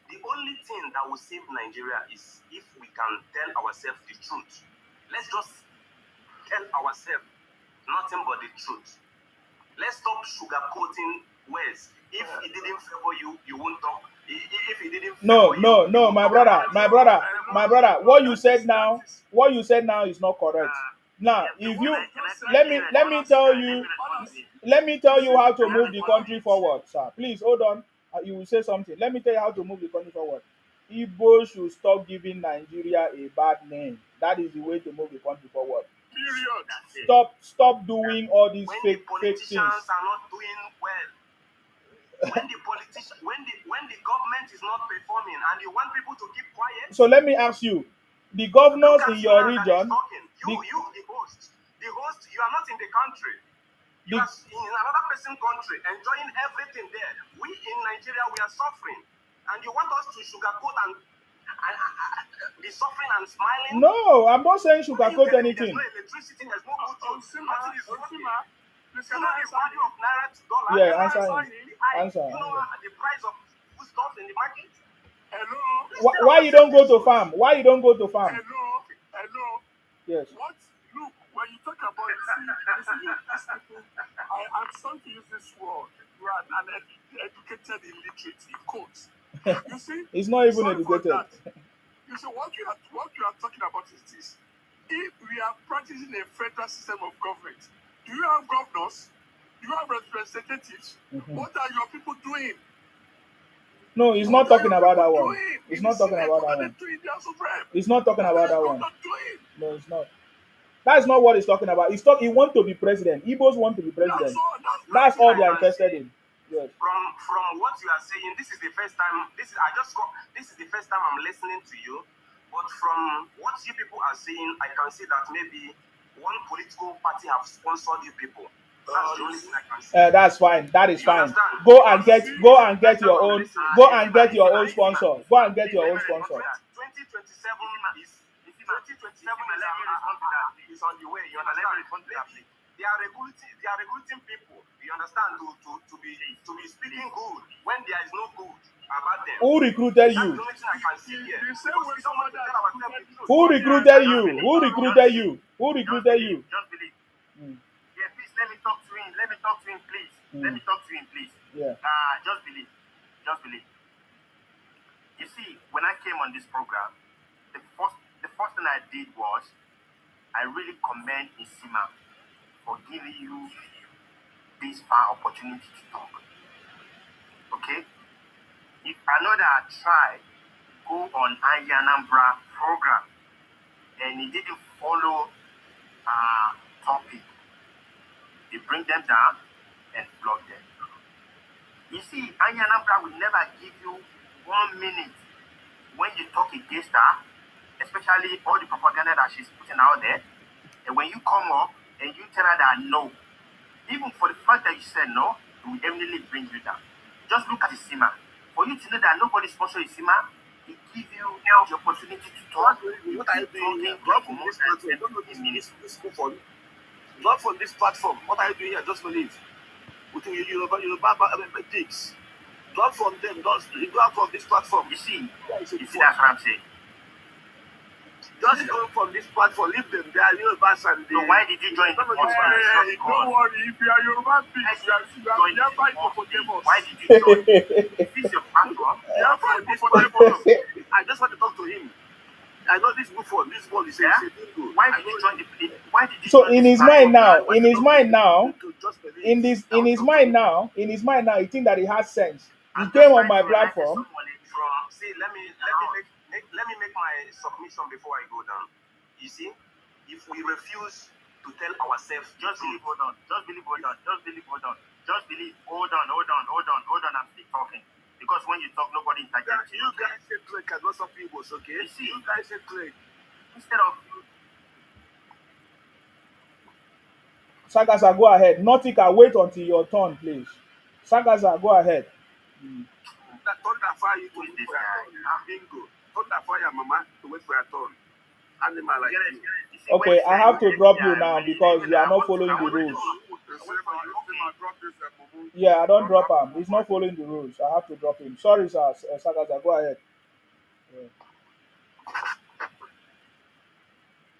The only thing that will save Nigeria is if we can tell ourselves the truth. Let's just tell ourselves nothing but the truth. Let's stop sugarcoating words. If it didn't favor you, you won't talk. If it didn't No, my brother. What you said now is not correct. Now, if you let me tell you how to move the country forward, sir. Please hold on. You will say something. Let me tell you how to move the country forward. Igbo should stop giving Nigeria a bad name. That is the way to move the country forward. Period. Stop doing all these when fake the politicians things. are not doing well. when the government is not performing and you want people to keep quiet. So let me ask you, the governors in your region, the host, you are not in the country. You are in another person's country, enjoying everything there. We in Nigeria, we are suffering, and you want us to sugarcoat and be suffering and smiling? No, I'm not saying sugarcoat anything. There's no electricity, there's no good jobs. Yeah, answer. You know the price of foodstuffs in the market? Hello. Why you don't go to farm? Hello. Yes. What? Look, when you talk about these people, I'm sorry to use this word. You are an educated illiterate in quotes. You see? It's not even educated. You see, what you are talking about is this. If we are practicing a federal system of government, do you have governors? Do you have representatives? Mm-hmm. What are your people doing? No, he's not talking about that one. He's not talking about that one. He's not talking about that one. No, it's not. That's not what he's talking about. He wants to be president. Igbos want to be president. That's all they are interested in. Yes. From what you are saying, this is the first time. This is the first time I'm listening to you. But from what you people are saying, I can see that maybe one political party have sponsored you people. That's the only thing I can see. That's fine. That is You fine. understand? Go and get your own. Go and get your own sponsor. Go and get your own sponsor. 2027 is on the way. You understand? They are regulating people. You understand? To be speaking good when there is no good about them. Who recruited That's the you? only thing I can see here. Because we don't want to tell ourselves the truth. Who recruited you? Who recruited you? Who recruited you? Just believe. Mm. Yeah, please let me talk to him. Let me talk to him, please. Let me talk to him, please. Yeah. Just believe. Just believe. You see, when I came on this program, the first thing I did was I really commend Isima for giving you this opportunity to talk. Okay? If another try go on Anambra program and he didn't follow topic, they bring them down and block them. You see, Anambra will never give you 1 minute when you talk against her, especially all the propaganda that she's putting out there. And when you come up and you tell her that no, even for the fact that you said no, it will definitely bring you down. Just look at Isima. For you to know that nobody sponsors Isima, it gives you the opportunity to talk. What are you doing here? Drop from this platform. Drop from this platform. What are you doing here? Just believe. With your dicks. Drop from them. Don't go out from this platform. You see that's what I'm saying. Just go from this platform. Leave them there. So why did you join the Don't worry, if you are Yoruba peace, you are never hippopotamus. Why did you join? Is this your platform? I just want to talk to him. I know this good for this one is Yeah? good. Why did you join the Why did you So join in this his mind platform? now, in his mind now, Just believe. in his mind now, he think that he has sense. He I'm came just on my trying to enlighten platform. someone See, let me make my submission before I go down. You see, if we refuse to tell ourselves, Just believe, hold on. Just believe, hold on. Just believe, hold on. Just believe, hold on. I'm still talking. Because when you talk, nobody interjects. you guys say trade cannot stop Igbos, okay? You see, You guys say trade. instead of Sagasa, go ahead. Nautica, wait until your turn, please. Sagasa, go ahead. That thunder fire you to wait for your turn. Bingo. Thunder fire mama to wait for your turn. Animal like you. you see, when Okay, you I say have to you drop get you there, now when you because say you are that, not I following want the to rules. Drop this mumu. Yeah, I don't drop him. He's not following the rules. I have to drop him. Sorry, sir. Sagasa, go ahead. Yeah.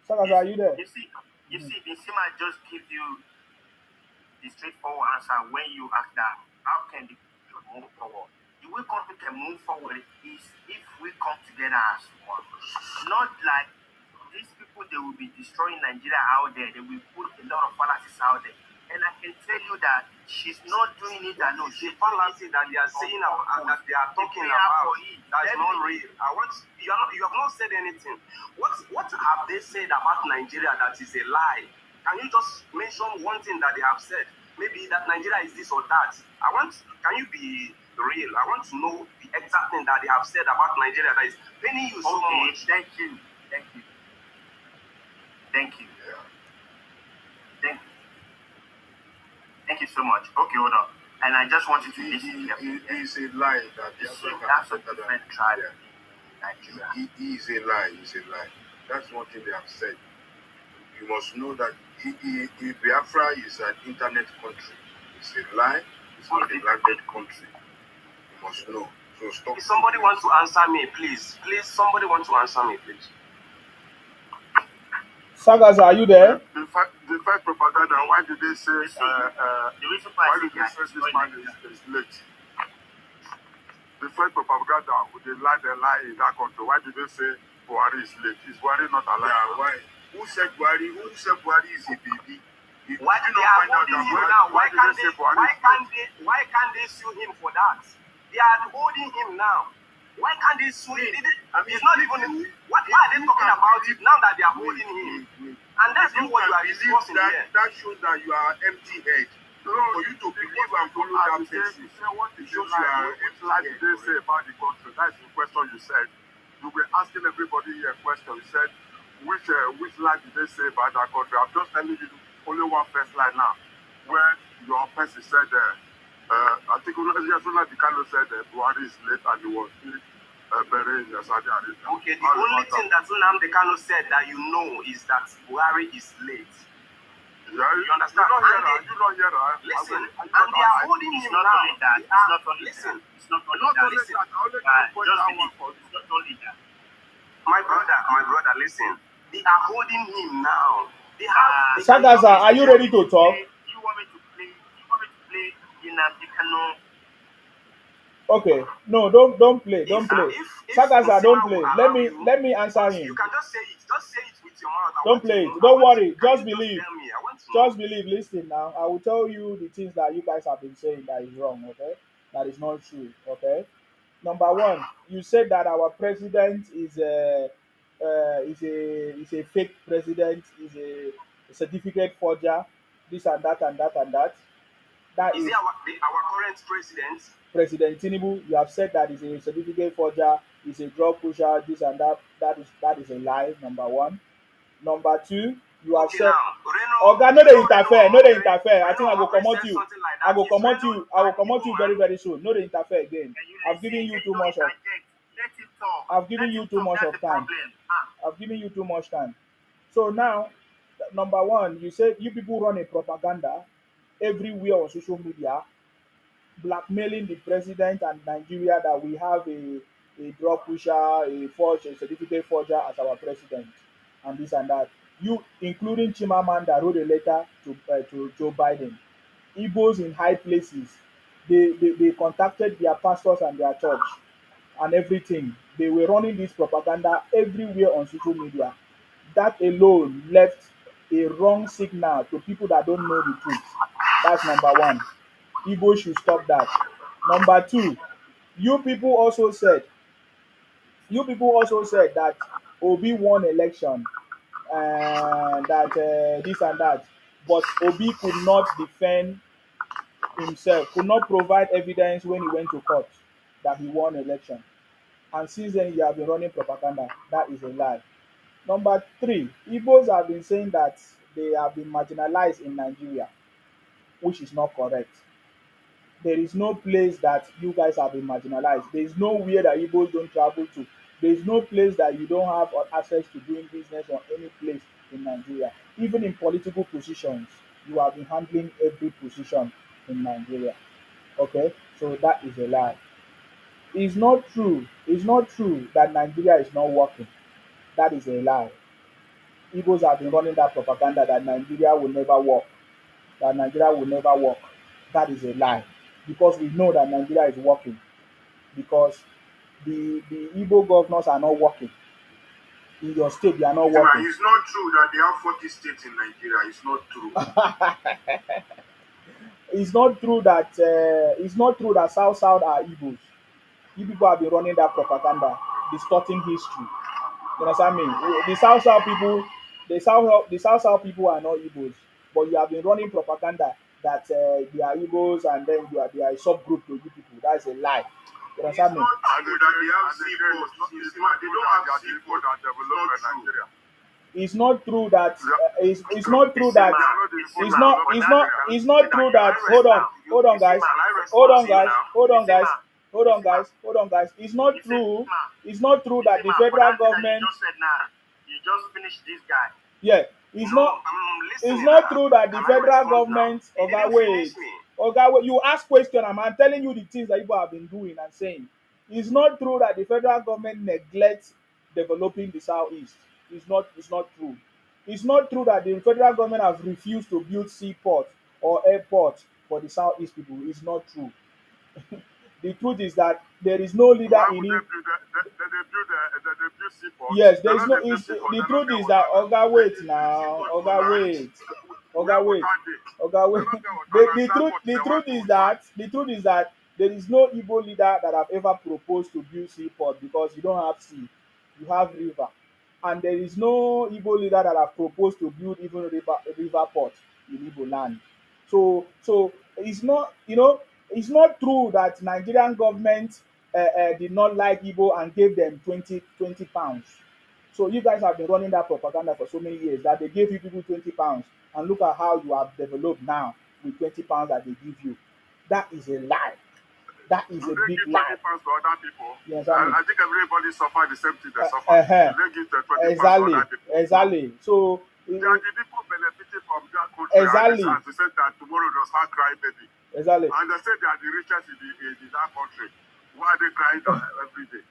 Sagasa, are you there? You see, Isima just give you the straightforward answer when you ask that, how can the country move forward? The way country can move forward is if we come together as one. Not like these people, they will be destroying Nigeria out there. They will put a lot of fallacies out there. And I can tell you that she's not doing it alone. The fallacy that they are saying about, that they are talking about, that's not real. You have not said anything. What have they said about Nigeria that is a lie? Can you just mention one thing that they have said? Maybe that Nigeria is this or that. Can you be real? I want to know the exact thing that they have said about Nigeria that is paining you so much. Thank you. Thank you so much. Okay, hold on. And I just want you to listen carefully. It is a lie that You see, that's a different tribe in Nigeria. It is a lie. It's a lie. That's one thing they have said. You must know that Biafra is an internet country. It's a lie. It's not a landed country. You must know. So stop. If somebody wants to answer me, please. Somebody wants to answer me, please. Sagasa, are you there? The fact propaganda. Why did they say? The reason why Why did they say this man is late? The fact propaganda. They lie in that country. Why did they say Buhari is late? Is Buhari not alive? Yeah, why? Who said Buhari is a baby? Why did they are holding him now? Why can't they sue him for that? They are holding him now. Why can't they sue him? It's not even. Why are they talking about it now that they are holding him? And that's not what you are discussing here. That shows that you are empty-head. No, for you you to believe because and follow that you person. say what It is the shows you lie? are Which lie did they say about the country? That's the question you said. You were asking everybody here a question. You said which lie did they say about that country? I'm just telling you only one first lie now, where your person said I think Yasuna Dikano said Buhari is late and he was still buried in Saudi Arabia. Okay, the only thing that Nnamdi Kanu said that you know is that Buhari is late. Yeah, You understand? You don't hear that. Listen, and they are holding him now. It's not only that. It's not only that. Listen, it's not only that. My brother, listen. They are holding him now. They have. Sagaza, are you ready to talk? Do you want me to play? Do you want me to play Nnamdi Kanu? Okay, no, don't play. Sagaza, don't play. Let me answer him. You can just say it. Just say it with your mouth. Don't play it. Don't worry. Just believe. Just tell me. I want to know. Just believe. Listen now. I will tell you the things that you guys have been saying that is wrong. Okay, that is not true. Okay. Number one, you said that our president is a fake president, is a certificate forger, this and that and that and that. That Is is he our current president? President Tinubu. You have said that is a certificate forger, is a drug pusher, this and that. That is a lie. Number one. Number two, you have Okay, said, now, Oga, no dey interfere, no dey interfere. I think I go comot you. I go comot you. I will comot you very very soon. No dey interfere again. I've given you too much of. I've given you too much of time. I've given you too much time. So now, number one, you said you people run a propaganda everywhere on social media, blackmailing the president and Nigeria that we have a drug pusher, a certificate forger as our president, and this and that. You, including Chimamanda, wrote a letter to Joe Biden. Igbos in high places, they contacted their pastors and their church and everything. They were running this propaganda everywhere on social media. That alone left a wrong signal to people that don't know the truth. That's number one. Igbo should stop that. Number two, you people also said that Obi won election, that this and that, but Obi could not defend himself, could not provide evidence when he went to court that he won election. And since then, you have been running propaganda. That is a lie. Number three, Igbos have been saying that they have been marginalized in Nigeria, which is not correct. There is no place that you guys have been marginalized. There is nowhere that Igbos don't travel to. There is no place that you don't have access to doing business or any place in Nigeria. Even in political positions, you have been handling every position in Nigeria. Okay, so that is a lie. It's not true. It's not true that Nigeria is not working. That is a lie. Igbos have been running that propaganda that Nigeria will never work. That Nigeria will never work. That is a lie. Because we know that Nigeria is working. Because the Igbo governors are not working. In your state, they are not working. It's not true that they have 40 states in Nigeria. It's not true. It's not true that South are Igbos. You people have been running that propaganda, distorting history. You understand me? The South people are not Igbos, but you have been running propaganda that they are Igbos and then they are a subgroup to you people. That's a lie. You understand me? It's not true that it's not true that it's not true that hold on guys hold on guys hold on guys hold on guys hold on guys it's not true that the federal government You just finished this guy. yeah it's not true that the federal government Oga wait you ask question I'm telling you the things that people have been doing and saying. It's not true that the federal government neglects developing the southeast. It's not true. It's not true that the federal government has refused to build seaport or airport for the southeast people. It's not true. The truth is that there is no leader in it. Yes, there is no. The truth is that Oga wait now. Oga wait. The truth is that there is no Igbo leader that have ever proposed to build seaport because you don't have sea, you have river, and there is no Igbo leader that have proposed to build even river port in Igbo land. So it's not, it's not true that Nigerian government did not like Igbo and gave them 20 pounds. So you guys have been running that propaganda for so many years that they gave you people 20 pounds, and look at how you have developed now with 20 pounds that they give you. That is a lie. That is Do a they big give 20 lie. pounds to other people? You understand me? I think everybody suffer the same thing they suffer. Uh-huh. Do they give the 20 pounds to Exactly, other people? No. exactly. So They are the people benefiting from that country, exactly, and they say that tomorrow they'll start crying baby. exactly. And they say they are the richest in that country. Why are they crying every day?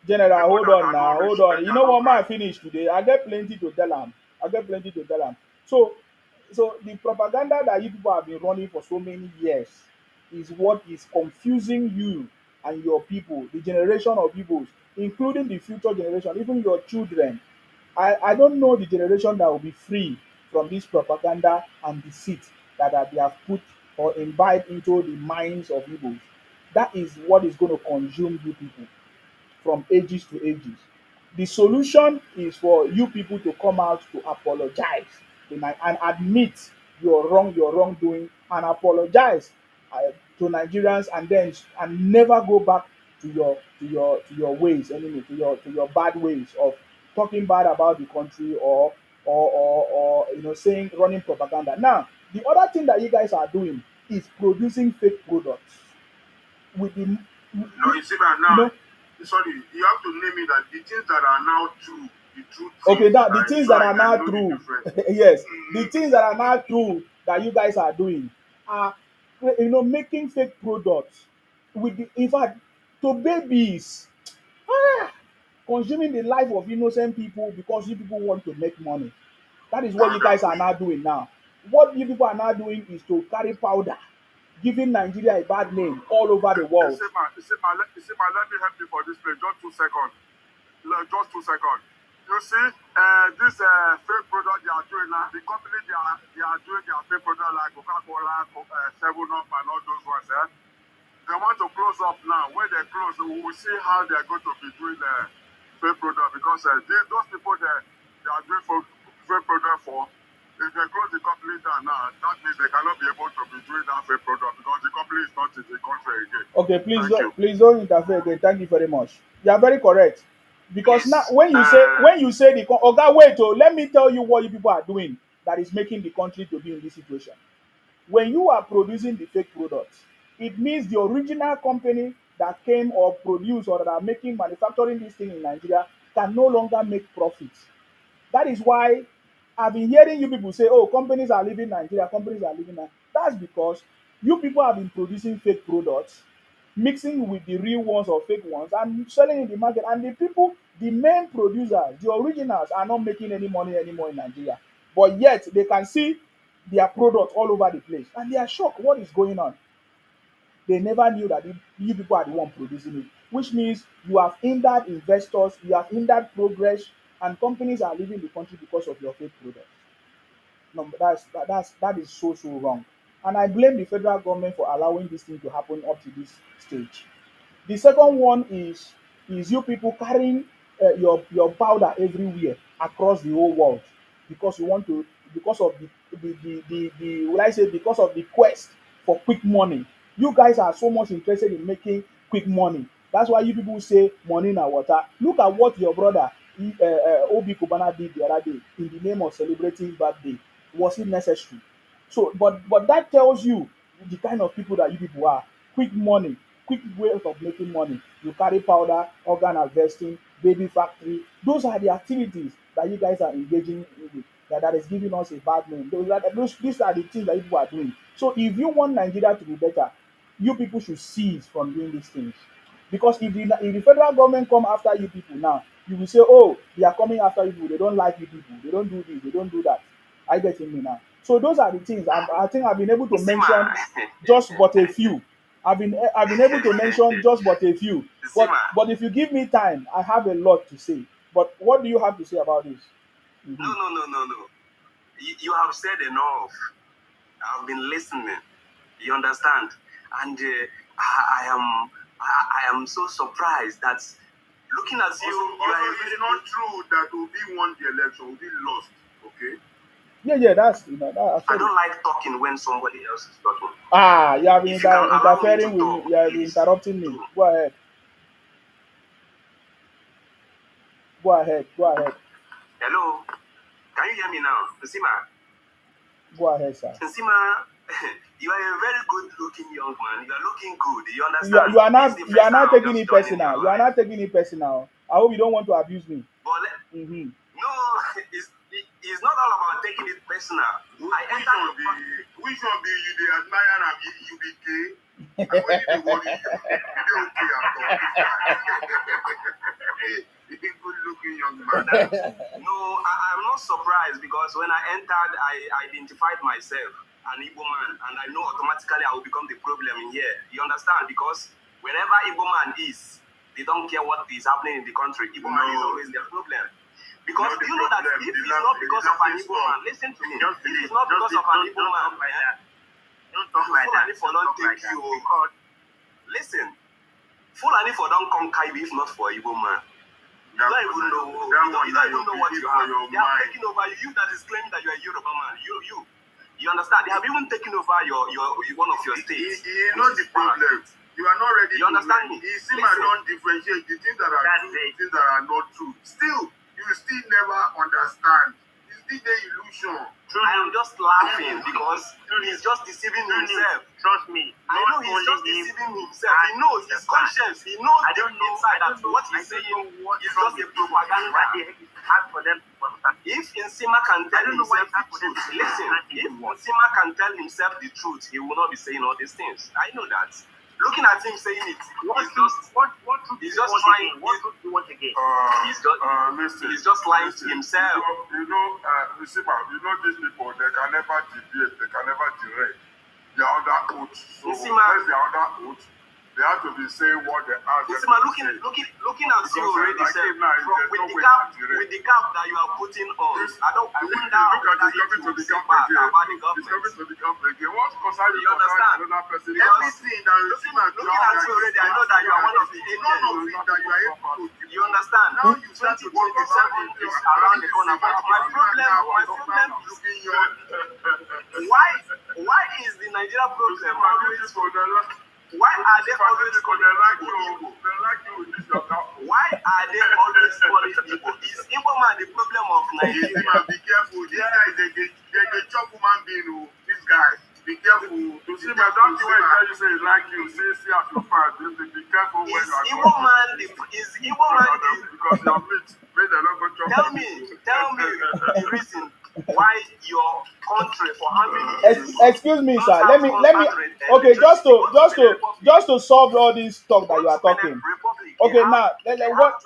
General, People hold that on are now, not rich, hold on. they You know cannot what, man, cry. finish today. I get plenty to tell am. I get plenty to tell am. So the propaganda that you people have been running for so many years is what is confusing you and your people, the generation of people, including the future generation, even your children. I don't know the generation that will be free from this propaganda and deceit that they have put or imbibe into the minds of Igbos. That is what is going to consume you people from ages to ages. The solution is for you people to come out to apologize and admit your wrongdoing, and apologize to Nigerians, and then and never go back to your ways anymore, to your bad ways of talking bad about the country, or saying, running propaganda. Now, the other thing that you guys are doing is producing fake products with the No, you see that you now. know Sorry, you have to name it that the things that are now true, the true Okay, things, now the right? things So that I are can now know the true, difference. yes, the things that are now true that you guys are doing are, making fake products with in fact, to babies, ah, consuming the life of innocent people because you people want to make money. That is what you guys are Honestly. now doing now. What you people are now doing is to carry powder, giving Nigeria a bad name all over the You world. see, man, let me help you for this place. Just 2 seconds. Just 2 seconds. You see, this fake product they are doing now, the company they are doing their fake product like Coca-Cola, 7-Up and all those ones, eh? They want to close up now. When they close, we will see how they are going to be doing fake product, because those people they are doing fake product for, if they close the company down now, that means they cannot be able to be doing that fake product because the company is not in the country again. Okay, Thank you. please don't interfere again. Thank you very much. You are very correct. Because now, Please, when you say the Oga, wait, oh, let me tell you what you people are doing that is making the country to be in this situation. When you are producing the fake products, it means the original company that came or produced or that are making manufacturing this thing in Nigeria can no longer make profits. That is why I've been hearing you people say, oh, companies are leaving Nigeria, companies are leaving Nigeria. That's because you people have been producing fake products, mixing with the real ones or fake ones, and selling in the market. And the people, the main producers, the originals, are not making any money anymore in Nigeria. But yet they can see their product all over the place. And they are shocked what is going on. They never knew that you people are the one producing it, which means you have hindered investors, you have hindered progress, and companies are leaving the country because of your fake products. No, that is so wrong. And I blame the federal government for allowing this thing to happen up to this stage. The second one is you people carrying your powder everywhere across the whole world because you want to, because of the will I say, because of the quest for quick money. You guys are so much interested in making quick money. That's why you people say money na water. Look at what your brother Obi Kubana did the other day in the name of celebrating his birthday. Was it necessary? So, but that tells you the kind of people that you people are. Quick money, quick ways of making money. You carry powder, organ harvesting, baby factory. Those are the activities that you guys are engaging in, that is giving us a bad name. These are the things that you people are doing. So if you want Nigeria to be better, you people should cease from doing these things. Because if the federal government come after you people now, you will say, oh, they are coming after you people. They don't like you people. They don't do this. They don't do that. I get me now. So those are the things. I think I've been able to you see, mention man. just but a few. I've been able to mention just but a few. You see, But man. but if you give me time, I have a lot to say. But what do you have to say about this? No, no, no, no, no. You have said enough. I've been listening. You understand? And I am so surprised that looking at you, Also, you are a it's very not true that Obi won the election. Obi lost. Okay. Yeah, that's that I I said it. don't like talking when somebody else is talking. Ah, you have been If you can allow me interfering to with me. talk, You have been please interrupting me. do. Go ahead. Go ahead. Go ahead. Hello, can you hear me now? Nsima, Go ahead, sir. Nsima, you are a very good looking young man. You are looking good. You You understand? are This is not the first time I'm taking just it joining your personal. You are life. not taking it personal. I hope you don't want to abuse me. But Mm-hmm. no, it's not all about taking it personal. I entered the which one be you dey admire am you be gay? I only dey worry you. You dey okay at all this guy. You be good looking young man. No, I'm not surprised because when I entered, I identified myself an Igbo man, and I know automatically I will become the problem in here. You understand? Because wherever Igbo man is, they don't care what is happening in the country. Igbo man is always their problem. Because do you know that if it's not because of an Igbo man, listen to me, if it's not because of an Igbo man, Don't talk like that. Fulani for don't take you. Listen, Fulani for don't conquer you if not for Igbo man. You don't even know. You don't even know what you have. They have taken over you. You that is claiming that you are a Yoruba man. You understand? They have even taken over your one of your states. You know the problem. You are not ready. You understand me? You see, I don't differentiate the things that are true, the things that are not true. Still, you still never understand. It's still the illusion. I am just laughing because he's just deceiving himself. Trust me. I know he's just deceiving himself. He knows his conscience. He knows deep inside that what he's saying is just a propaganda. If Nsima can tell himself the truth, listen, if Nsima can tell himself the truth, he will not be saying all these things. I know that. Looking at him saying it, he's just trying. What truth do you want again? He's just lying to himself. You know, these people, they can never debate, they can never direct. They are under oath. So, Nsima, once they are under oath, they have to be saying what they are. Nsima, looking at you already, sir, with the cap that you are putting on, I wonder Look at it coming to the camp again. about the It's government. coming to the camp again. What concern You understand? another person? Because Everything that you see, looking at you already, I know that you are one of the none of agents. it that you are able to do. You understand? Now you start to talk about 2027 is around the corner. But my problem is why is the Nigeria problem always? Why are they always calling Igbo? Why are they always calling Igbo? Is Igbo man the problem of Nigeria? Be careful. This guy is a chop human being. This guy. Be careful. To see my doctor when tell you say he like you, see as you find. Be careful when you are Igbo man because you are rich. May they not go chop. Tell me the reason why your country for how many years? Excuse me, sir. Let me. Okay, just to solve all this talk that you are talking. Okay, now what?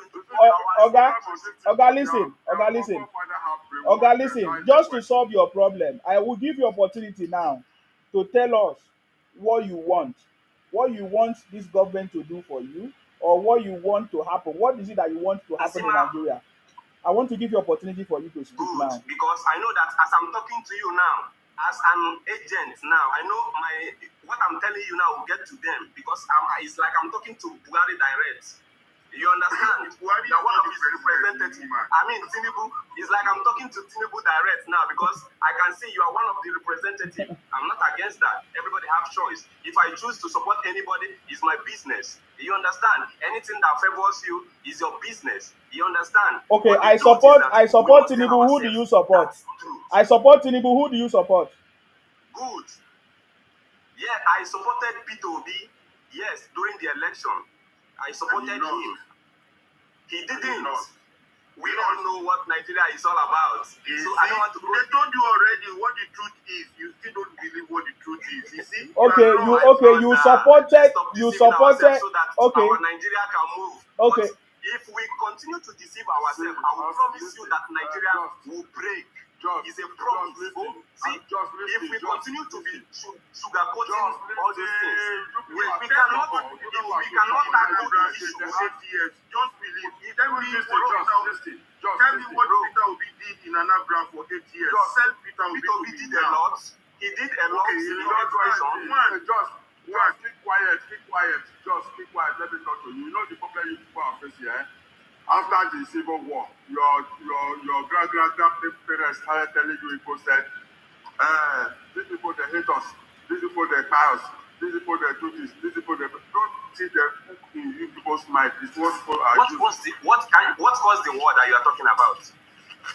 Listen. Just to solve your problem, I will give you opportunity now to tell us what you want this government to do for you, or what you want to happen. What is it that you want to happen in Nigeria? I want to give you opportunity for you to speak now. Because I know that as I'm talking to you now, as an agent now, I know what I'm telling you now will get to them because it's like I'm talking to Buhari direct. You understand? You are one of his representatives. I mean, Tinubu, it's like I'm talking to Tinubu direct now because I can see you are one of the representatives. I'm not against that. Everybody have choice. If I choose to support anybody, it's my business. You understand? Anything that favors you is your business. You understand? Okay, I support Tinubu. Who do you support? I support Tinubu. Who do you support? Good. Yeah, I supported Peter Obi. Yes, during the election. I supported him. He didn't. We all know what Nigeria is all about. So I don't want to go. They told you already what the truth is. You still don't believe what the truth is. You see? You supported. So that okay. Our Nigeria can move. Okay. But if we continue to deceive ourselves, I will promise you that Nigeria will break. It's a promise. See, if we continue to be sugarcoating all these things, we cannot tackle the issue. Just believe. Tell me what Peter Obi did in Anambra for 8 years. Sell Peter Obi did a lot. He did a lot in the education. Keep quiet. Just keep quiet. Let me talk to you. You know the problem you people are facing, eh? After the Civil War, your grandparents started telling you people said, these people they hate us, these people they buy us, these people they do this, these people they don't see them in you people's mind. It's what people are What using. was the what caused the war that you are talking about?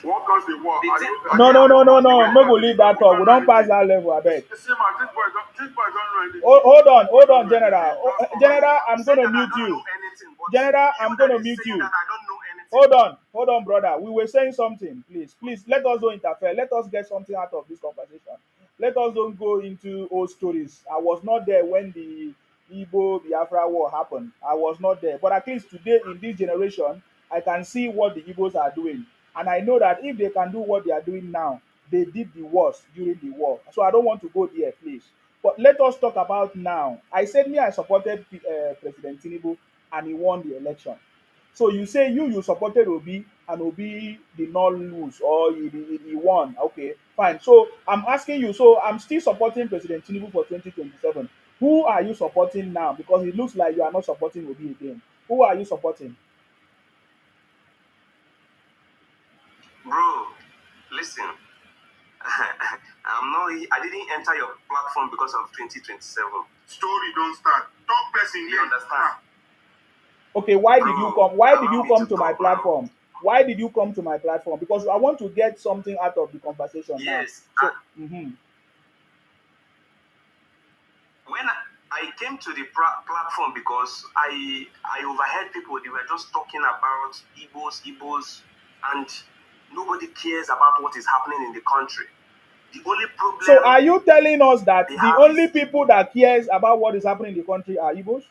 What caused the war? The Are thing- you, are No, you, no, no, no, are no. you, No go leave that talk. We don't pass that level, I beg. See, man, these boys don't know anything. Hold on, General. General, I'm saying gonna that I mute don't you. know anything, but General, you I'm that gonna is mute saying you. that I don't know anything. Hold on, brother. We were saying something. Please, let us don't interfere. Let us get something out of this conversation. Let us don't go into old stories. I was not there when the Igbo Biafra war happened. I was not there. But at least today in this generation, I can see what the Igbos are doing. And I know that if they can do what they are doing now, they did the worst during the war. So I don't want to go there, please. But let us talk about now. I said me, I supported President Tinubu and he won the election. So you say you supported Obi and Obi did not lose or he won. Okay, fine. So I'm asking you. So I'm still supporting President Tinubu for 2027. Who are you supporting now? Because it looks like you are not supporting Obi again. Who are you supporting? Bro, listen. I didn't enter your platform because of 2027. Story don't start. Talk person You here. understand? Okay, why did you come? Why did Allow you me come to to my talk now. platform? Why did you come to my platform? Because I want to get something out of the conversation now. Yes. So, When I came to the platform because I overheard people, they were just talking about Igbos, and nobody cares about what is happening in the country. The only problem. So are you telling us that they the have only is people that cares about what is happening in the country are Igbos?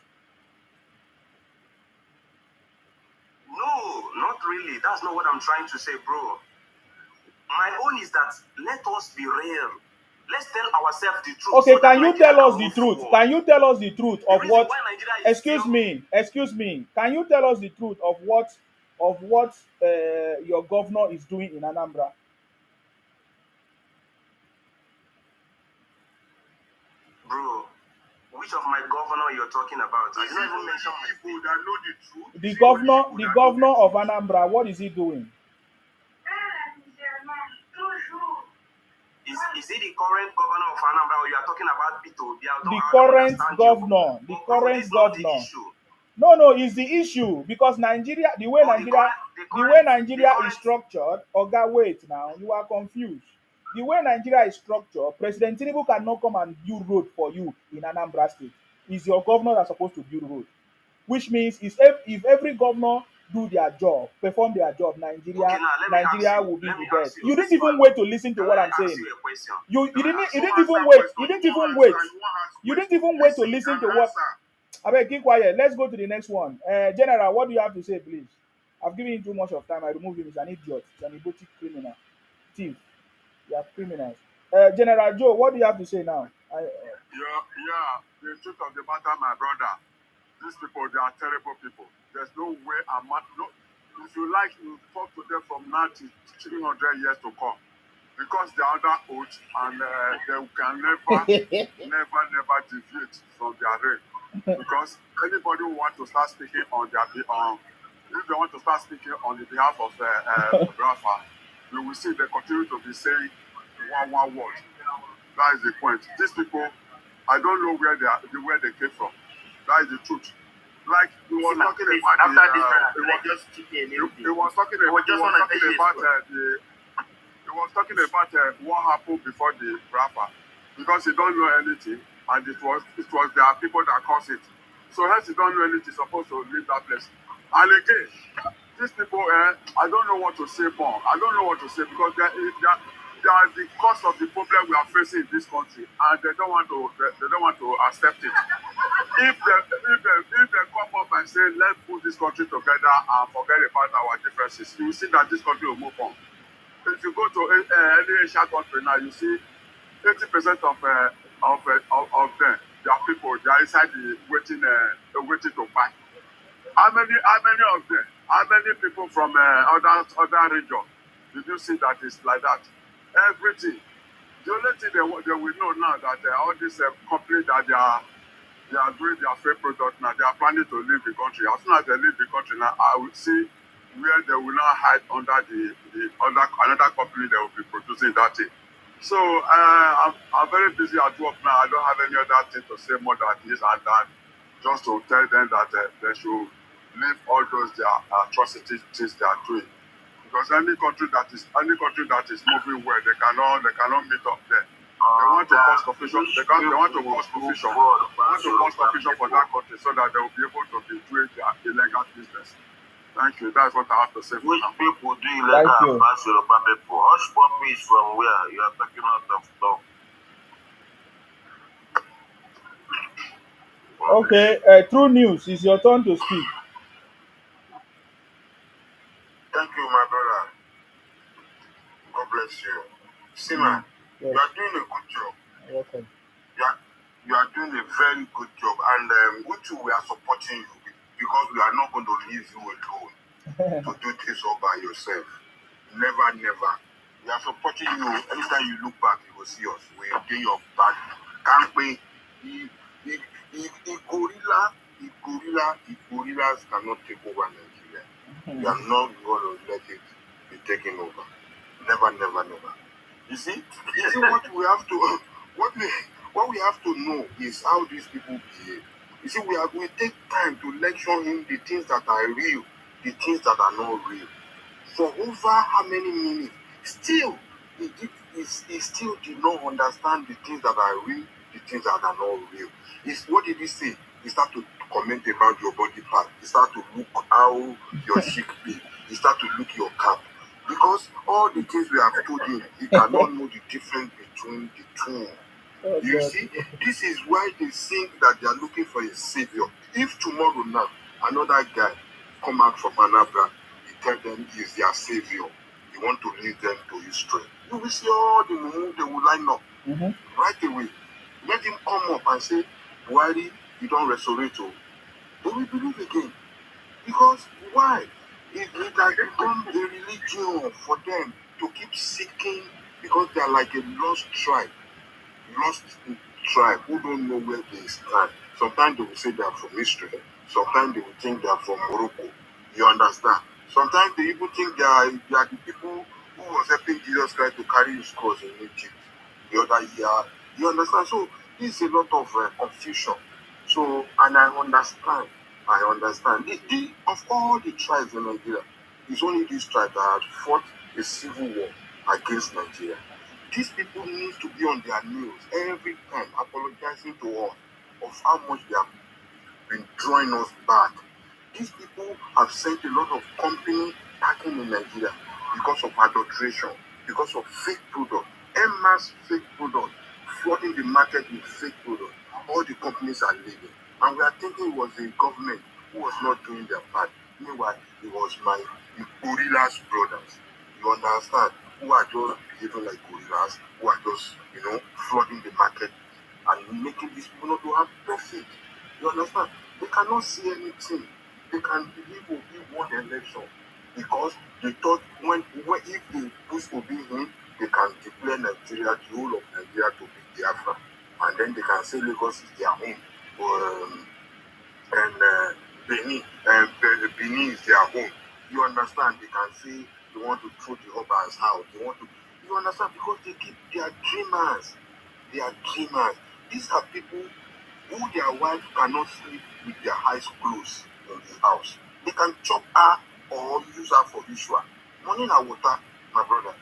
No, not really. That's not what I'm trying to say, bro. My own is that let us be real. Let's tell ourselves the truth. Okay, so that can you Nigeria tell us can the move truth? forward. Can you tell us the truth The of reason what? why Nigeria is Excuse still me, excuse me. Can you tell us the truth of what your governor is doing in Anambra? bro. Which of my governor you're talking about? I did not even mention my People that know the truth. The governor of Anambra, what is he doing? Is he the current governor of Anambra or you are talking about Pito? The current governor, the current governor. Issue. No, it's the issue because Nigeria, the way Nigeria is structured. Oga, wait now, you are confused. The way Nigeria is structured, President Tinubu cannot come and build road for you in Anambra State. It's your governor that's supposed to build road, which means if every governor do their job, perform their job, Nigeria will be the best. You didn't even wait to listen to what I'm saying. You didn't even wait. You didn't even wait to listen to what. I beg, keep quiet. Let's go to the next one. General, what do you have to say, please? I've given him too much of time. I removed him. He's an idiot. He's an idiotic criminal. Thief. You are criminals. General Joe, what do you have to say now? Yeah, the truth of the matter, my brother. These people, they are terrible people. There's no way no. If you like, you talk to them from now to 300 years to come. Because they are under oath and they can never deviate from their reign. Because anybody who wants to start speaking on their if they want to start speaking on the behalf of Rafa, you will see they continue to be saying one word. That is the point. These people, I don't know where they came from. That is the truth. Like he was talking about what happened before the Rafa, because he don't know anything, and it was their people that caused it. So hence he don't know anything, supposed to leave that place. And again, these people, I don't know what to say more. I don't know what to say because they are the cause of the problem we are facing in this country, and they don't want to accept it. If they come up and say, let's put this country together and forget about our differences, you will see that this country will move on. If you go to any Asian country now, you see 80% of them, their people, they are inside the waiting to buy. How many of them? How many people from other region did you see that is like that? Everything. The only thing they will know now that all these companies that they are doing their fake product now, they are planning to leave the country. As soon as they leave the country now, I will see where they will not hide under the under another company that will be producing that thing. So I'm very busy at work now. I don't have any other thing to say more than this and that. Just to tell them that they should leave all those their atrocities things they are doing. Because any country that is moving well, they cannot meet up there. They want to cause confusion. They want to cause confusion. They want to cause confusion for that country so that they will be able to be doing their illegal business. Thank you. That's what I have to say for Which now. people do Thank illegal you. and pass Yoruba people? Hush puppy is from where? You are talking out of stuff. Okay, True News, it's your turn to speak. Thank you, my brother. God bless you. Sima, Yes, you are doing a good job. welcome. You are, you are doing a very good job. And we too, we are supporting you because we are not going to leave you alone to do this all by yourself. Never, never. We are supporting you. Anytime you look back, you will see us. We are doing your back. Can't wait. Gorillas cannot take over Nigeria. We are not going to let it be taken over. Never, never, never. You see what we have to what we have to know is how these people behave. You see, we take time to lecture him the things that are real, the things that are not real. For over how many minutes? Still, he still did not understand the things that are real, the things that are not real. What did he say? He started to comment about your body part. He started to look how your cheek be. He started to look your cap. Because all the things we have told him, he cannot know the difference between the two. Oh, You God. see, this is why they think that they are looking for a savior. If tomorrow now another guy come out from Anambra, he tell them he is their savior, he want to lead them to history. You will see all the mumu they will line up Mhm. right away. Let him come up and say, Buhari, you don't resurrect. They will believe again. Because why? It has become a religion for them to keep seeking because they are like a lost tribe who don't know where they stand. Sometimes they will say they are from Israel. Sometimes they will think they are from Morocco. You understand? Sometimes they even think they are the people who was helping Jesus Christ to carry his cross in Egypt the other year. You understand? So this is a lot of confusion. So, and I understand. Of all the tribes in Nigeria, it's only this tribe that had fought a civil war against Nigeria. These people need to be on their knees every time apologizing to us of how much they have been drawing us back. These people have sent a lot of company packing in Nigeria because of adulteration, because of fake product, mass fake product, flooding the market with fake product. All the companies are leaving. And we are thinking it was the government who was not doing their part. Meanwhile, it was the gorillas brothers. You understand? Who are just behaving like gorillas, who are just, flooding the market and making these people not to have profit. You understand? They cannot see anything. They can believe Obi won the election because they thought if they push Obi in, they can declare Nigeria, the whole of Nigeria to be Biafra. And then they can say Lagos is their home. And Benin is their home. You understand? They can say they want to throw the Oba's house. They want to. You understand? Because they are dreamers. They are dreamers. These are people who their wife cannot sleep with their eyes closed in the house. They can chop her or use her for ritual. Money na water, my brother.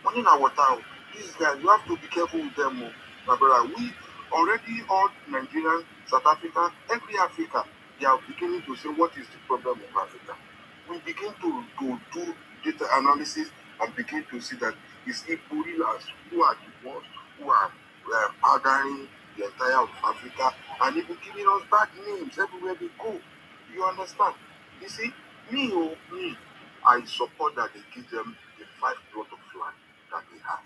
Money na water. These guys, you have to be careful with them, my brother. We already, all Nigerians, South Africa, every Africa, they are beginning to say what is the problem of Africa. We begin to do data analysis and begin to see that it's the gorillas who are the ones who are murdering the entire of Africa and even giving us bad names everywhere they go. You understand? You see, me, I support that they give them the 5 plot of land that they have.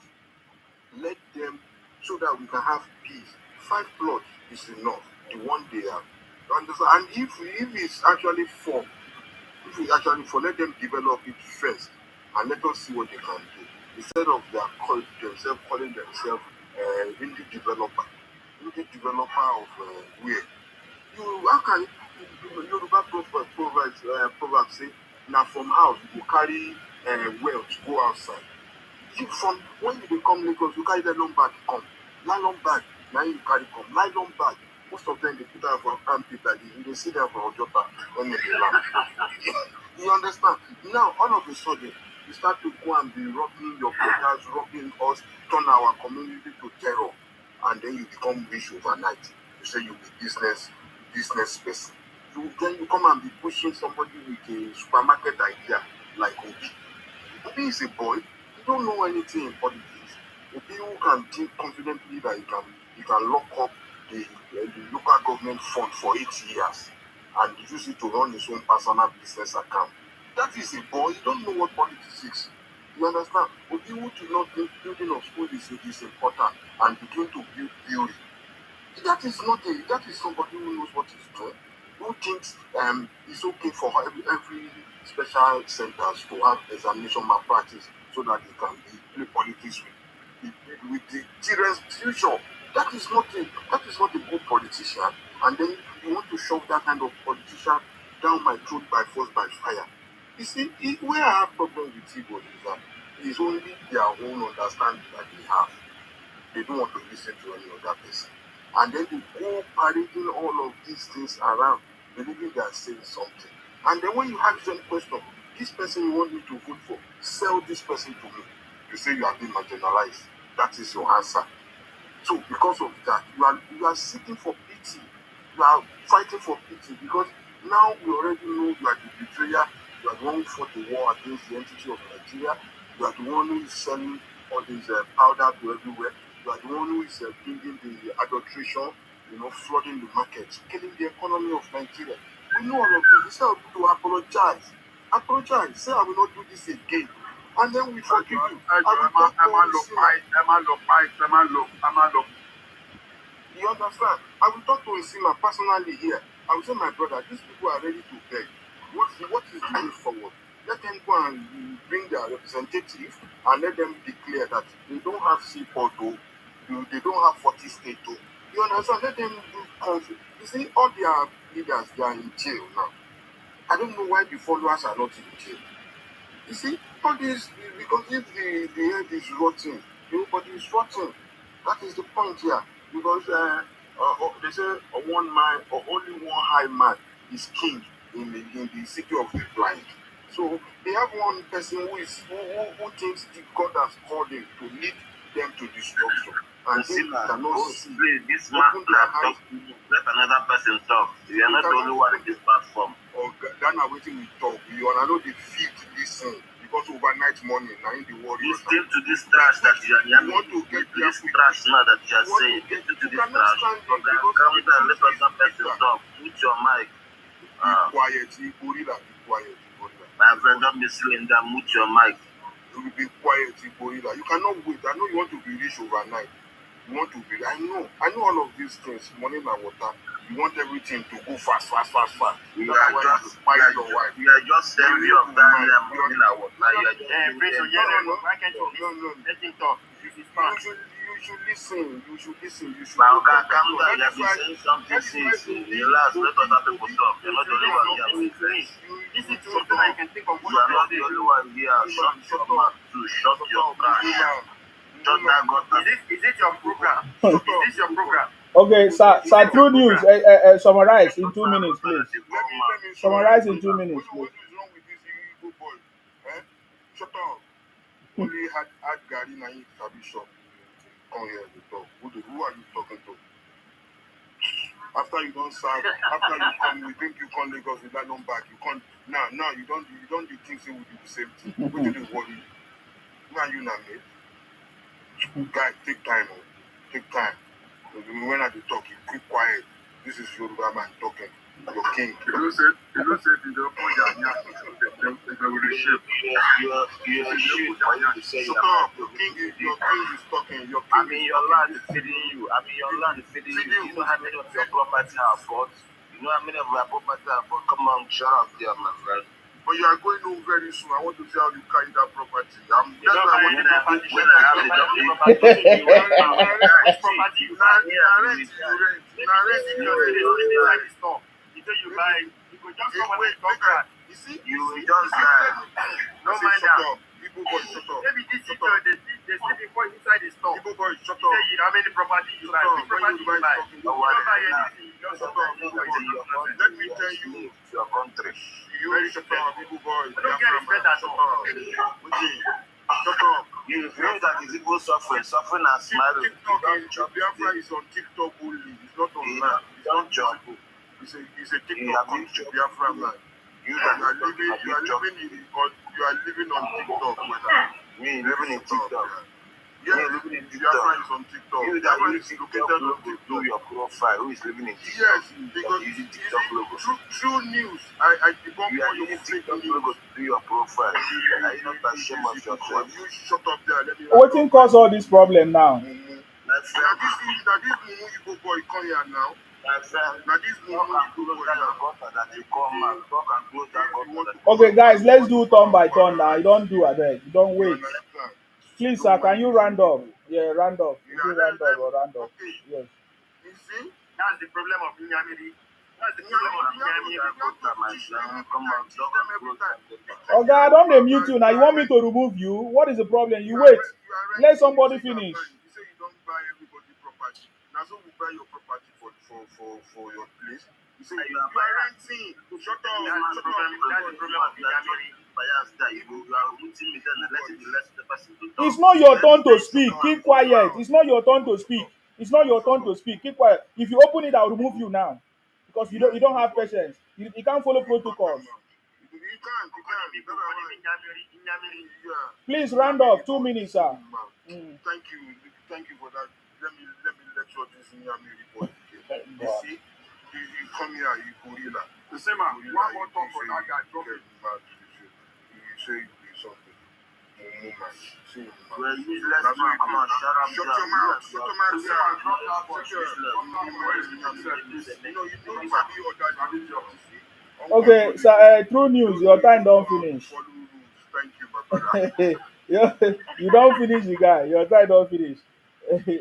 Let them so that we can have peace. 5 plots is enough. The one they have. You understand? And if it's actually 4, let them develop it first and let us see what they can do. Instead of calling themselves indie developer of where. How can Yoruba proverbs say Now from house you go carry wealth go outside. You from when you dey come Lagos, you carry nylon bag come. Nylon bag na you carry come. Nylon bag. Most of them dey put am for armpit like this. You dey see them for Ojota when they dey land. You understand? Now all of a sudden you start to go and be robbing your brothers, robbing us, turn our community to terror, and then you become rich overnight. You say you be business person. You come and be pushing somebody with a supermarket idea like Obi. Obi is a boy. You don't know anything in politics. Obi who can think confidently that he can lock up the local government fund for 8 years and use it to run his own personal business account. That is a boy. You don't know what politics is. You understand? Obi who do not think building of school is important and begin to build theory. That is somebody who knows what he's doing, who thinks it's okay for every special centers to have examination malpractice so that they can play politics with the children's future. That is not a good politician. And then you want to shove that kind of politician down my throat by force, by fire. You see, where I have problem with Igbo is that it's only their own understanding that they have. They don't want to listen to any other person. And then they go parading all of these things around, believing they are saying something. And then when you ask them question, this person you want me to vote for, sell this person to me. You say you are being marginalized. That is your answer. So because of that, you are seeking for pity. You are fighting for pity because now we already know you are the betrayer. You are the one who fought the war against the entity of Nigeria. You are the one who is selling all this powder to everywhere. You are the one who is bringing the adulteration, flooding the market, killing the economy of Nigeria. We know all of this. We say to apologize. Apologize. Say I will not do this again. And then we forgive you. You understand? I will talk to Isima personally here. I will say, my brother, these people are ready to beg. What is the way forward? Let them go and bring their representative and let them declare that they don't have seaport, they don't have 40 state. You understand? Let them do conflict. You see, all their leaders, they are in jail now. I don't know why the followers are not in jail. You see, all this, because if the head is rotting, everybody is rotting. That is the point here. Because they say one man or only one high man is king in the city of the blind. So they have one person who thinks God has called him to lead them to destruction. And they cannot see. This man talk. Let another person talk. You are not the only one in this platform. Or Ghana waiting we talk. You are not the feet listen. Because overnight morning, now in the world. Listen to this trash that you are you want to get this trash now that you are saying. Listen to this trash. Come down, let another person talk. Mute your mic. Be quiet, Gorilla. Be quiet, Gorilla. My friend, don't be slowing down. Mute your mic. You will be quiet, Gorilla. You cannot wait. I know you want to be rich overnight. You want to be. I know all of these things. Money and water. You want everything to go fast. You are just envy of that money and water. Why can't you listen? Let him talk. You should listen. You should listen. Now, calm down. You have been saying something since. Relax. Let other people talk. You're not the only one here. Listen to something I can think of. You are not the only one here. Shut your mouth. Shut your mouth. Shut that gutter. Is it your program? Is this your program? Okay, sir, True News, summarize in 2 minutes, please. Let me Summarize in 2 minutes, please. What is wrong with this Igbo boy? Shut up. Only had Gary na him sabi shop. Come here to talk. Who are you talking to? After you don't serve, after you come, we think you come Lagos with that number. You come now you don't do things we do the same thing. What do you worry? Now you not mate. Guys, take time, take time. When I talk, you keep quiet. This is Yoruba man talking. Your king. You don't say you don't put your hand. They will reshape. You are Shut up. Your king is talking. Your king your land is feeding you. Your land is feeding you. You know how many of your property are bought? You know how many of my property are bought? Come on, shut up there, my friend. But you are going home very soon. I want to see how you carry that property. When I have the property, you buy, you could just come and talk that. You see, You will just no say, mind shut that. up. Igbo boy, shut up. Maybe this Shut teacher, up. they see before inside the store. Igbo boy, shut He say, up. how many property you Shut buy? up. Which When property you you buy buy? something, You don't buy anything. You just shut buy up, Igbo boy. Let me tell you, your country. you shut up, Igbo boy. I don't get respect at Shut all. up. Shut up. You think that is Igbo suffering and smiling. TikTok is Biafra is on TikTok only. It's not online. It's not jump. It's a TikTok country, Biafra man. You are living on TikTok, brother. Me living in TikTok. Yeah, living in Biafra is on TikTok. You that Biafra use is TikTok located on logo to do TikTok. your profile. Who is living in TikTok? Yes, because using TikTok logo. True news. I debunk You all are your using fake TikTok news. logo to do your profile. Are you not ashamed of yourself? You shut up there. Let me Wetin cause all this problem now? Now this Mumu Igbo boy come here now. My friend, Now this Mumu Igbo boy that you come and talk and close that gutter. Okay, guys, let's do turn by turn now. You don't do abeg. You don't wait. Please, sir, can you round up? Yeah, round up. Is it round up or round up? Okay. Yes. You see? That's the problem of Nyamiri. That's the problem of Nyamiri. Come on, talk and close. Oga, I don't dey mute you now. You want me to remove you? What is the problem? You wait. Let somebody finish. You say you don't buy everybody property. Now so we buy your property for your place. You say you are renting. Shut up. That's the problem of Nyamiri. It's not your turn to speak. Keep quiet. It's not your turn to speak. It's not your turn to speak. Keep quiet. If you open it, I'll remove you now because you don't have patience. You can't follow protocols. You can. Please round up. 2 minutes, sir. Thank you for that. Let me lecture this Nyami report. You see, you come here, you gorilla. The same man. One more talk for that guy. You say you do something. Well, useless man, come on, shut up. Shut your mouth. Shut your mouth. You know, you don't sabi your guys. Okay, sir. True news. Your time don't finish. Thank you, my brother. You don't finish, the guy. Your time don't finish. Plenty.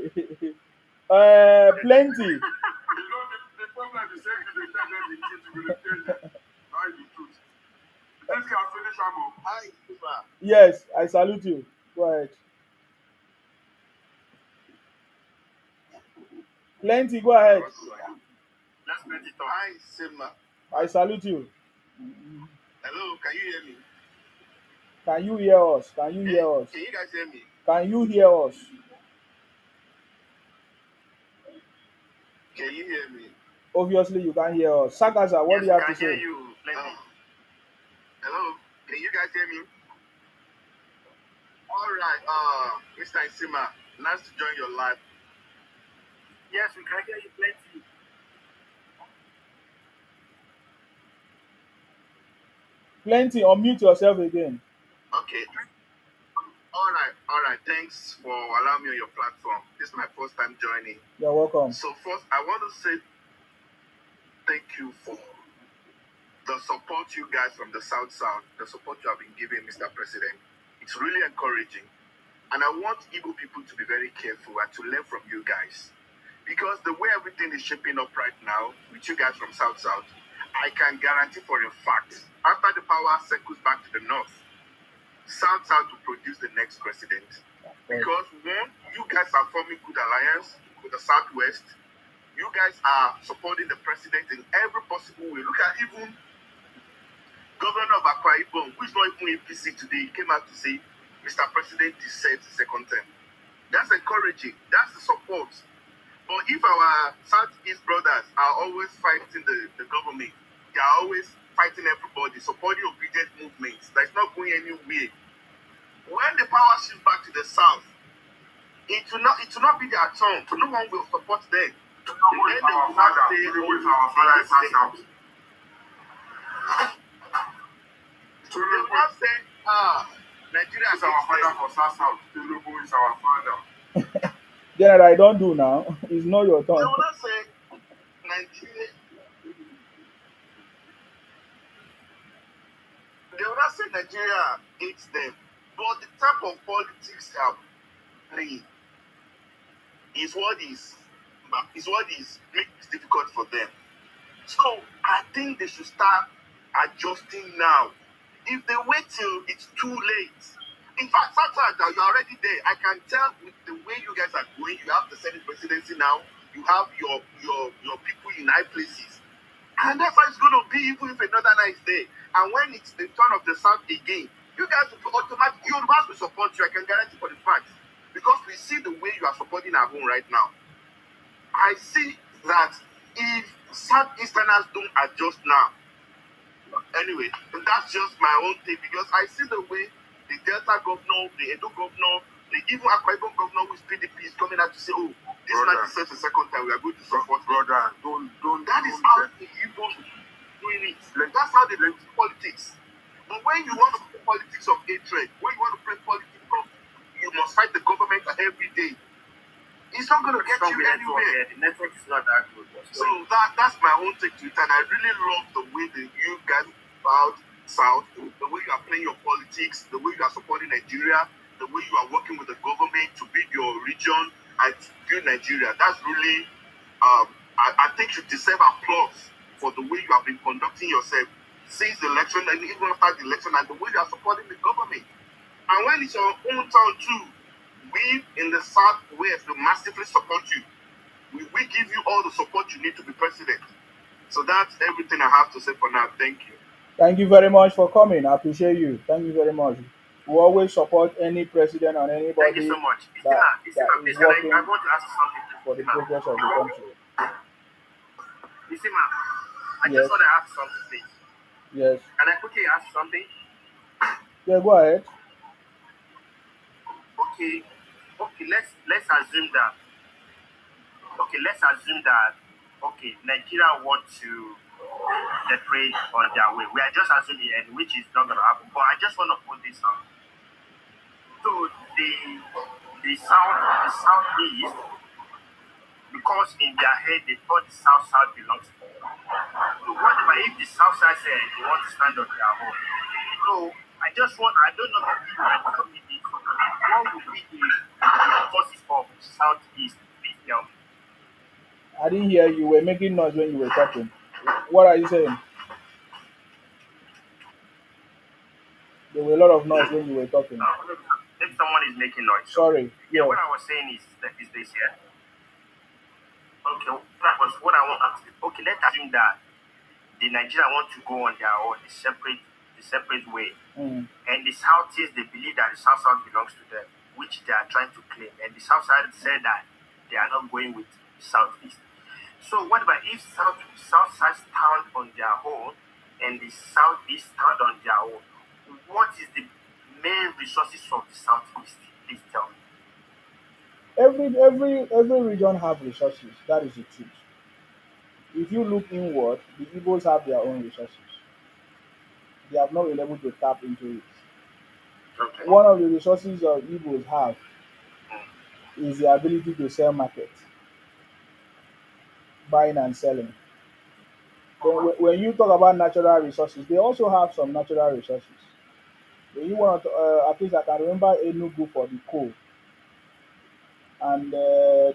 The problem is saying they tell them the truth, you will tell them. Now is the truth. Let's get finish Amo. Hi, Super. Yes, I salute you. Go ahead. Plenty, go ahead. Let's let it talk. Hi, Sema. I salute you. Hello, can you hear me? Can you hear us? Can you hear us? Can you guys hear me? Can you hear us? Can you hear me? Obviously, you can hear us. Sagaza, what do you have to say? Hello, can you guys hear me? All right, Mr. Isima, nice to join your live. Yes, we can hear you plenty. Plenty, unmute yourself again. Okay. All right. Thanks for allowing me on your platform. This is my first time joining. You're welcome. So first, I want to say thank you for the support you guys from the South, the support you have been giving, Mr. President. It's really encouraging. And I want Igbo people to be very careful and to learn from you guys. Because the way everything is shaping up right now, with you guys from South, I can guarantee for a fact, after the power circles back to the North, South will produce the next president. Because one, you guys are forming good alliance with the Southwest. You guys are supporting the president in every possible way. Look at even Governor of Akwa Ibom, who is not even APC today, came out to say, Mr. President deserves the second term. That's encouraging. That's the support. But if our Southeast brothers are always fighting the government, they are always fighting everybody, supporting obedient movements, that's not going anywhere. When the power shifts back to the South, it will not be their turn. No one will support them. They will not say, Nigeria is our father for South. Tinubu is our father. General, I don't do now. It's not your turn. They will not say Nigeria. They will not say Nigeria hates them. But the type of politics they are playing is what makes it difficult for them. So I think they should start adjusting now. If they wait till it's too late, in fact, sometimes that you're already there. I can tell with the way you guys are going. You have the Senate presidency now. You have your people in high places, and that's how it's going to be even if another night is there. And when it's the turn of the South again, you guys will automatically, you will support you. I can guarantee for the fact, because we see the way you are supporting our home right now. I see that if Southeasterners don't adjust now, anyway, that's just my own thing, because I see the way the Delta governor, the Edo governor, the even Akwa Ibom governor who is PDP is coming out to say, oh, this Brother. is not the second time we are going to support. Brother, That is how the Igbos doing it. That's how they do politics. But when you want to play politics of hatred, when you want to play politics of you must fight the government every day, it's not going to get you anywhere. The network is not that good. So that's my own take to it, and I really love the way that you guys about South, the way you are playing your politics, the way you are supporting Nigeria, the way you are working with the government to build your region and to build Nigeria. That's really, I think you deserve applause for the way you have been conducting yourself since the election and even after the election, and the way you are supporting the government. And when it's your own town too, we in the Southwest will massively support you. We give you all the support you need to be president. So that's everything I have to say for now. Thank you. Thank you very much for coming. I appreciate you. Thank you very much. We always support any president and Thank you anybody so much. that Please, is can working I want to ask you something. for the progress of the country. Isima, I Yes. just want to ask something, please. Yes. Can I quickly ask something? Yeah, go ahead. Okay, let's assume that. Okay, let's assume that. Okay, Nigeria want to separate on their way. We are just assuming, and which is not gonna happen. But I just want to put this out. So the southeast, because in their head they thought the south belongs to them. So whatever if the south side said they want to stand on their own. So I don't know if you can tell me this. What would be the causes of southeast? Please tell me. I didn't hear you. You were making noise when you were talking. What are you saying? There were a lot of noise when you were talking. If someone is making noise. Sorry. Yeah, Yeah. what I was saying is this here. Okay, that was what I want to ask. Okay, let's assume that the Nigeria want to go on their own, the separate way. Mm. And the Southeast, they believe that the South belongs to them, which they are trying to claim. And the South side said that they are not going with the Southeast. So what about if South side stand on their own and the Southeast stand on their own? What is the main resources of the Southeast? Please tell me. Every region have resources. That is the truth. If you look inward, the Igbos have their own resources. They have not been able to tap into it. Okay. One of the resources that Igbos have is the ability to sell market, buying and selling. Then when you talk about natural resources, they also have some natural resources. When you want to, at least I can remember Enugu for the coal, and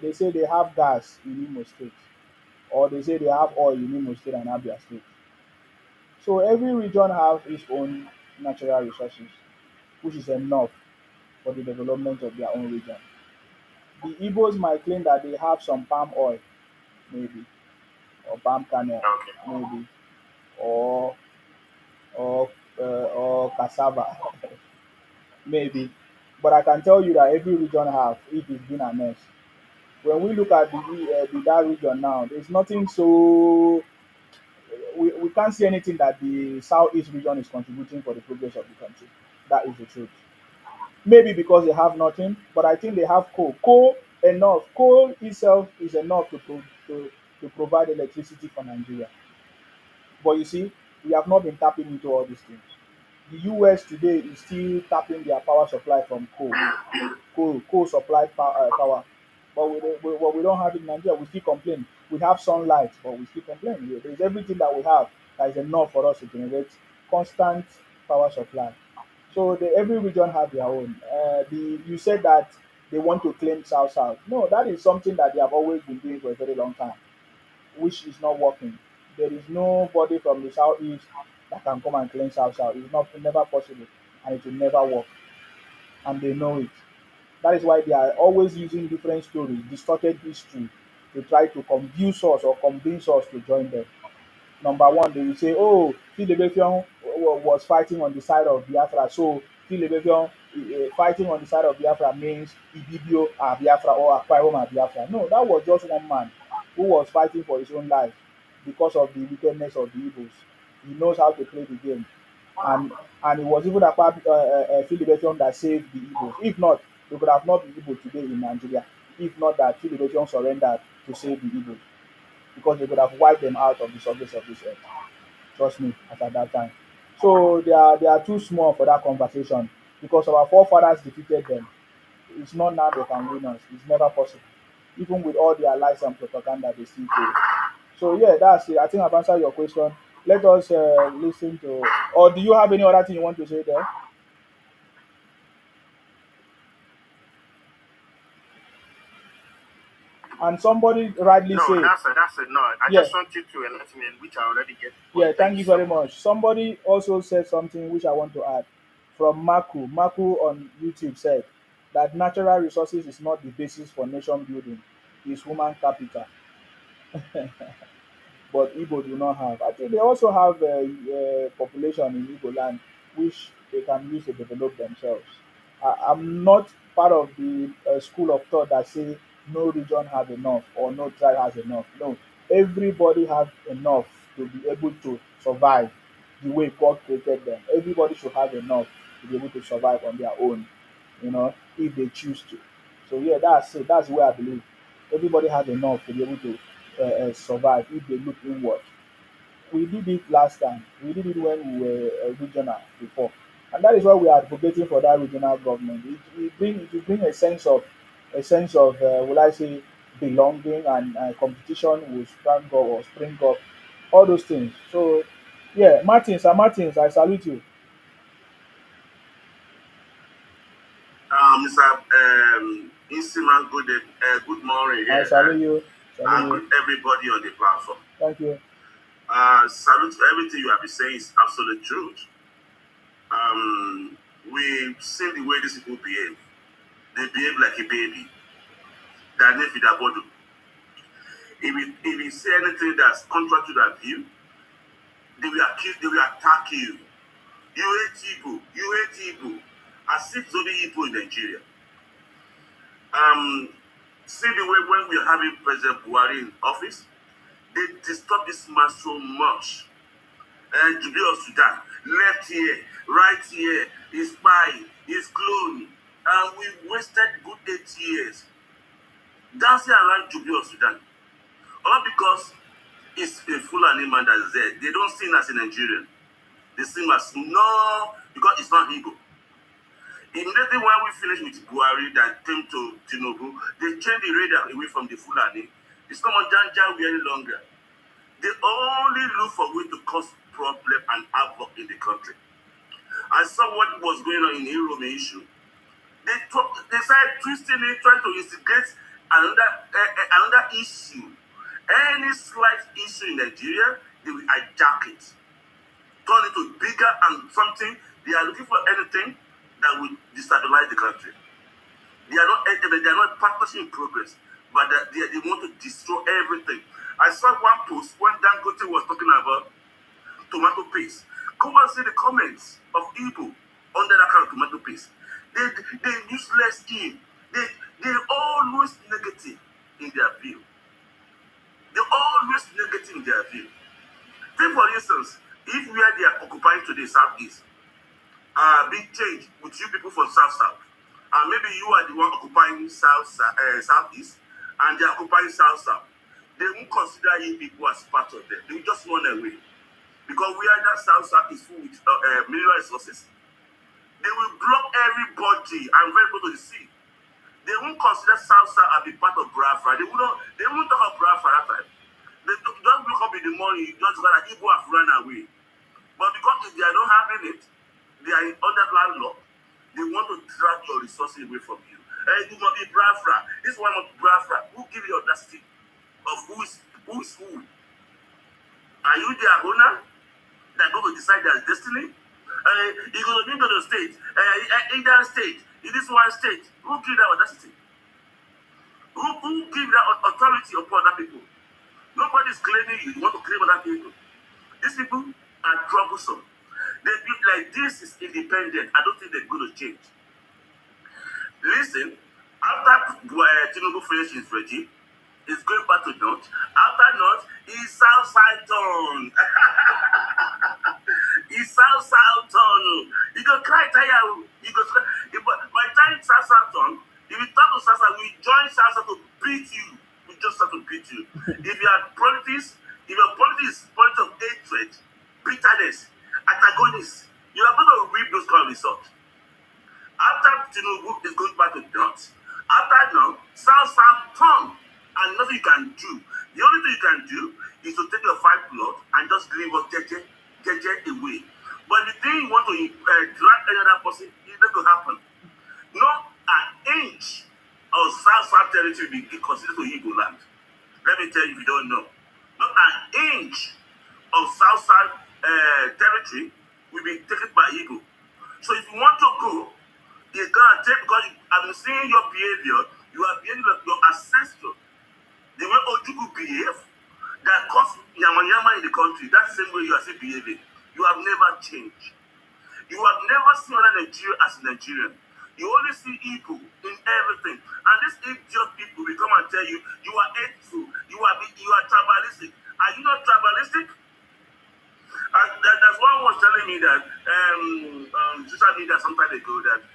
they say they have gas in Imo State, or they say they have oil in Imo State and Abia State. So every region has its own natural resources, which is enough for the development of their own region. The Igbos might claim that they have some palm oil, maybe, or palm kernel, Okay. maybe, or or cassava, maybe. But I can tell you that every region have if it's been annexed. When we look at the that region now, there's nothing so we can't see anything that the southeast region is contributing for the progress of the country. That is the truth. Maybe because they have nothing, but I think they have coal. Coal enough. Coal itself is enough to provide electricity for Nigeria. But you see, we have not been tapping into all these things. The US today is still tapping their power supply from coal supply power. But we don't have it in Nigeria. We still complain. We have sunlight, but we still complain. There's everything that we have that is enough for us to generate constant power supply. So every region have their own. You said that they want to claim South South. No, that is something that they have always been doing for a very long time, which is not working. There is nobody from the southeast that can come and claim South South. It's not never possible, and it will never work, and they know it. That is why they are always using different stories, distorted history, to try to confuse us or convince us to join them. Number one, they will say, oh, Philadelphia was fighting on the side of Biafra, so Philadelphia fighting on the side of Biafra means Ibibio are Biafra or Akwa Ibom are Biafra. No, that was just one man who was fighting for his own life because of the wickedness of the Igbos. He knows how to play the game, and and it was even Akwa Philadelphia that saved the Igbos. If not, they could have not been Igbo today in Nigeria. If not that Philadelphia surrendered to save the Igbos, because they could have wiped them out of the surface of this earth. Trust me, at that time. So they are too small for that conversation because our forefathers defeated them. It's not now they can win us. It's never possible. Even with all their lies and propaganda, they still fail. So yeah, that's it. I think I've answered your question. Let us listen to. Or do you have any other thing you want to say there? And somebody rightly No, said, that's it. No, I yeah, just want you to enlighten me, which I already get. yeah, Thank thank you you so very much. much. Somebody also said something which I want to add. From Maku. Maku on YouTube said that natural resources is not the basis for nation building, it's human capital. But Igbo do not have. I think they also have a population in Igbo land which they can use to develop themselves. I'm not part of the school of thought that say no region have enough or no tribe has enough. No, everybody has enough to be able to survive the way God created them. Everybody should have enough to be able to survive on their own, if they choose to. So yeah, that's it. That's where I believe everybody has enough to be able to survive if they look inward. We did it last time. We did it when we were regional before, and that is why we are advocating for that regional government. It will bring a sense of will I say belonging, and competition will spring up, all those things. So yeah, Martins, I salute you. Mr. Insiman, good morning I here, salute you. Salute and you. good everybody on the platform. Thank you. Salute to everything you have been saying is absolute truth. We've seen the way these people behave. They behave like a baby. That if it about if you say anything that's contrary to that view, they will attack you. You hate Igbo, you hate Igbo. As if it's only Igbo in Nigeria. See the way when we're having President Buhari in office, they disturb this man so much. And Jubilee Sudan, left here, right here, he's spying, he's clone. And we wasted good 8 years dancing around Jubilee Sudan. All because it's a Fulani man that's there. They don't see him as a Nigerian. They see him as no, because it's not Igbo. Immediately when we finished with Buhari that came to Tinubu, they changed the radar away from the Fulani. It's not Janja any longer. They only look for way to cause problem and havoc in the country. I saw what was going on in the Irome issue. They started twisting it, trying to instigate another issue. Any slight issue in Nigeria, they will hijack it, turn it to bigger and something. They are looking for anything that will destabilize the country. They are not partnership in progress, but they want to destroy everything. I saw one post when Dangote was talking about tomato paste. Come and see the comments of Igbo under that kind of tomato paste. They useless in. They always negative in their view. They always negative in their view. Take for instance, if where they are occupying today, Southeast, big change with you people from South, and maybe you are the one occupying Southeast, and they are occupying South. They won't consider you people as part of them. They will just run away. Because we are that South is full with mineral resources. They will block everybody and very go to the sea. They won't consider South as a part of Biafra. They won't talk about Biafra that time. They just look up in the morning, just like people have run away. But because if they are not having it, they are under landlocked. They want to drag your resources away from you. Hey, you must be Biafra. This one must be Biafra. Who give you audacity of who is who? Are you their owner? that are going to decide their destiny. You're going to be to the state, Indian state, in this one state. Who give that audacity? Who give that authority upon other people? Nobody's claiming you want to claim other people. These people are troublesome. They be like, this is independent. I don't think they're going to change. Listen, after Tinubu finishes his regime, he's going back to North. After North, he's South turn. He's South turn. You go cry tire. You go cry. By the time South turn, if you talk to South, we join South to beat you. We just have to beat you. If you are politics, if your politics is politics of hatred, bitterness, antagonists, you are going to reap those kind of results. After Tinubu is going back to North. After North, South turn. And nothing you can do. The only thing you can do is to take your 5 plot and just leave us jeje away. But the thing you want to drag another person is not going to happen. Not an inch of South territory will be considered to Igbo land. Let me tell you if you don't know. Not an inch of South territory will be taken by Igbo. So if you want to go, it's going to take, because I've been seeing your behavior, you are behaving like your ancestor. The way Ojuku behave, that caused Yama in the country, that same way you are still behaving. You have never changed. You have never seen another Nigeria as a Nigerian. You only see Igbo in everything. And these idiot people will come and tell you, you are hateful, you are tribalistic. Are you not tribalistic? And that's one was telling me that, social media some time ago, that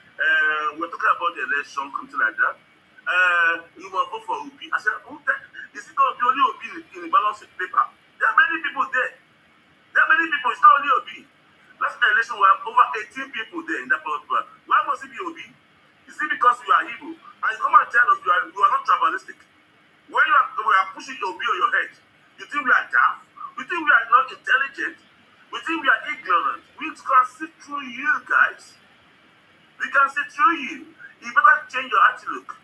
we're talking about the election, something like that. You will vote for Obi. I said, is it not only Obi in the balance paper? There are many people there. There are many people. It's not only Obi. Last election, we have over 18 people there in that ballot paper. Why must it be Obi? Is it because you are Igbo? And you come and tell us you are not tribalistic. When we are pushing Obi on your head, you think we are daft? You think we are not intelligent? We think we are ignorant? We can see through you guys. We can see through you. You better change your outlook.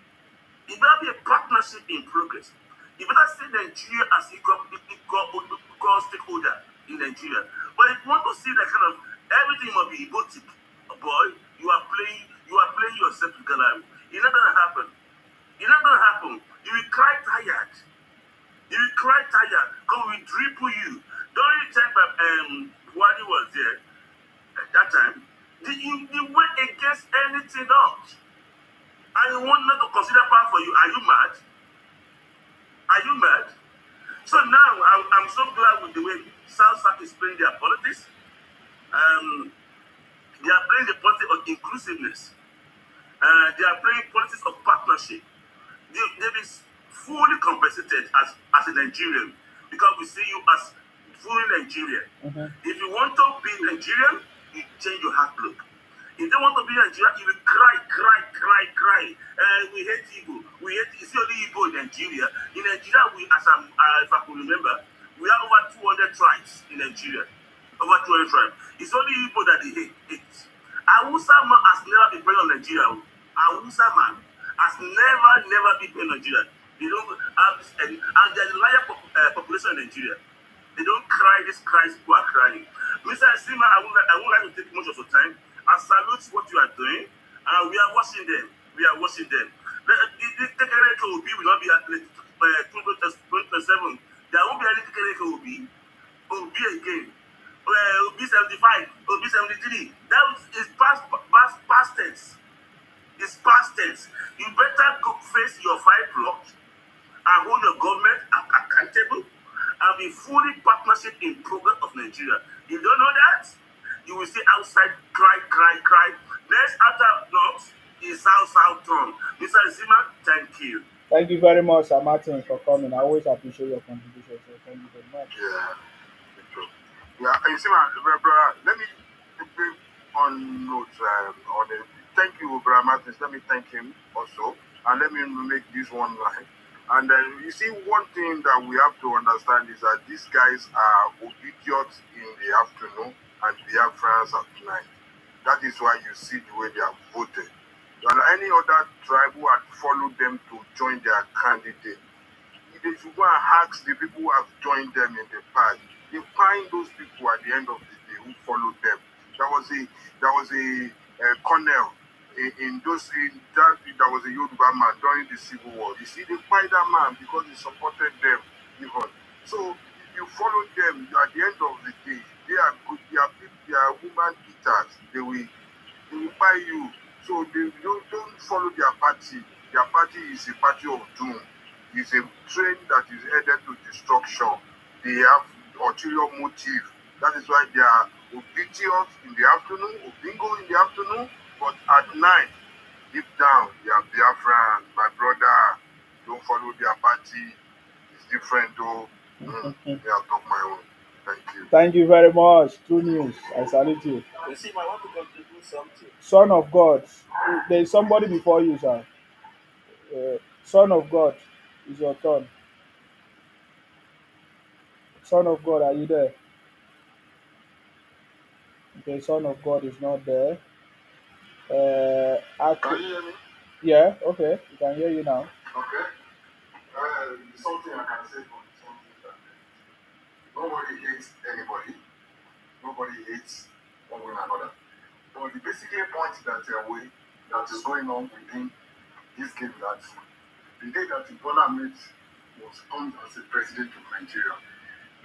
It better be a partnership in progress. You better see Nigeria as equal stakeholder in Nigeria. But if you want to see that kind of everything must be egotic, boy, you are playing yourself to gallery. It's not gonna happen. It's not gonna happen. You will cry tired. You will cry tired. Because we dribble you. During the time Buhari was there at that time, you went against anything else. And you want not to consider power for you. Are you mad? Are you mad? So now I'm so glad with the way South is playing their politics. They are playing the politics of inclusiveness. They are playing politics of partnership. They be fully compensated as a Nigerian because we see you as fully Nigerian. If you want to be Nigerian, you change your outlook. If they want to be Nigeria, you will cry. We hate Igbo. It's only Igbo in Nigeria. In Nigeria, if I can remember, we have over 200 tribes in Nigeria. Over 200 tribes. It's only Igbo that they hate. Hausa man has never been playing on Nigeria. Hausa man has never been playing on Nigeria. They don't have this, and there's a larger population in Nigeria. They don't cry this cries people are crying. Mr. Sima, I won't like to take much of your time. I salute what you are doing, and we are watching them. The Tekereke Obi will not be at 2027. There won't be any Tekereke Obi again. Obi 75, Obi 73. That is past tense. It's past tense. You better go face your 5 blocks and hold your government accountable and be fully partnership in progress of Nigeria. You don't know that? You will see outside cry. Next after North is South turn. Mr. Zima, thank you. Thank you very much, Sir Martin, for coming. I always appreciate your contribution. So thank you very much. Yeah, you see, my brother, let me take on note on it. Thank you, Brother Martin. Let me thank him also. And let me make this one line. And you see, one thing that we have to understand is that these guys are idiots in the afternoon and Biafrans at night. That is why you see the way they have voted. And any other tribe who had followed them to join their candidate, they should go and ask the people who have joined them in the past. They find those people at the end of the day. who followed them. There was a colonel in those in that there was a Yoruba man during the Civil War. You see, they fight that man because he supported them. Even so, if you follow them, at the end of the day, they are good. They are woman eaters. They will buy you. So they don't follow their party. Their party is a party of doom. It's a train that is headed to destruction. They have ulterior motive. That is why they are obedient in the afternoon, bingo in the afternoon, but at night, deep down, they are Biafran. My brother, don't follow their party. It's different though. Yeah, talk my own. Thank you. Thank you very much. True news. I salute you. You see, I want to contribute something. Son of God. There is somebody before you, sir. Son of God, is your turn. Son of God, are you there? Okay, Son of God is not there. Can you hear me? Yeah, okay, we can hear you now. Okay. Something I can say for something that nobody hates anybody. Nobody hates one another. But the basic point that is going on within this game that the day that Bola Ahmed was formed as a president of Nigeria,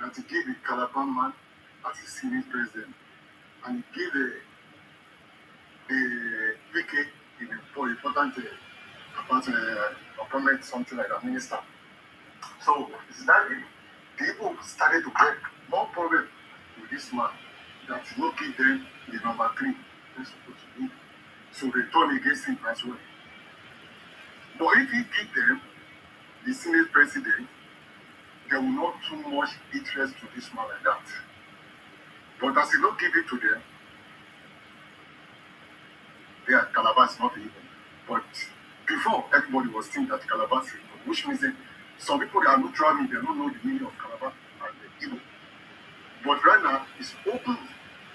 that he gave a Calabar man as a senior president, and he gave the VK important appointment, something like a minister. So it's that people started to get more problem with this man that he not give them the number 3 they're supposed to do. So they turn against him as well. But if he give them the Senate president, there will not too much interest to this man like that. But as he not give it to them, their Calabar is not evil. But before, everybody was thinking that Calabar is evil, which means that some people that are not traveling, they don't know the meaning of Calabar and the evil. But right now, it's open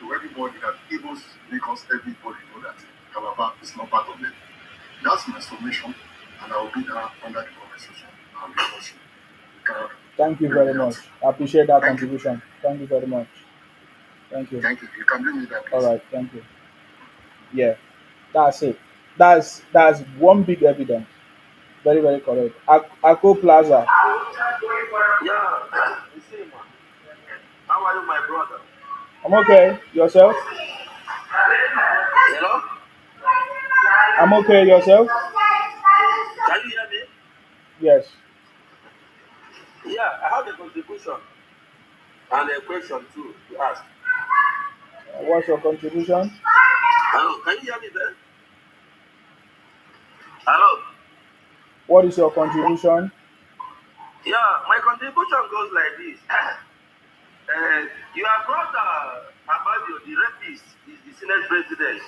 to everybody that evils because everybody know that Calabar is not part of them. That's my summation, and I will be there under the conversation. I'll be watching. Thank you very much. I appreciate that contribution. Thank you very much. Thank you. Thank you. You can bring me that, please. All right, thank you. Yeah, that's it. That's one big evidence. Very, very correct. Ako Plaza. Yeah, you see, man. How are you, my brother? I'm okay. Yourself? Hello? I'm okay. Yourself? Can you hear me? Yes. Yeah, I have a contribution and a question too to ask. What's your contribution? Hello, can you hear me there? Hello? What is your contribution? Yeah, my contribution goes like this. You have brought about the rapist, is the Senate president,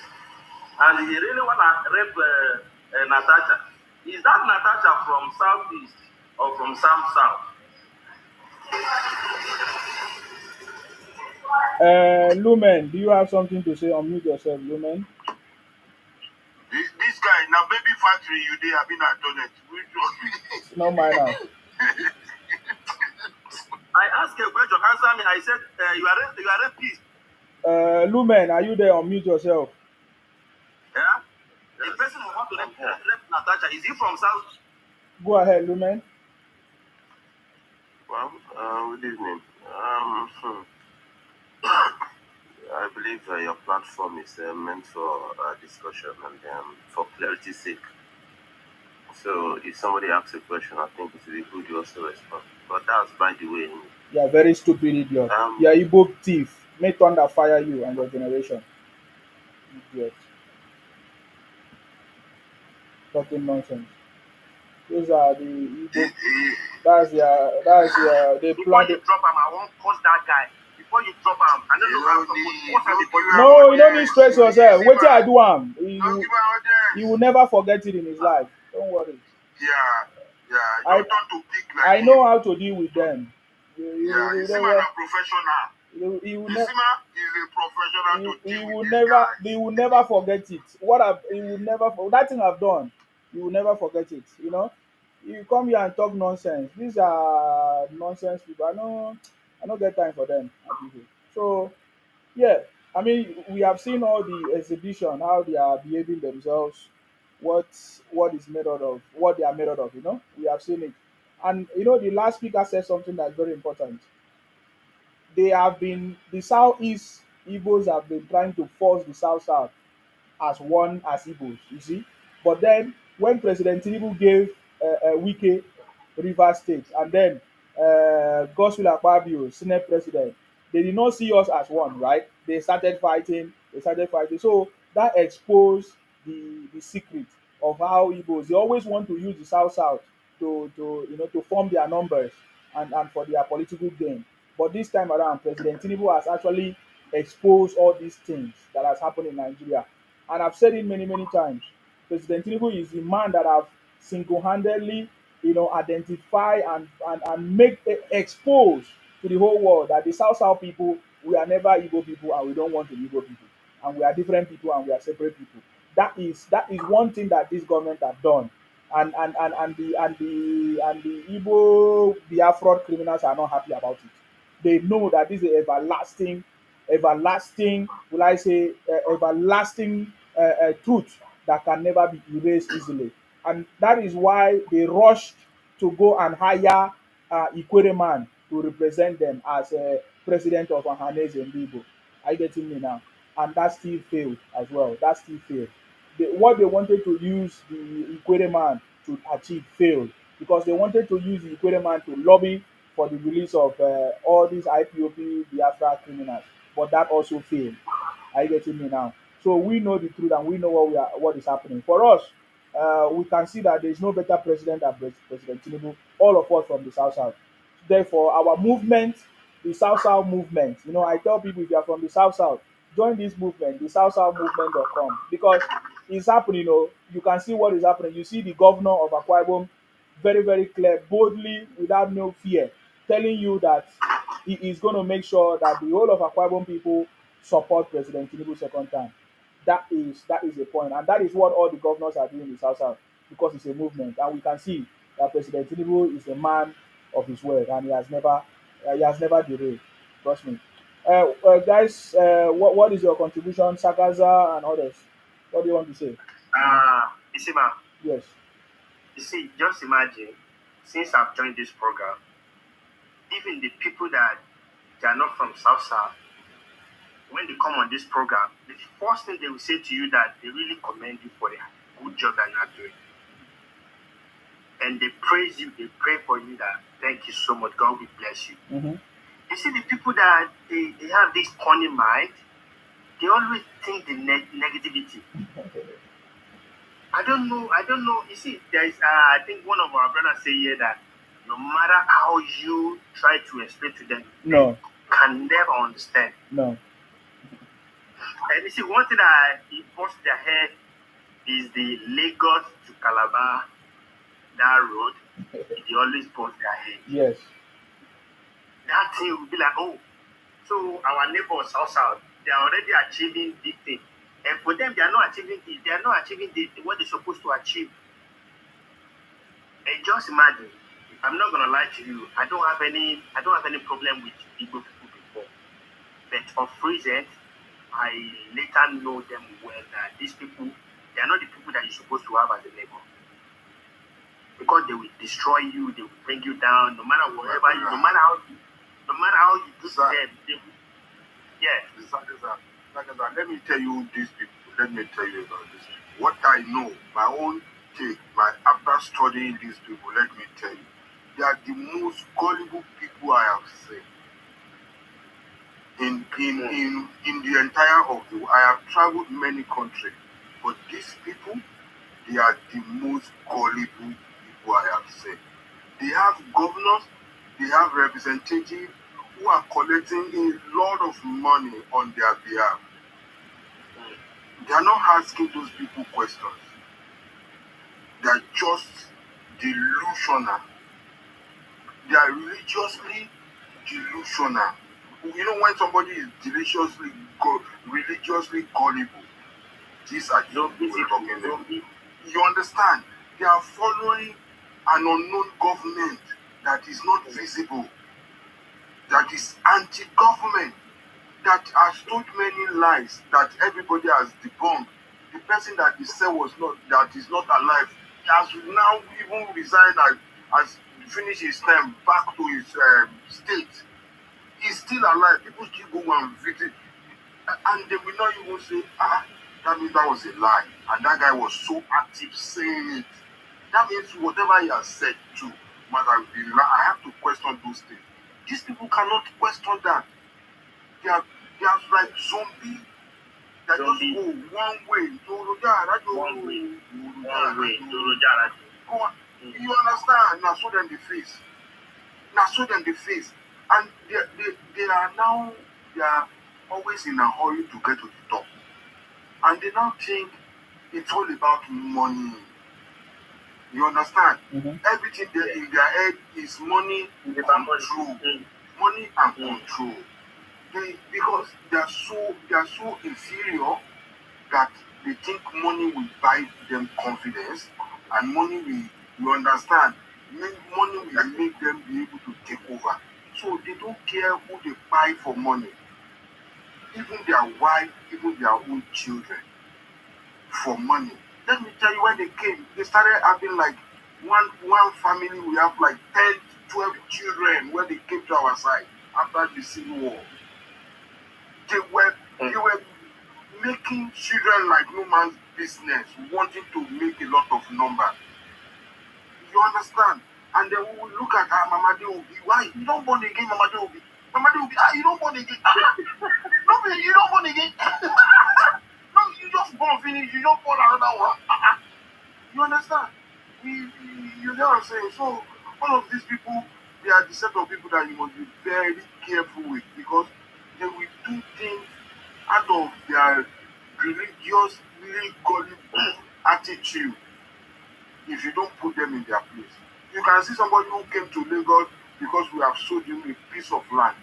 and he really want to rape Natasha. Is that Natasha from Southeast or from South? Lumen, do you have something to say? Unmute yourself, Lumen. This guy, now baby factory, you did have been at toilet. It's not mine now. I asked a question, answer me. I said, you are rapist. Lumen, are you there? Unmute yourself. Yeah? Yes. The person who want to rape Natasha, is he from South? Go ahead, Lumen. Well, good evening. I believe your platform is meant for discussion and for clarity's sake. So if somebody asks a question, I think it would be good you also respond. But that's by the way. You are very stupid idiot. You are Igbo thief. May thunder fire you and your generation. Idiot. Talking nonsense. Those are the Igbo. That's your they Before plan. you drop him, I won't curse that guy. Before you drop him, I don't know how to No, you don't need stress yourself. Wait till I do him. He will never forget it in his life. Don't worry. Yeah. I know how to deal with them. Isima professional. He will Isima is a professional to deal with these guys. He will never forget it. He will never that thing I've done. He will never forget it. You know, you come here and talk nonsense. These are nonsense people. I don't get time for them. So Yeah, I mean, we have seen all the exhibition, how they are behaving themselves, what what is made out of, what they are made out of. We have seen it, and the last speaker said something that's very important. The Southeast Igbos have been trying to force the South as one as Igbos, you see. But then when President Tinubu gave Wike Rivers State and then Godswill Akpabio, Senate President, they did not see us as one, right? They started fighting, So that exposed the secret of how Igbos, they always want to use the South to form their numbers and for their political gain. But this time around, President Tinubu has actually exposed all these things that has happened in Nigeria. And I've said it many, many times. President Tinubu is the man that have single-handedly, identify and expose to the whole world that the South people, we are never Igbo people and we don't want to be Igbo people. And we are different people and we are separate people. That is one thing that this government have done. And the Igbo Biafra criminals are not happy about it. They know that this is everlasting, will I say, everlasting truth that can never be erased easily. And that is why they rushed to go and hire Ikwereman to represent them as president of Ahaneze Ndibo. Are you getting me now? And that still failed as well. That still failed. What they wanted to use the Ikwereman to achieve failed because they wanted to use the Ikwereman to lobby for the release of all these IPOP Biafra criminals, but that also failed. Are you getting me now? So we know the truth and we know what is happening. For us, we can see that there is no better president than President Tinubu. All of us from the South. Therefore, our movement, the South movement. I tell people if you are from the South, join this movement, the South movement.com, because it's happening. You can see what is happening. You see the governor of Akwa Ibom very, very clear, boldly, without no fear, telling you that he is going to make sure that the whole of Akwa Ibom people support President Tinubu second time. That is the point, and that is what all the governors are doing in the South because it's a movement, and we can see that President Tinubu is a man of his word, and he has never derailed. Trust me. Guys, what is your contribution, Sakaza and others? What do you want to say? Isima, Yes. you see, just imagine, since I've joined this program, even the people that they are not from South, when they come on this program, the first thing they will say to you that they really commend you for the good job that you are doing. And they praise you, they pray for you that thank you so much, God will bless you. Mm-hmm. You see, the people that they have this corny mind, they always think the negativity. I don't know. You see, there is, I think one of our brothers say here that no matter how you try to explain to them, No. they can never understand. No. And you see, one thing that he puts their head is the Lagos to Calabar, that road. They always bust their head. Yes. That thing will be like, oh, so our neighbors South, they are already achieving big thing. And for them, they are not achieving this. They are not achieving what they're supposed to achieve. And just imagine, I'm not gonna lie to you. I don't have any problem with Igbo people before. But of recent, I later know them well that these people, they are not the people that you're supposed to have as a neighbor. Because they will destroy you, they will bring you down, no matter whatever, no matter how you do to them. Let me tell you these people. Let me tell you about these people. What I know, my own take, after studying these people, let me tell you, they are the most gullible people I have seen. In the entire of the world. I have traveled many countries, but these people, they are the most gullible people I have seen. They have governors, they have representatives who are collecting a lot of money on their behalf. They are not asking those people questions. They are just delusional. They are religiously delusional. You know when somebody is religiously gullible, these are the people we're talking about. You understand? They are following an unknown government that is not visible, that is anti-government. that has told many lies that everybody has debunked. The person that he said was not that is not alive, he has now even resigned and has finished his term back to his state. He's still alive. People still go and visit, and they will not even say, that means that was a lie. And that guy was so active saying it. That means whatever he has said too must have been lie. I have to question those things. These people cannot question that. They are like zombie. They just Zombie. go one way. One way. One way. Go on. You understand? Now show them the face. Now show them the face. And they are now, they are always in a hurry to get to the top. And they now think it's all about money. You understand? Everything there in their head is money, control. Money and control. Because they are so inferior that they think money will buy them confidence, and money will, you understand, money will make them be able to take over. So they don't care who they buy for money. Even their wife, even their own children, for money. Let me tell you, when they came, they started having like one family, we have like 10, 12 children when they came to our side after the Civil War. They were making children like no man's business, wanting to make a lot of numbers. You understand? And then we will look at Mama Deobi. Why? You don't born again, Mama Deobi. Mama Deobi, you don't born again. No, you don't born again. No, you just born finish. You don't born another one. You understand? You know what I'm saying? So, all of these people, they are the set of people that you must be very careful with, because they will do things out of their religiously gullible attitude if you don't put them in their place. You can see somebody who came to Lagos because we have sold him a piece of land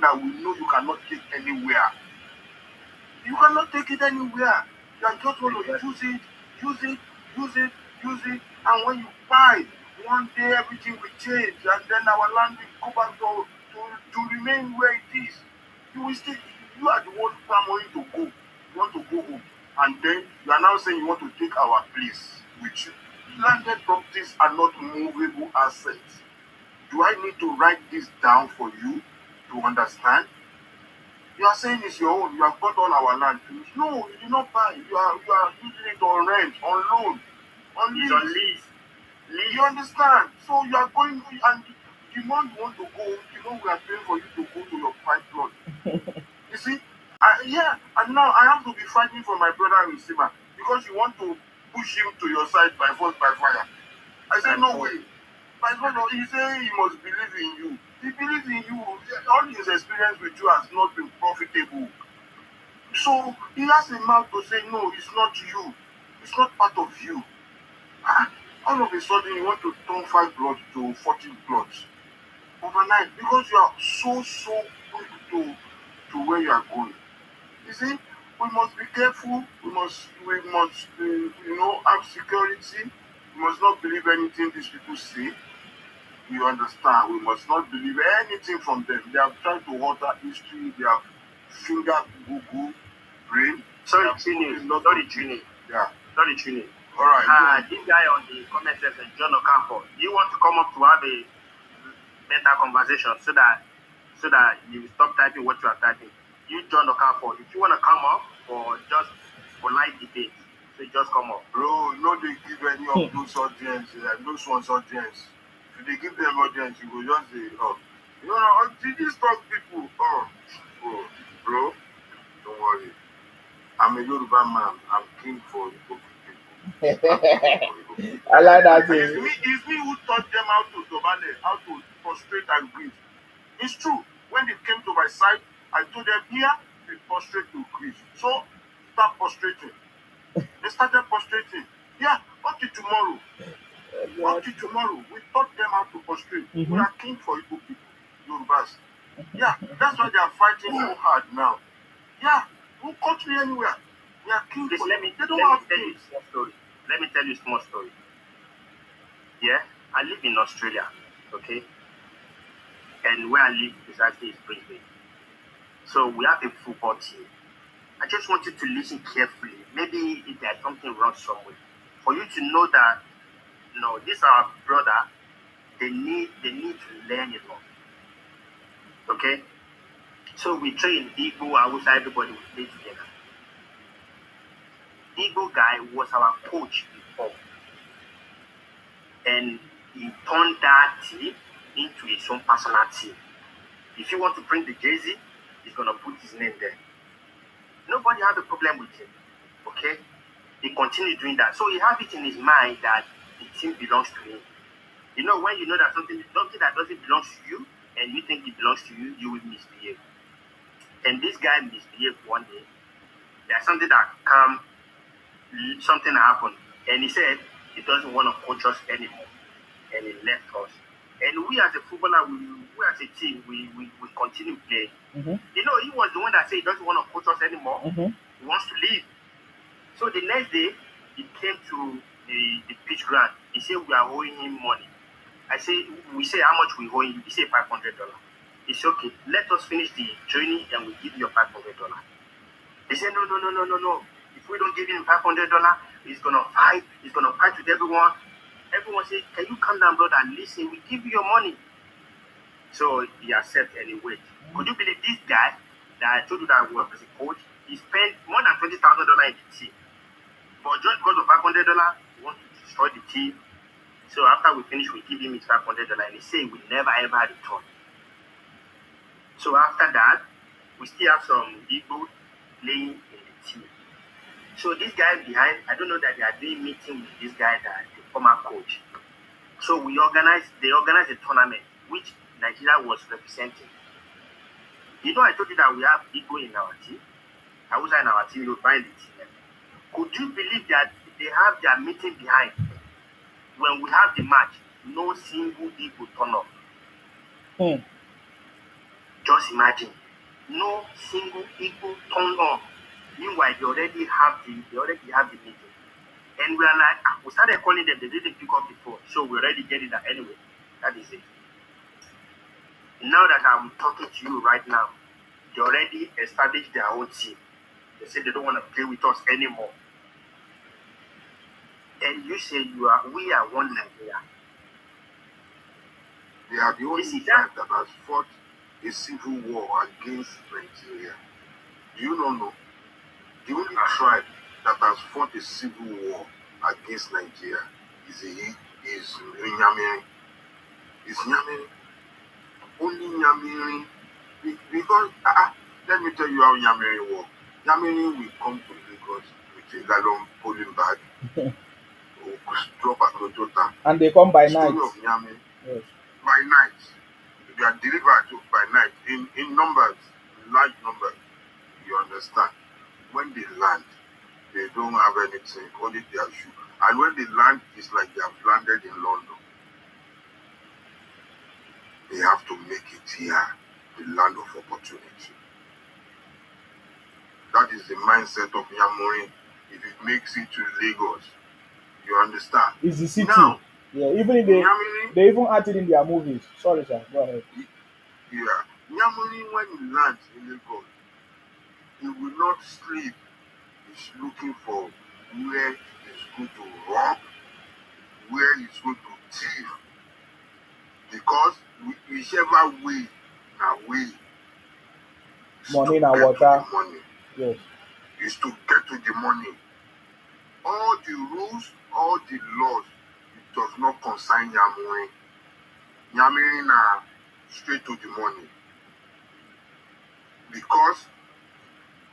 that we know you cannot take anywhere. You cannot take it anywhere. You are just going to use it, and when you buy, one day everything will change, and then our land will go back to remain where it is. You will still, you are the one clamoring to go. You want to go home, and then you are now saying you want to take our place with you. Landed properties are not movable assets. Do I need to write this down for you to understand? You are saying it's your own. You have got all our land. No, you did not buy. You are using it on rent, on loan, on lease. On lease. You understand? So you are going, and the more you want to go, the more we are paying for you to go to your fight plot. You see? And now I have to be fighting for my brother Nsima because you want to push him to your side by force, by fire. I said, no way. My brother, he said he must believe in you. He believes in you. All his experience with you has not been profitable. So he has a mouth to say, no, it's not you. It's not part of you. All of a sudden, you want to turn 5 plots to 14 plots overnight because you are so quick to where you are going. You see, we must be careful. We must have security. We must not believe anything these people say. You understand? We must not believe anything from them. They have tried to water history. They have fingered Google, brain. Sorry, Trini. Yeah. Sorry, Trini. All right. This guy on the comment section, John Okafor, do you want to come up to have a better conversation so that you stop typing what you are typing? You, John Okafor, if you want to come up or just polite debate, so just come up. Bro, no, they give any of those audience, those ones audience. If they give them audience, you will just say, did these talk people? Bro, don't worry. I'm a Yoruba man. I'm king for Igbo people. I like that thing. It's me who taught them how to dobale, how to prostrate and grieve. It's true. When they came to my side, I told them, here, they prostrate to grieve. So, start prostrating. They started prostrating. Yeah, up to tomorrow. We taught them how to prostrate. We are king for Igbo people, Yorubas. Yeah, that's why they are fighting so hard now. Yeah, no country anywhere. We are king for Let me They tell don't have you kings. a small story. Let me tell you a small story. Yeah, I live in Australia, okay? And where I live is actually Brisbane. So we have a football team. I just want you to listen carefully. Maybe if there's something wrong somewhere, for you to know that no, this our brother. They need to learn a lot. Okay. So we train Igbo, Hausa, everybody will play together. Igbo guy was our coach before, and he turned that team into his own personal team. If you want to print the jersey, he's gonna put his name there. Nobody have a problem with him. Okay? He continued doing that. So he have it in his mind that the team belongs to him. You know, when you know that something that doesn't belong to you and you think it belongs to you, you will misbehave. And this guy misbehaved one day. There's something that something happened, and he said he doesn't want to coach us anymore, and he left us. And we as a footballer, we as a team, we continue playing. Mm-hmm. You know, he was the one that said he doesn't want to coach us anymore. Mm-hmm. He wants to leave. So the next day, he came to the pitch ground. He said we are owing him money. We say how much we owe him. He said $500. He said, okay, let us finish the journey and we give you $500. He said, no. If we don't give him $500, he's gonna fight. He's gonna fight with everyone. Everyone said, can you calm down, brother, and listen? We give you your money. So he accepted and he wait. Could you believe this guy that I told you that I worked as a coach? He spent more than $20,000 in the team. But just because of $500, he wants to destroy the team. So after we finish, we give him his $500 and he said we never ever return. So after that, we still have some people playing in the team. So this guy behind, I don't know that they are doing meeting with this guy, that the former coach. So they organized a tournament which Nigeria was representing. You know, I told you that we have people in our team. I was in our team, you find the team. Could you believe that they have their meeting behind? When we have the match, no single Igbo turn up. Just imagine, no single Igbo turn up. Meanwhile, they already have the meeting. And we are like, we started calling them, they didn't pick up the phone. So we already get it that anyway. That is it. Now that I'm talking to you right now, they already established their own team. They said they don't want to play with us anymore. And you say we are one Nigeria. They are the only tribe that has fought a civil war against Nigeria. Do you not know? The only tribe that has fought a civil war against Nigeria is Nyamiri. It's Nyamiri. Only Nyamiri. Because, let me tell you how Nyamiri works. Nyamiri will come to Lagos with a gallon polling bag. Drop at Lojota. And they come by night. Of Nyamiri. Yes. By night. They are delivered by night in numbers, large numbers. You understand? When they land, they don't have anything, only their shoe. And when they land, it's like they have landed in London. They have to make it here, the land of opportunity. That is the mindset of Nyamiri. If it makes it to Lagos, you understand? It's the city. Now, yeah, even if they even acted in their movies. Sorry, sir. Go ahead. Yeah. Nyamiri, when he lands in Lagos, he will not sleep. He's looking for where he's going to rob, where he's going to thief. Because whichever way, money na water. Money. Yes. Is to get to the money. All the rules, all the laws, it does not concern Nyamiri. Nyamiri na straight to the money. Because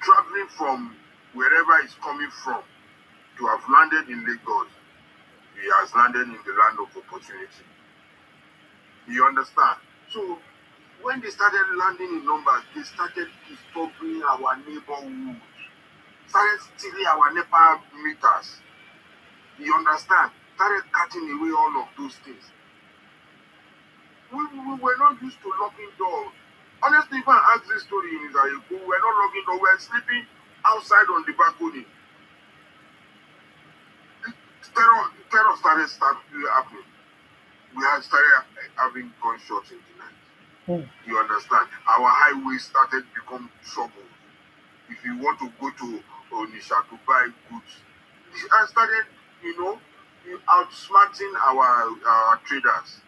traveling from wherever he's coming from to have landed in Lagos, he has landed in the land of opportunity. You understand? So when they started landing in numbers, they started disturbing our neighborhood, started stealing our NEPA meters. You understand? Started cutting away all of those things. We were not used to locking doors. Honestly, if I ask this story in Israel, we were not locking doors, we were sleeping outside on the balcony. Terror started happening. We had started having gunshots in the night. Hmm. You understand? Our highways started become trouble. If you want to go to Onisha to buy goods, I started, you know, outsmarting our traders.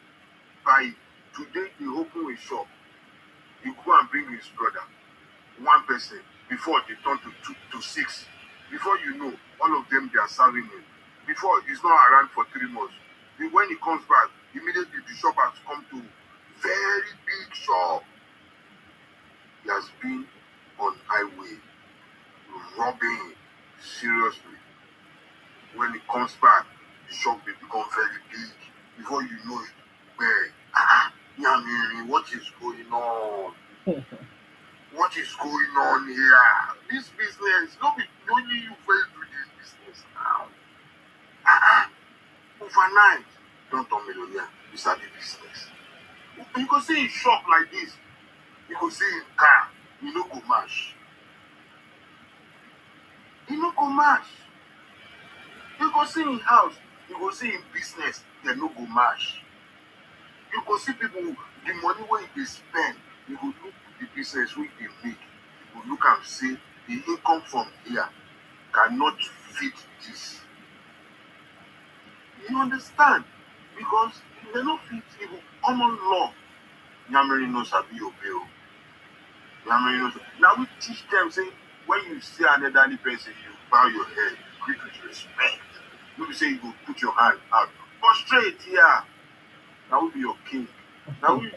By today, they open a shop. You go and bring his brother, one person, before they turn to two to six. Before you know, all of them they are serving him. Before he's not around for 3 months. When he comes back, immediately the shop has come to very big shop. He has been on highway robbing seriously. When he comes back, the shop will become very big. Before you know it, where Yamiri, what is going on? What is going on here? This business, no be only you first do this business now. Overnight, don't turn millionaire. You start the business. You can see in shop like this. You can see in car. You no go mash. You no go mash. You go see in house. You go see in business. They no go mash. You go see people, the money wey they spend, you go look the business wey they make. You go look and say the income from here cannot fit this. You understand? Because they no fit even common law. Yamiri no sabi obey o. Yamiri no sabi. Now we teach them say when you see an elderly person, you bow your head, greet with respect. No be say you go put your hand out. Prostrate here. Now we be your king. Now we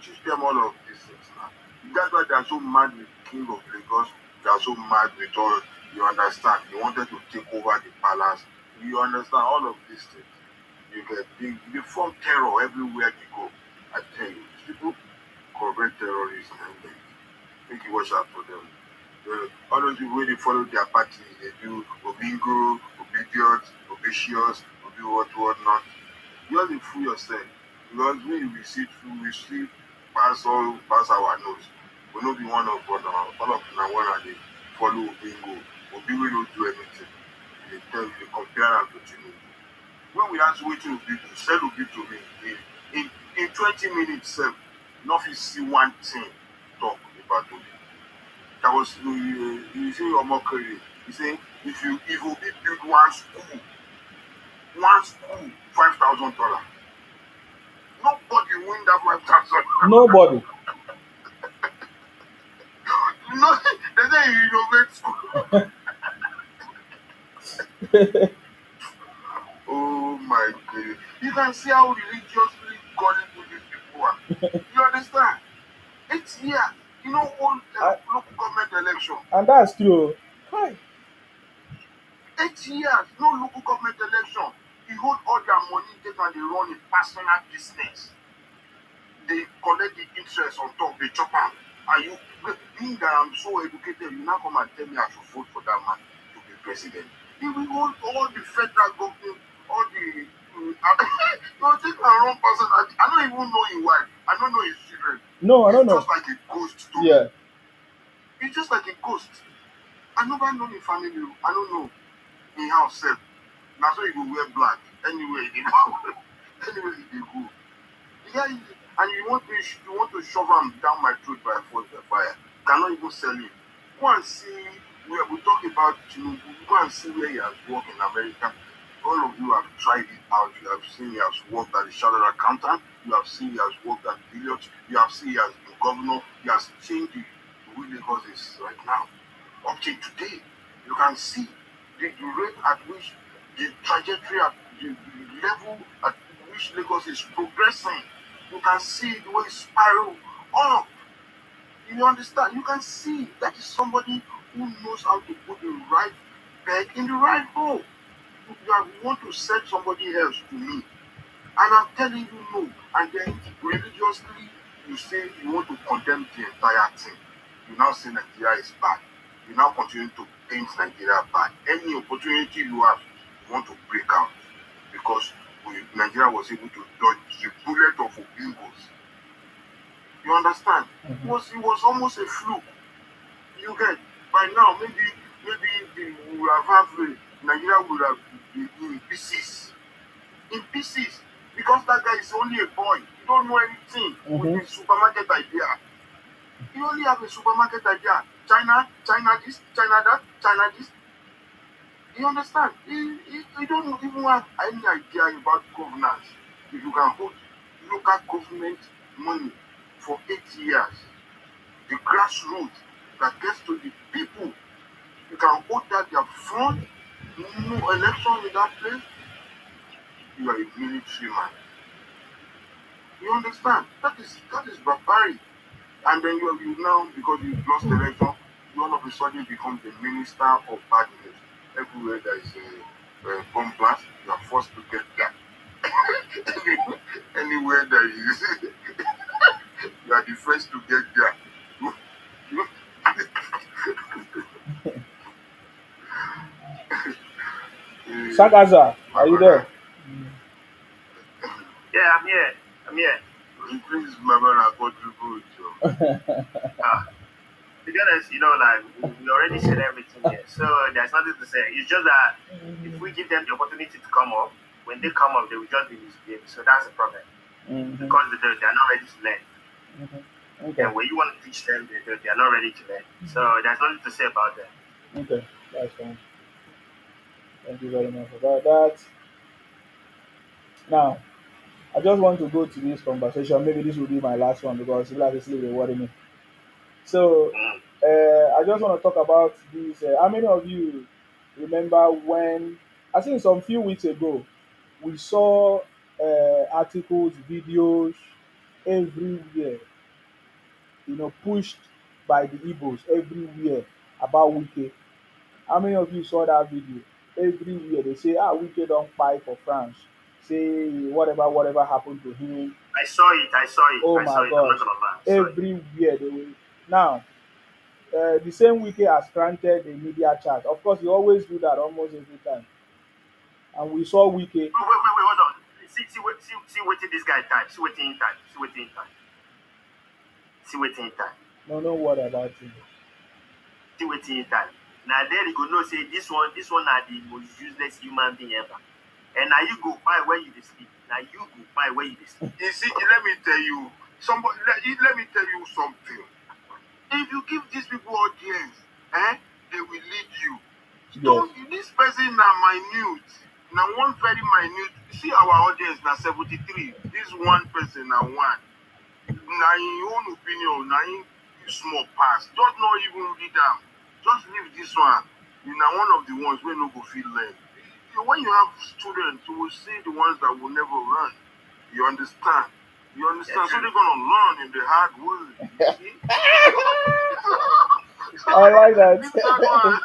teach them all of these things now. That's why they are so mad with King of Lagos. They are so mad with all. You understand? They wanted to take over the palace. You understand all of these things. You get they form terror everywhere they go. I tell you, people correct terrorists and they make you watch out for them. All those people when they follow their party, they do Obingo, Obidiot, Obitious, Obi what not. You have to fool yourself. Because when we see through, we see pass our nose. We not be one of all of them one and they follow Obingo. Obi will not do anything. They tell you, they compare them to Tinubu. When we ask what Obi do, sell Obi to me in 20 minutes, sir, nothing see one thing talk about Obi. That was you see your mockery. He say if Obi build one school, $5,000. Nobody win that 5,000. Nobody. No, they say you innovate school. Oh my God. You can see how religiously gullible these people are. You understand? 8 years. You know, all local government election. And that's true. Hi. 8 years, no local government election. He hold all their money, they can they run a personal business. They collect the interest on top, they chop am. And you being that I'm so educated, you now come and tell me I should vote for that man to be president. He will hold all the federal government, all the you take a wrong person. I don't even know his wife. I don't know his children. No, I don't know. It's just like a ghost to me. Yeah. It's just like a ghost. I never know his family. I don't know in house self. Now so he will wear black anywhere he go. Anywhere he go. Yeah, and you want to shove him down my throat by force by fire. Cannot even sell him. Go and see where we talk about Tinubu. Go and see where he has worked in America. All of you have tried it out. You have seen he has worked as a chartered accountant. You have seen he has worked at Billiards. You have seen he has been governor. He has changed the way Lagos is right now. Up to today, you can see the rate at which the trajectory at the level at which Lagos is progressing. You can see the way it spiral up. You understand? You can see that is somebody who knows how to put the right peg in the right hole. You want to send somebody else to me, and I'm telling you no, and then religiously you say you want to condemn the entire thing. You now say Nigeria is bad. You now continue to paint Nigeria bad. Any opportunity you have, you want to break out because Nigeria was able to dodge the bullet of Obingos. You understand? Mm-hmm. It was almost a fluke. You get by now maybe we would have Nigeria would have been in pieces. In pieces. Because that guy is only a boy. You don't know anything with Mm-hmm. the supermarket idea. You only have a supermarket idea. China, China this, China that, China this. You understand? You don't even have any idea about governance. If you can hold local government money for 8 years, the grassroots that gets to the people, you can hold that their front, no election in that place, you are a military man. You understand? That is barbaric. And then you now, because you've lost the election, you all of a sudden become the minister of bad news. Everywhere there is a bomb blast, you are forced to get there. Anywhere there is, you are the first to get there. You- you- Sagaza, are you there? Yeah, I'm here. I'm here. Please, my brother, contribute. To be honest, like we already said everything here, so there's nothing to say. It's just that if we give them the opportunity to come up, when they come up, they will just be misbehaving. So that's the problem Mm-hmm. because they are not ready to learn. Mm-hmm. Okay. And when you want to teach them, they are not ready to learn. So there's nothing to say about them. Okay. That's fine. Thank you very much about that. Now, I just want to go to this conversation. Maybe this will be my last one because like it's really worrying me. So, Mm. I just want to talk about this. How many of you remember when, I think some few weeks ago, we saw articles, videos everywhere, pushed by the Igbos everywhere about Wike. How many of you saw that video? Everywhere they say, Wike don't fight for France. Say whatever happened to him. I saw it. I saw it. Oh I saw my it. I'm not gosh. gonna lie. I saw it. Everywhere they will. Now, the same Wike has granted a media charge. Of course, you always do that almost every time. And we saw Wike. Wait, hold on. See, waiting this guy time. See waiting time. See waiting time. See waiting time. No word about it. See waiting time. Now there you go know say this one are the most useless human being ever. And now you go buy where you dey sleep. Now you go buy where you dey sleep. You see, let me tell you, let me tell you something. If you give these people audience, they will lead you. Yes. Don't this person na minute. Now one very minute. See our audience now 73. This one person now one. Now in your own opinion, now in small pass. Just not even read them. Just leave this one. You now one of the ones where no go feel learn. When you have students, you will see the ones that will never learn. You understand? You understand? So they're gonna learn in the hard way. You see? I like that. Leave that one.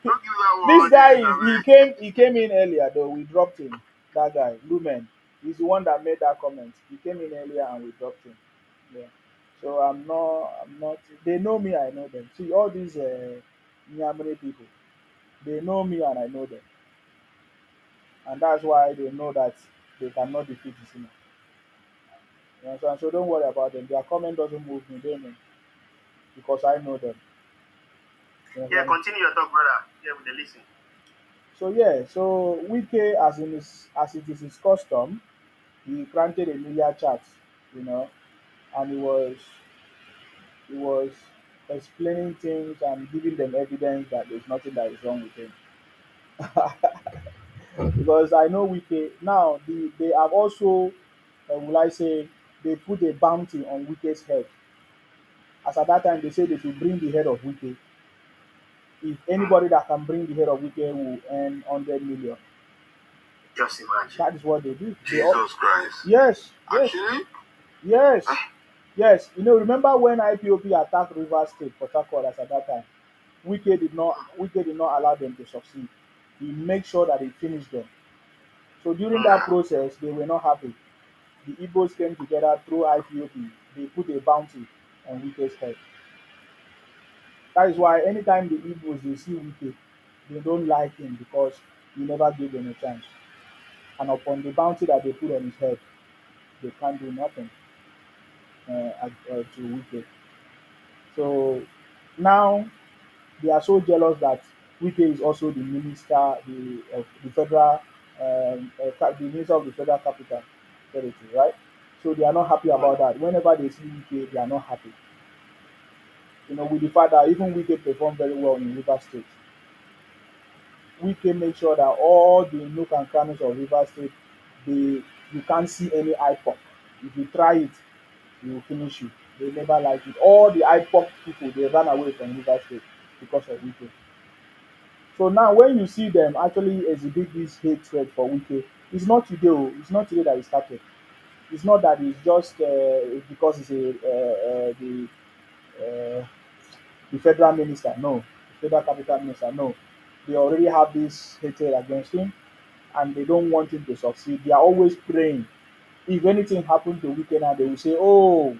Don't give that one. This guy audience, he came in earlier though. We dropped him. That guy, Lumen. He's the one that made that comment. He came in earlier and we dropped him. Yeah. So I'm not they know me, I know them. See all these Nyamere people, they know me and I know them. And that's why they know that they cannot defeat the sinner. You understand? So don't worry about them. Their comment doesn't move me, they know. Because I know them. You Yeah, understand? continue your talk, brother. Yeah, with the listen. So yeah, so Wike, as it is his custom, he granted a media chat, you know, and he was explaining things and giving them evidence that there's nothing that is wrong with him. Because I know Wike now, they have also, will I say, they put a bounty on Wike's head. As at that time, they say they should bring the head of Wike. If anybody that can bring the head of Wike will earn 100 million. Just imagine. That is what they do. They all, Jesus Christ. yes, Actually, yes, yes. Remember when IPOP attacked Rivers State, Port Harcourt, as at that time? Wike did not allow them to succeed. He made sure that he finished them. So during that process, they were not happy. The Igbos came together through IPOP. They put a bounty on Wike's head. That is why anytime the Igbos they see Wike, they don't like him because he never gave them a chance. And upon the bounty that they put on his head, they can't do nothing to Wike. So now they are so jealous that Wike is also the minister, the federal the Minister of the Federal Capital Territory, right? So they are not happy about that. Whenever they see Wike, they are not happy. With the fact that even Wike performed very well in Rivers State. Wike make sure that all the nook and crannies of Rivers State, you can't see any IPOC. If you try it, he will finish you. They never like it. All the IPOC people, they ran away from Rivers State because of Wike. So now when you see them actually exhibit this hatred for Wike, it's not today. It's not today that it started. It's not that it's just because it's uh, the federal minister. No, the federal capital minister. No, they already have this hatred against him, and they don't want him to succeed. They are always praying. If anything happened to Wike now, they will say, "Oh,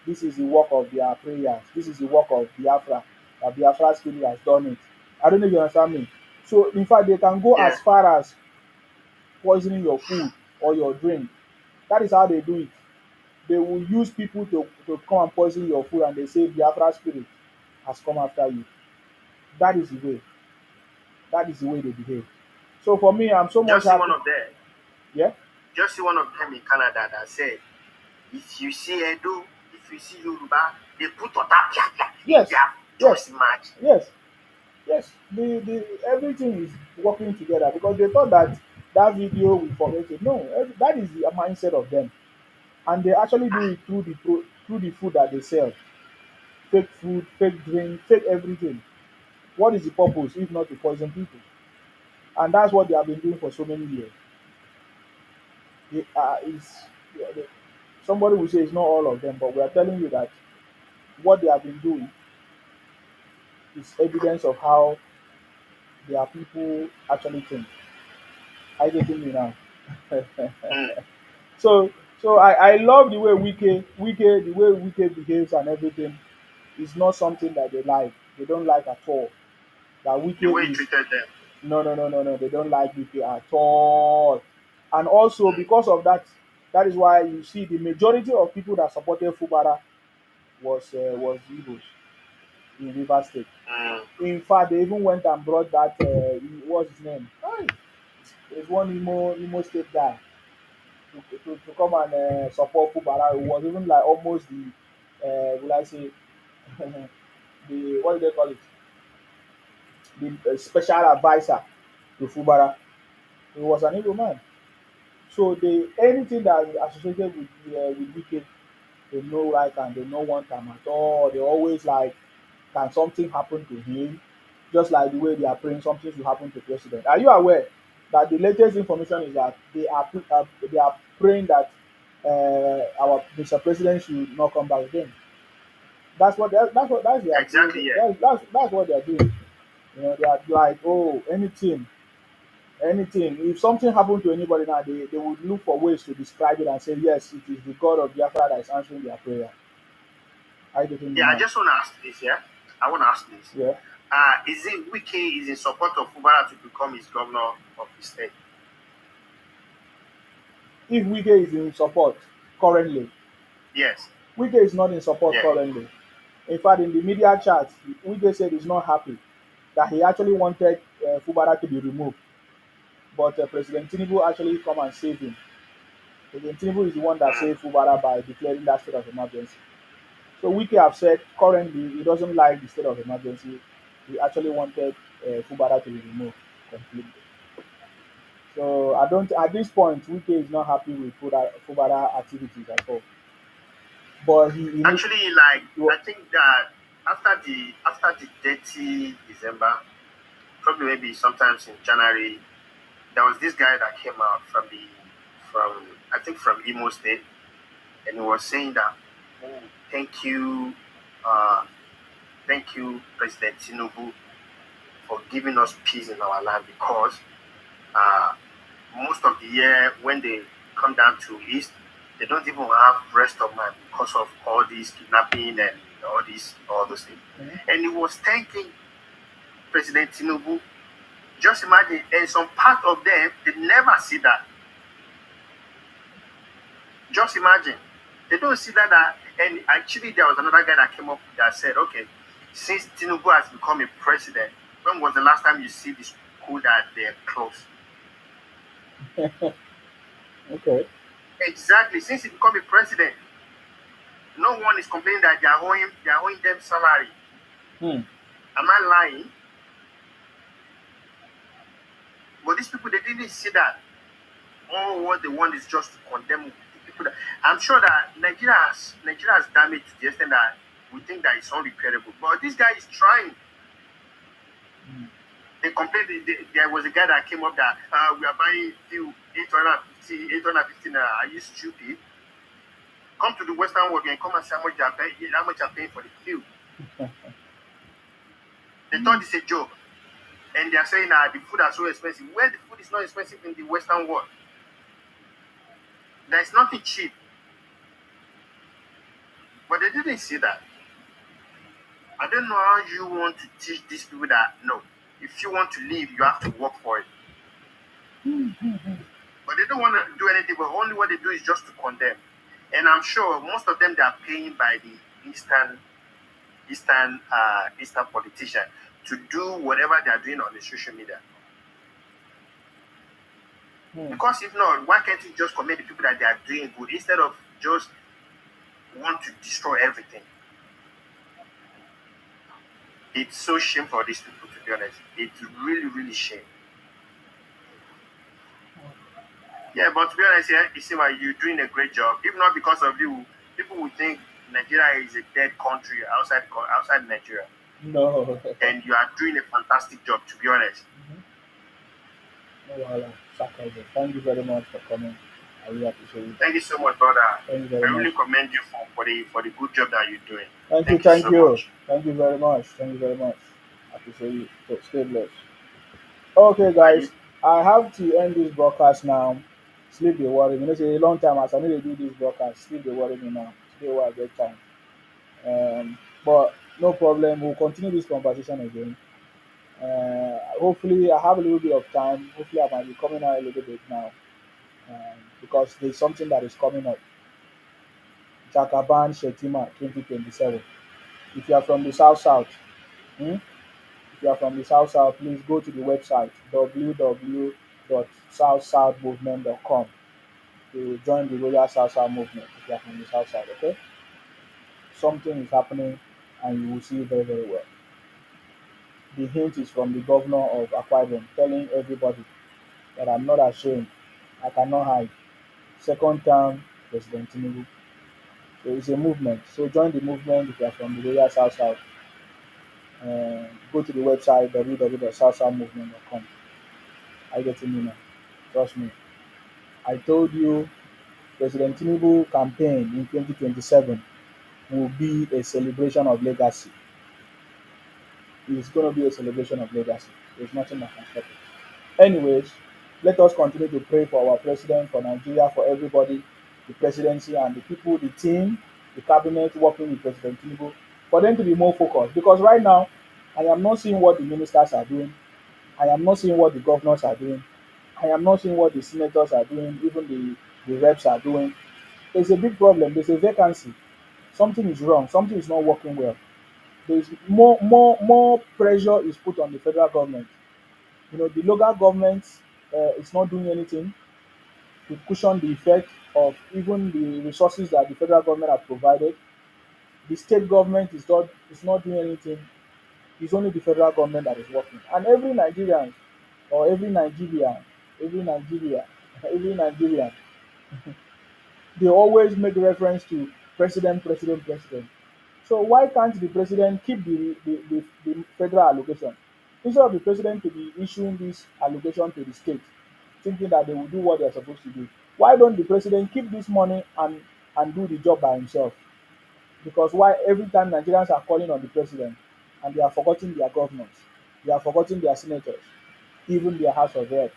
this is the work of their prayers. This is the work of Biafra. That Biafra spirit has done it." I don't know if you understand me. So in fact, they can go Yeah. as far as poisoning your food or your drink. That is how they do it. They will use people to come and poison your food, and they say Biafra spirit has come after you. That is the way. That is the way they behave. So for me, I'm so much Just see one happy. of them. Yeah. Just see one of them in Canada that said, if you see Edo, if you see Yoruba, they put Otapia. Yes. Just imagine. Yes. Yes. The everything is working together because they thought that that video will forget it. No, that is the mindset of them, and they actually do it through through the food that they sell. Fake food, fake drink, fake everything. What is the purpose if not to poison people? And that's what they have been doing for so many years. Yeah, somebody will say it's not all of them, but we are telling you that what they have been doing is evidence of how their people actually think. I getting me now. Mm. so so I love the way the way Wike behaves and everything is not something that they like. They don't like at all. That The way Wike he is treated them. no. They don't like Wike at all. And also because of that, that is why you see the majority of people that supported Fubara was Igbos in Rivers State. Mm. In fact, they even went and brought that what's his name? Hey, there's one Imo State guy to come and support Fubara. It was even like almost the will I say the what do they call it? The special advisor to Fubara. He was an evil man. So they anything that is associated with Wike, they know right and they know one time at all. They always like, can something happen to him? Just like the way they are praying something should happen to president. Are you aware that the latest information is that they are praying that our Mr. President should not come back again. That's they are doing. Exactly, yeah. That's what they are doing. They are like, oh, anything. If something happened to anybody now, they would look for ways to describe it and say, yes, it is the God of Biafra that is answering their prayer. I getting me Yeah, I now? just want to ask this, yeah? I want to ask this. Yeah. Is it Wike is in support of Fubara to become his governor of the state? If Wike is in support currently, Yes. Wike is not in support Yeah. currently. In fact, in the media chat, Wike said he's not happy that he actually wanted Fubara to be removed, but President Tinubu actually come and save him. President Tinubu is the one that saved Fubara by declaring that state of emergency. So Wike have said currently he doesn't like the state of emergency. He actually wanted Fubara to be removed completely. So I don't at this point Wike is not happy with Fubara activities at all. But he Actually, like Well- I think that after the dirty December, probably maybe sometimes in January, there was this guy that came out from I think from Imo State, and he was saying that, oh, thank you, President Tinubu, for giving us peace in our land because most of the year when they come down to East, they don't even have rest of mind because of all these kidnapping and all those things. Mhm. And he was thanking President Tinubu. Just imagine, and some part of them they never see that. Just imagine, they don't see that. And actually, there was another guy that came up that said, okay, since Tinubu has become a president, when was the last time you see the school that they're closed? Okay. Exactly. Since he become a president, no one is complaining that they are owing them salary. Hmm. Am I lying? But these people they didn't see that. All what they want is just to condemn the people that I'm sure that Nigeria has damaged to the extent that we think that it's unrepairable. But this guy is trying. Hmm. They complained there was a guy that came up that we are buying fuel 850 naira. Are you stupid? Come to the Western world and come and see how much you're paying for the fuel. They thought it's a joke. And they are saying the food are so expensive. Where the food is not expensive in the Western world. There is nothing cheap. But they didn't see that. I don't know how you want to teach these people that no, if you want to live, you have to work for it. But they don't want to do anything, but only what they do is just to condemn. And I'm sure most of them they are paying by the Eastern politician to do whatever they are doing on the social media. Hmm. Because if not, why can't you just commend the people that they are doing good instead of just want to destroy everything? It's so shame for these people, to be honest. It's really, really shame. Yeah, but to be honest, yeah, you seem like you're doing a great job. If not because of you, people would think Nigeria is a dead country outside Nigeria. No. And you are doing a fantastic job, to be honest. No wahala. Sarcasm. Thank you very much for coming. I really appreciate it. Thank you so much, brother. Thank you I very really much. commend you for the good job that you're doing. Thank you, Thank you thank so you. much. Thank you very much. Thank you very much. I appreciate you. So stay blessed. Okay, Are you guys. I have to end this broadcast now. Sleep dey worry me. You know, say a long time as I need to do this broadcast. Sleep dey worry me now. Today wey I get time. But no problem. We'll continue this conversation again. Hopefully, I have a little bit of time. Hopefully, I might be coming out a little bit now because there's something that is coming up. Jagaban Shetima 2027. If you are from the South South, hmm, if you are from the South South, please go to the website www.southsouthmovement.com to join the Royal South South movement if you are from the South South. Okay, something is happening, and you will see it very very well. The hint is from the governor of Akwa Ibom telling everybody that I'm not ashamed. I cannot hide. Second term, President Tinubu. So it's a movement. So join the movement if you are from the Royal South South. Go to the website www.southsouthmovement.com. I get me now. Trust me. I told you President Tinubu campaign in 2027 will be a celebration of legacy. It's going to be a celebration of legacy. There's nothing that can stop it. Anyways, let us continue to pray for our president, for Nigeria, for everybody, the presidency and the people, the team, the cabinet working with President Tinubu, for them to be more focused. Because right now, I am not seeing what the ministers are doing. I am not seeing what the governors are doing. I am not seeing what the senators are doing, even the reps are doing. There's a big problem. There's a vacancy. Something is wrong. Something is not working well. There's more pressure is put on the federal government. You know, the local government is not doing anything to cushion the effect of even the resources that the federal government have provided. The state government is not doing anything. It's only the federal government that is working. And every Nigerian or every Nigeria, every Nigerian, they always make reference to president, president, president. So why can't the president keep the federal allocation instead of the president to be issuing this allocation to the state, thinking that they will do what they are supposed to do? Why don't the president keep this money and do the job by himself? Because why every time Nigerians are calling on the president and they are forgetting their governors, they are forgetting their senators, even their House of Reps,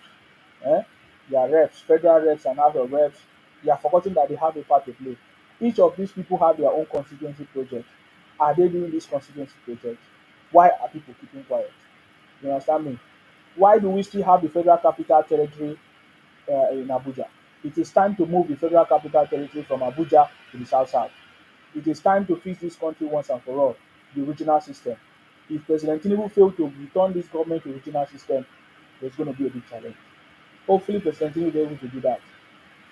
eh? Their reps, federal reps and House of Reps, they are forgetting that they have a part to play. Each of these people have their own constituency project. Are they doing this constituency project? Why are people keeping quiet? You understand me? Why do we still have the Federal Capital Territory in Abuja? It is time to move the Federal Capital Territory from Abuja to the South South. It is time to fix this country once and for all, the regional system. If President Tinubu failed to return this government to regional system, there's going to be a big challenge. Hopefully, President Tinubu will be able to do that.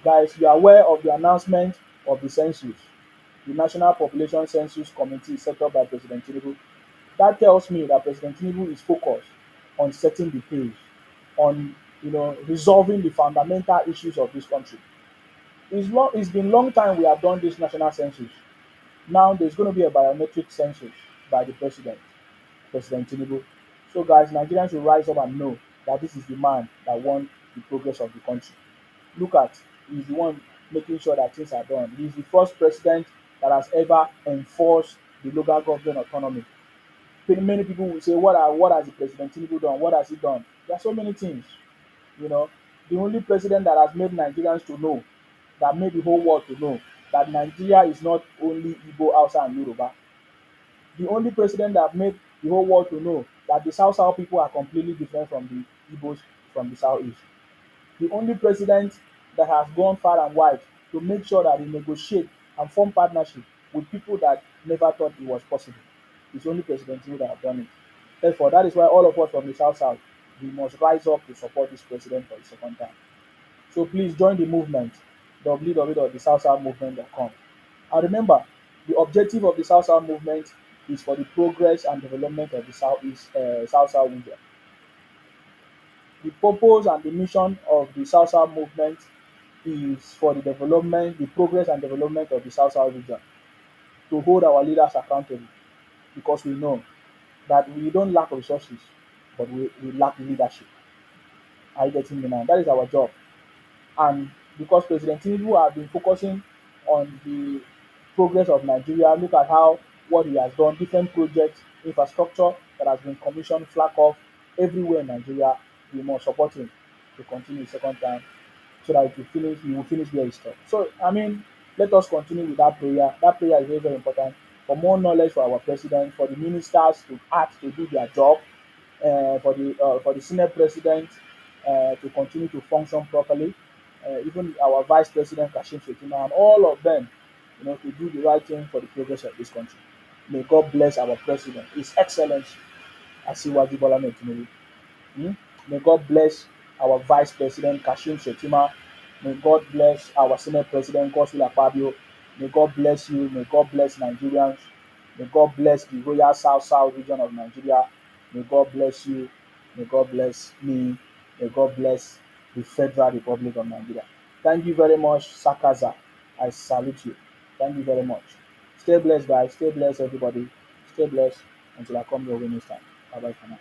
Guys, you are aware of the announcement of the census. The National Population Census Committee set up by President Tinubu. That tells me that President Tinubu is focused on setting the pace, on resolving the fundamental issues of this country. It's been long time we have done this national census. Now there's going to be a biometric census by the President Tinubu. So guys, Nigerians should rise up and know that this is the man that wants the progress of the country. Look at, he's the one making sure that things are done. He's the first president that has ever enforced the local government autonomy. Many people will say, what has the President Tinubu done? What has he done? There are so many things. You know, the only president that has made Nigerians to know, that made the whole world to know that Nigeria is not only Igbo, Hausa, and Yoruba. The only president that made the whole world to know that the South people are completely different from the Igbos from the Southeast. The only president that has gone far and wide to make sure that he negotiate and form partnership with people that never thought it was possible. It's only President Tinubu that have done it. Therefore, that is why all of us from the South, we must rise up to support this president for the second time. So please join the movement, www.thesouthmovement.com. And remember, the objective of the South movement is for the progress and development of the Southeast South region. The purpose and the mission of the South movement is for the development, the progress and development of the South region, to hold our leaders accountable, because we know that we don't lack resources, but we lack leadership. Are you getting me now? That is our job. And because President Tinubu has been focusing on the progress of Nigeria, look at what he has done, different projects, infrastructure that has been commissioned, flag off everywhere in Nigeria. We must support him to continue the second time, so that he will finish where he stopped. So let us continue with that prayer. That prayer is very, very important. For more knowledge for our president, for the ministers to act to do their job, for the Senate president to continue to function properly, even our Vice President Kashim Shettima, and all of them, to do the right thing for the progress of this country. May God bless our president, His Excellency Asiwaju Bola Ahmed Tinubu. May God bless our Vice President Kashim Shettima. May God bless our Senate President Godswill Akpabio. May God bless you. May God bless Nigerians. May God bless the Royal South region of Nigeria. May God bless you. May God bless me. May God bless the Federal Republic of Nigeria. Thank you very much, Sakaza. I salute you. Thank you very much. Stay blessed, guys. Stay blessed, everybody. Stay blessed until I come your way next time. Bye-bye for now.